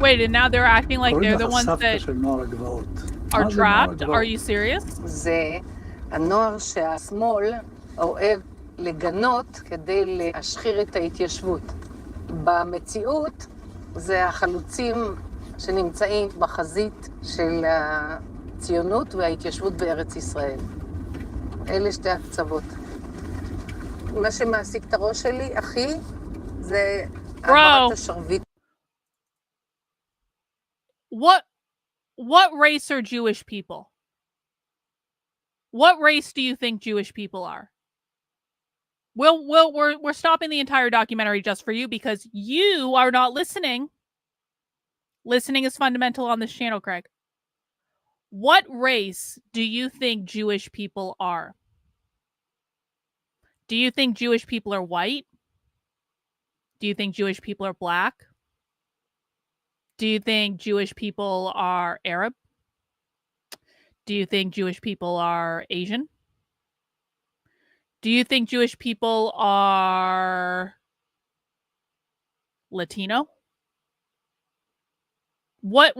Wait, and now they're acting like they're the ones that are trapped? Are you serious? זה הנוער שהשמאל אוהב לגנות כדי להשחיר את ההתיישבות. במציאות זה החלוצים שנמצאים בחזית של הציונות וההתיישבות בארץ ישראל. אלה שתי הקצוות. מה שמעסיק את הראש שלי, אחי, זה העברת השרביט. What race are Jewish people? What race do you think Jewish people are? We're stopping the entire documentary just for you because you are not listening. Listening is fundamental on this channel, Craig. What race do you think Jewish people are? Do you think Jewish people are white? Do you think Jewish people are black? Do you think Jewish people are Arab? Do you think Jewish people are Asian? Do you think Jewish people are Latino? What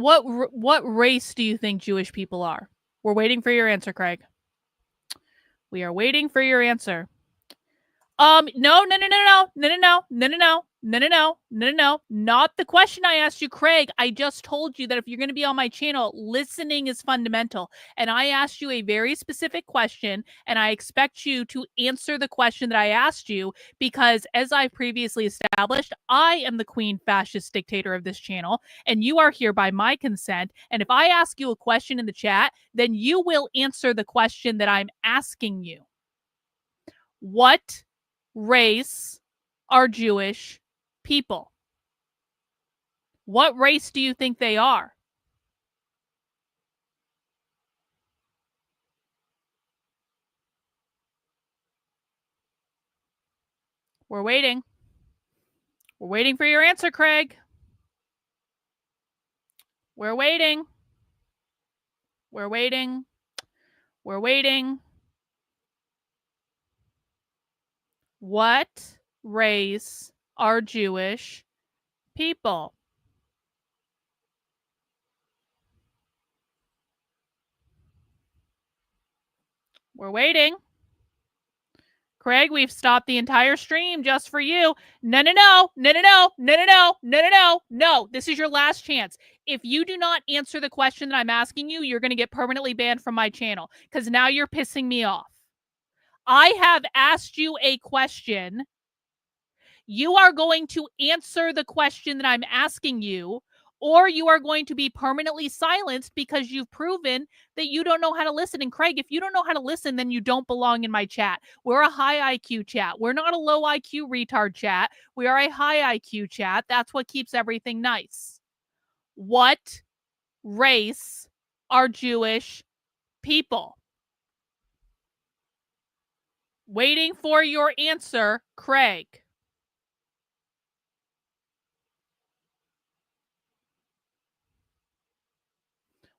race do you think Jewish people are? We're waiting for your answer, Craig. We are waiting for your answer. No. Not the question I asked you, Craig. I just told you that if you're going to be on my channel, listening is fundamental. And I asked you a very specific question, and I expect you to answer the question that I asked you because, as I previously established, I am the queen fascist dictator of this channel, and you are here by my consent. And if I ask you a question in the chat, then you will answer the question that I'm asking you. What race are Jewish people? What race do you think they are? We're waiting. We're waiting for your answer, Craig. We're waiting. We're waiting. We're waiting. What race are Jewish people? We're waiting. Craig, we've stopped the entire stream just for you. No. This is your last chance. If you do not answer the question that I'm asking you, you're going to get permanently banned from my channel because now you're pissing me off. I have asked you a question. You are going to answer the question that I'm asking you, or you are going to be permanently silenced because you've proven that you don't know how to listen. And Craig, if you don't know how to listen, then you don't belong in my chat. We're a high IQ chat. We're not a low IQ retard chat. We are a high IQ chat. That's what keeps everything nice. What race are Jewish people? Waiting for your answer, Craig.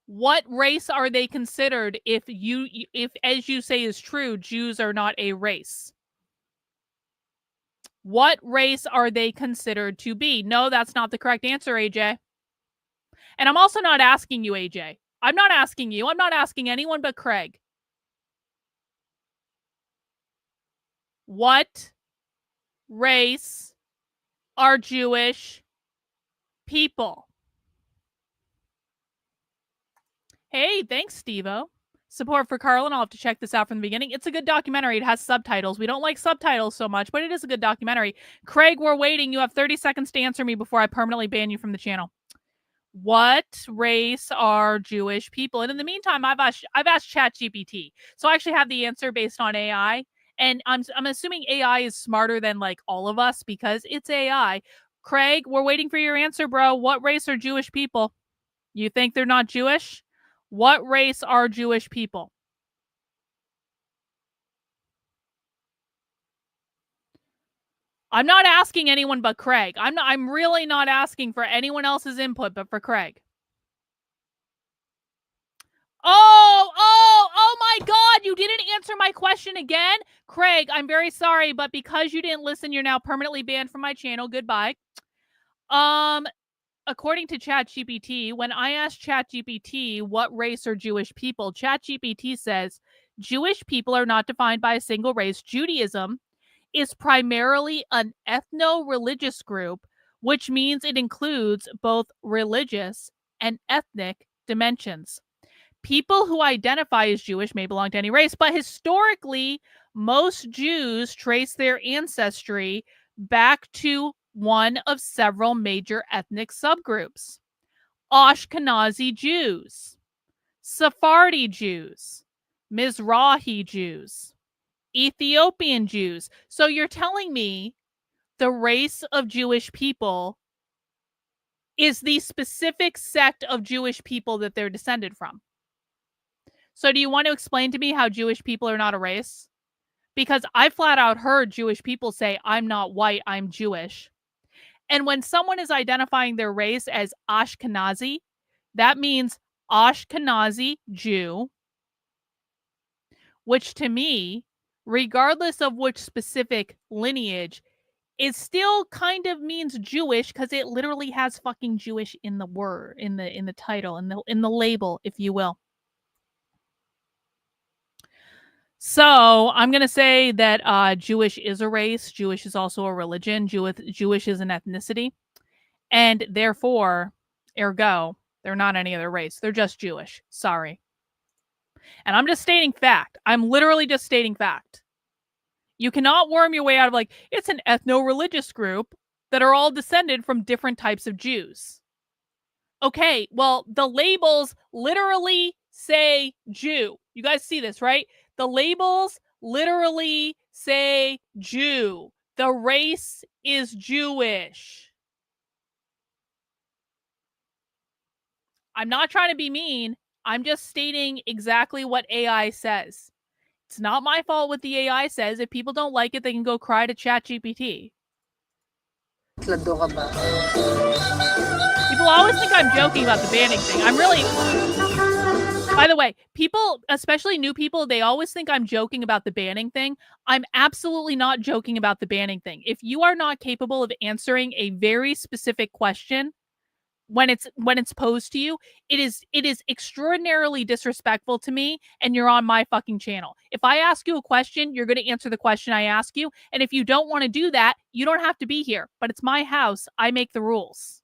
What race are they considered if, as you say is true, Jews are not a race? What race are they considered to be? No, that's not the correct answer, AJ. And I'm also not asking you, AJ. I'm not asking you. I'm not asking anyone but Craig. What race are Jewish people? Hey, thanks, Steve-O. Support for Karlyn. I'll have to check this out from the beginning. It's a good documentary. It has subtitles. We don't like subtitles so much, but it is a good documentary. Craig, we're waiting. You have 30 seconds to answer me before I permanently ban you from the channel. What race are Jewish people? And in the meantime, I've asked ChatGPT. So I actually have the answer based on AI. And I'm assuming AI is smarter than like all of us because it's AI. Craig, we're waiting for your answer, bro. What race are Jewish people? You think they're not Jewish? What race are Jewish people? I'm not asking anyone but Craig. I'm really not asking for anyone else's input but for Craig. Oh my God, you didn't answer my question again? Craig, I'm very sorry, but because you didn't listen, you're now permanently banned from my channel. Goodbye. According to ChatGPT, when I asked ChatGPT what race are Jewish people, ChatGPT says Jewish people are not defined by a single race. Judaism is primarily an ethno-religious group, which means it includes both religious and ethnic dimensions. People who identify as Jewish may belong to any race, but historically, most Jews trace their ancestry back to one of several major ethnic subgroups: Ashkenazi Jews, Sephardi Jews, Mizrahi Jews, Ethiopian Jews. So you're telling me the race of Jewish people is the specific sect of Jewish people that they're descended from. So do you want to explain to me how Jewish people are not a race? Because I flat out heard Jewish people say, I'm not white, I'm Jewish. And when someone is identifying their race as Ashkenazi, that means Ashkenazi Jew, which to me, regardless of which specific lineage, it still kind of means Jewish because it literally has fucking Jewish in the word, in the title, in the label, if you will. So I'm going to say that Jewish is a race. Jewish is also a religion. Jewish is an ethnicity. And therefore, ergo, they're not any other race. They're just Jewish. Sorry. And I'm just stating fact. I'm literally just stating fact. You cannot worm your way out of like, it's an ethno-religious group that are all descended from different types of Jews. Okay, well, the labels literally say Jew. You guys see this, right? The labels literally say Jew. The race is Jewish. I'm not trying to be mean. I'm just stating exactly what AI says. It's not my fault what the AI says. If people don't like it, they can go cry to ChatGPT. People always think I'm joking about the banning thing. I'm really... By the way, people, especially new people, they always think I'm joking about the banning thing. I'm absolutely not joking about the banning thing. If you are not capable of answering a very specific question when it's posed to you, it is extraordinarily disrespectful to me, and you're on my fucking channel. If I ask you a question, you're going to answer the question I ask you, and if you don't want to do that, you don't have to be here. But it's my house. I make the rules.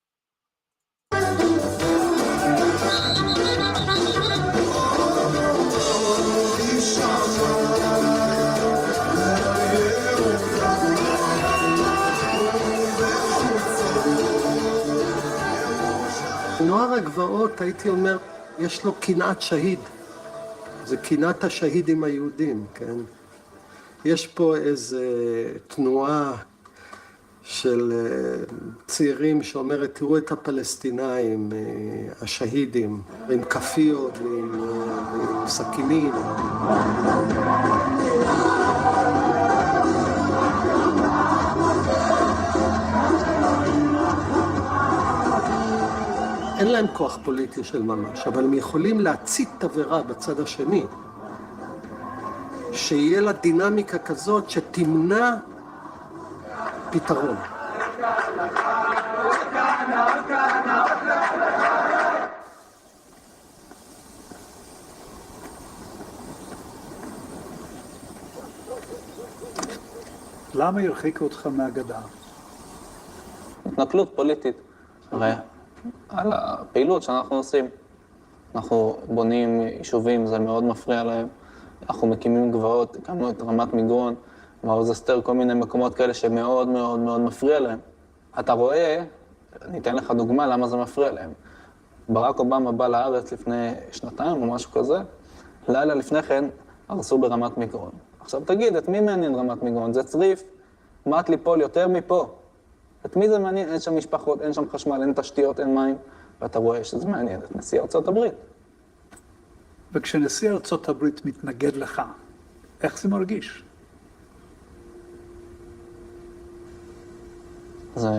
נוער הגבעות, הייתי אומר, יש לו קנאת שהיד. זה קנאת השהידים היהודים, כן? יש פה איזו תנועה של צעירים שאומרת, תראו את הפלסטינאים, השהידים, עם כפיות ועם סכינים. אין להם כוח פוליטי של ממש, אבל הם יכולים להצית תבערה בצד השני, שיהיה לה דינמיקה כזאת שתמנע פתרון. למה ירחיקו אותך מהגדה? התנכלות פוליטית. הרי על הפעילות שאנחנו עושים. אנחנו בונים יישובים, זה מאוד מפריע להם. אנחנו מקימים גבעות, הקמנו את רמת מגרון, מעוז אסתר, כל מיני מקומות כאלה שמאוד מאוד מאוד מפריע להם. אתה רואה, אני אתן לך דוגמה למה זה מפריע להם. ברק אובמה בא לארץ לפני שנתיים או משהו כזה, לילה לפני כן הרסו ברמת מגרון. עכשיו תגיד, את מי מעניין רמת מגרון? זה צריף, מעט ליפול יותר מפה. את מי זה מעניין? אין שם משפחות, אין שם חשמל, אין תשתיות, אין מים. ואתה רואה שזה מעניין את נשיא ארצות הברית. וכשנשיא ארצות הברית מתנגד לך, איך זה מרגיש? זה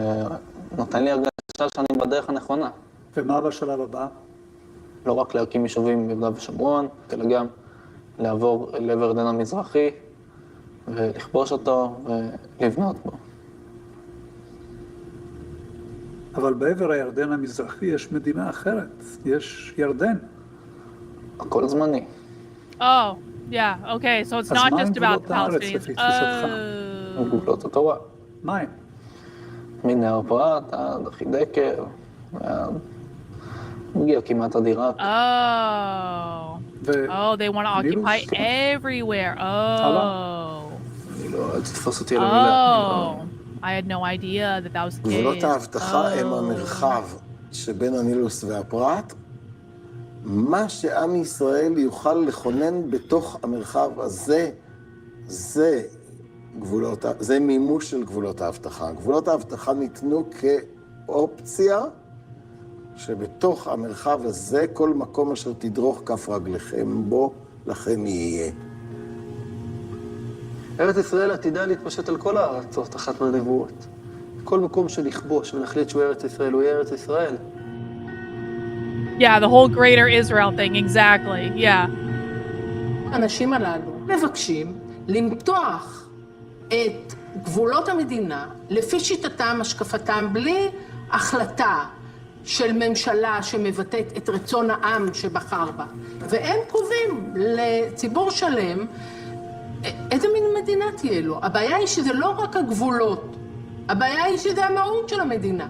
נותן לי הרגשה שאני בדרך הנכונה. ומה בשלב הבא? לא רק להקים יישובים ביהודה ושומרון, אלא גם לעבור לעבר ירדן המזרחי ולכבוש אותו ולבנות בו. אבל בעבר הירדן המזרחי יש מדינה אחרת, יש ירדן. הכל זמני. Oh, yeah, okay, so it's not just about the Palestinians. גבולות התורה. מה הם? מנהר פרת עד חידקל, מגיע כמעט עד עיראק. Oh, they want to occupy everywhere. Oh. אני לא, אל תתפוס אותי על המילה. I had no idea that that was the case. גבולות ההבטחה הם המרחב שבין הנילוס והפרת. מה שעם ישראל יוכל לכונן בתוך המרחב הזה, זה מימוש של גבולות ההבטחה. גבולות ההבטחה ניתנו כאופציה שבתוך המרחב הזה כל מקום אשר תדרוך כף רגליכם בו, לכם יהיה. ארץ ישראל עתידה להתפשט על כל הארצות, אחת מהנבואות. כל מקום שנכבוש ונחליט שהוא ארץ ישראל, הוא יהיה ארץ ישראל. Yeah, the whole greater Israel thing, exactly, yeah. האנשים הללו מבקשים למתוח את גבולות המדינה לפי שיטתם, השקפתם, בלי החלטה של ממשלה שמבטאת את רצון העם שבחר בה. והם קובעים לציבור שלם איזה מין מדינה תהיה לו. הבעיה היא שזה לא רק הגבולות, הבעיה היא שזה המהות של המדינה.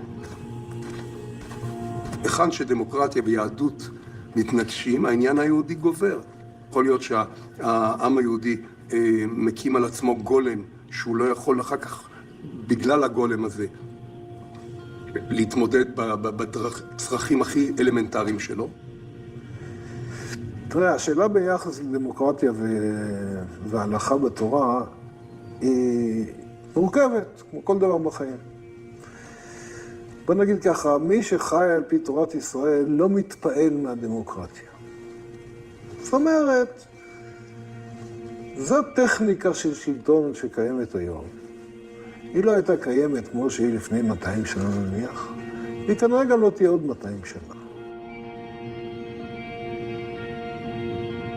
היכן שדמוקרטיה ויהדות מתנגשים, העניין היהודי גובר. יכול להיות שהעם היהודי מקים על עצמו גולם, שהוא לא יכול אחר כך, בגלל הגולם הזה, להתמודד בצרכים הכי אלמנטריים שלו. תראה, השאלה ביחס לדמוקרטיה וההלכה בתורה היא מורכבת, כמו כל דבר בחיים. בוא נגיד ככה, מי שחי על פי תורת ישראל לא מתפעל מהדמוקרטיה. זאת אומרת, זו טכניקה של שלטון שקיימת היום. היא לא הייתה קיימת כמו שהיא לפני 200 שנה נניח, והיא כנראה גם לא תהיה עוד 200 שנה.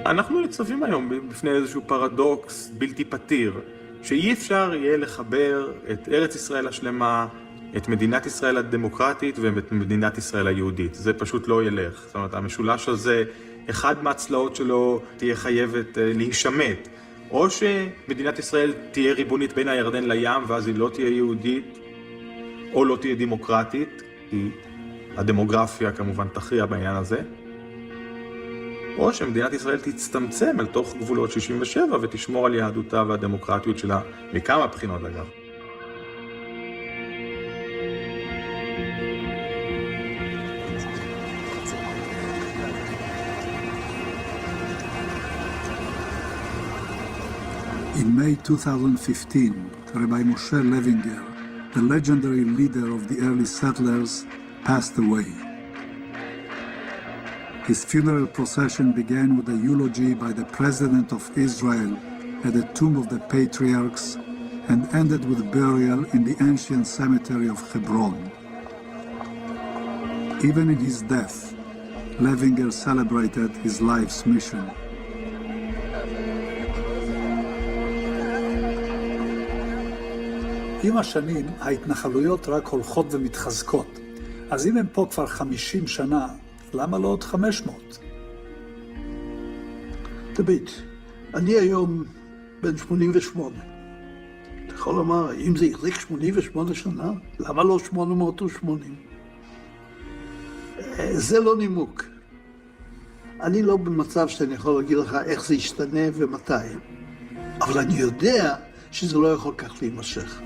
אנחנו ניצבים היום בפני איזשהו פרדוקס בלתי פתיר, שאי אפשר יהיה לחבר את ארץ ישראל השלמה, את מדינת ישראל הדמוקרטית ואת מדינת ישראל היהודית. זה פשוט לא ילך. זאת אומרת, המשולש הזה, אחד מהצלעות שלו תהיה חייבת להישמט. או שמדינת ישראל תהיה ריבונית בין הירדן לים, ואז היא לא תהיה יהודית, או לא תהיה דמוקרטית, כי הדמוגרפיה כמובן תכריע בעניין הזה. או שמדינת ישראל תצטמצם אל תוך גבולות 67 ותשמור על יהדותה והדמוקרטיות שלה מכמה בחינות אגב. In May 2015, Rabbi Moshe Levinger, the legendary leader of the early settlers, passed away. His funeral procession began with a eulogy by the President of Israel at the Tomb of the Patriarchs and ended with burial in the ancient cemetery of Hebron. Even in his death, Levinger celebrated his life's mission. עם השנים ההתנחלויות רק הולכות ומתחזקות. אז אם הם פה כבר 50 שנה, למה לא עוד 500? תביט, אני היום בן 88. אתה יכול לומר, אם זה יחזיק 88 שנה, למה לא 880? זה לא נימוק. אני לא במצב שאני יכול להגיד לך איך זה ישתנה ומתי. אבל אני יודע שזה לא יכול כך להימשך.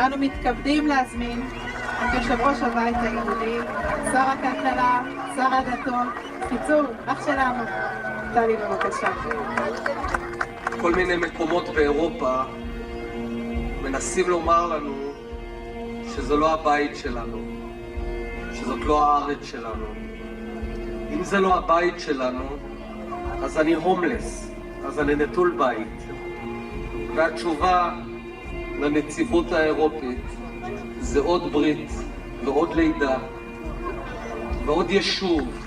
ואנו מתכבדים להזמין את יושב ראש הבית היהודי, שר הכלכלה, שר הדתות, קיצור, אח שלנו. טלי, בבקשה. כל מיני מקומות באירופה מנסים לומר לנו שזו לא הבית שלנו, שזאת לא הארץ שלנו. אם זה לא הבית שלנו, אז אני הומלס, אז אני נטול בית. והתשובה לנציבות האירופית זה עוד ברית ועוד לידה ועוד ישוב.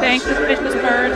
Thanks, suspicious bird.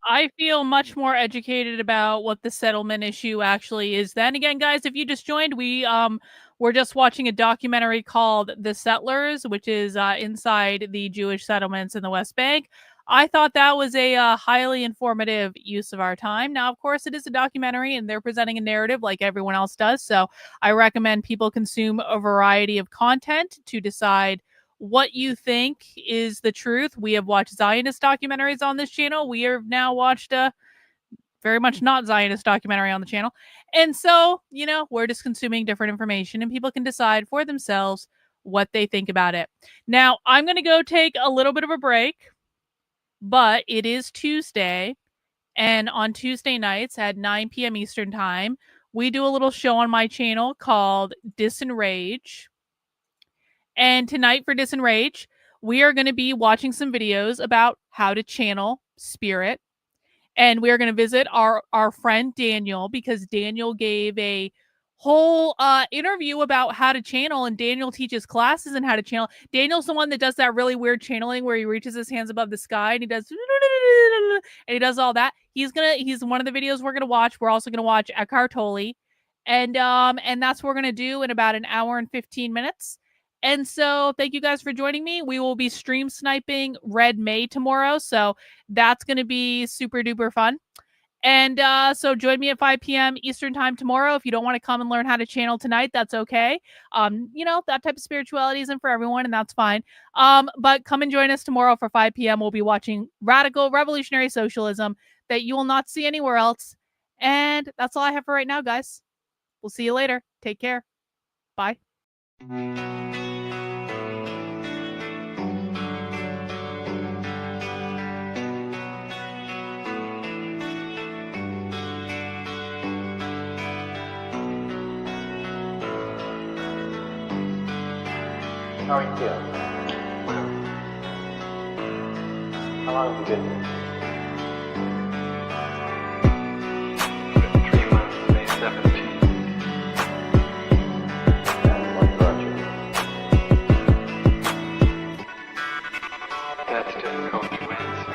I feel much more educated about what the settlement issue actually is. Then again, guys, if you just joined, we're just watching a documentary called The Settlers, which is inside the Jewish settlements in the West Bank. I thought that was a highly informative use of our time. Now, of course, it is a documentary and they're presenting a narrative like everyone else does. So I recommend people consume a variety of content to decide what you think is the truth. We have watched Zionist documentaries on this channel. We have now watched a very much not Zionist documentary on the channel. And so, we're just consuming different information and people can decide for themselves what they think about it. Now, I'm going to go take a little bit of a break, but it is Tuesday. And on Tuesday nights at 9 p.m. Eastern Time, we do a little show on my channel called Disenrage. And tonight for Disenrage, we are going to be watching some videos about how to channel spirit. And we are going to visit our friend Daniel, because Daniel gave a whole interview about how to channel, and Daniel teaches classes on how to channel. Daniel's the one that does that really weird channeling where he reaches his hands above the sky and he does all that. He's one of the videos we're going to watch. We're also going to watch Eckhart Tolle. And that's what we're going to do in about an hour and 15 minutes. And so thank you guys for joining me. We will be stream sniping Red May tomorrow. So that's going to be super duper fun. And so join me at 5 p.m. Eastern Time tomorrow. If you don't want to come and learn how to channel tonight, that's okay. That type of spirituality isn't for everyone, and that's fine. But come and join us tomorrow for 5 p.m. We'll be watching radical revolutionary socialism that you will not see anywhere else. And that's all I have for right now, guys. We'll see you later. Take care. Bye. How are you feeling? How long have you been here? 3 months, May 17th. And what brought you? That's difficult to answer.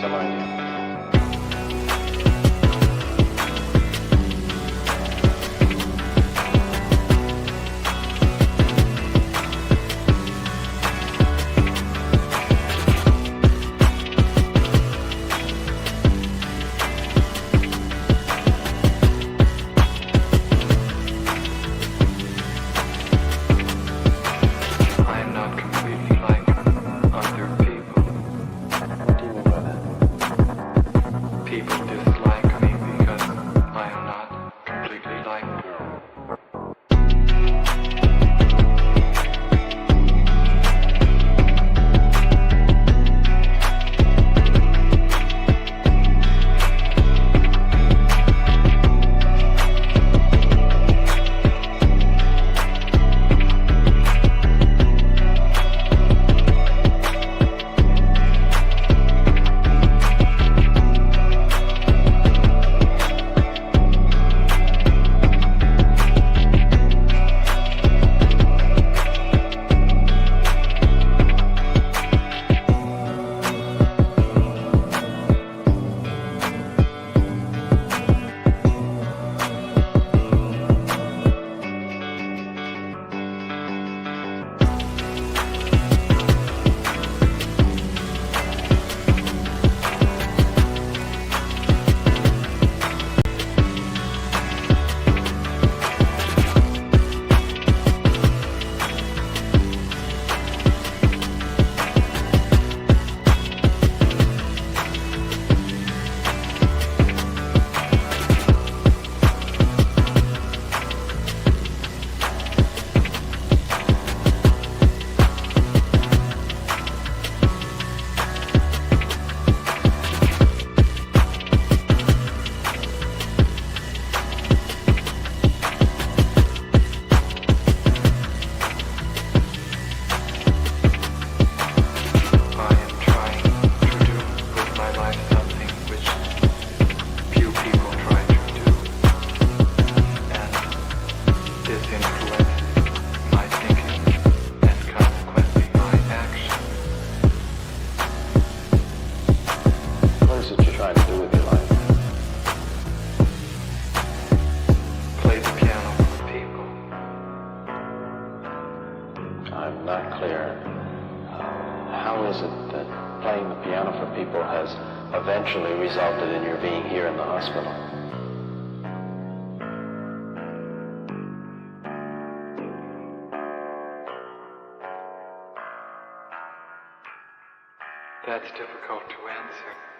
some idea. I am not completely like other people. What do you mean by that? People dislike me because I am not completely like them. I'm not clear. How is it that playing the piano for people has eventually resulted in your being here in the hospital? That's difficult to answer.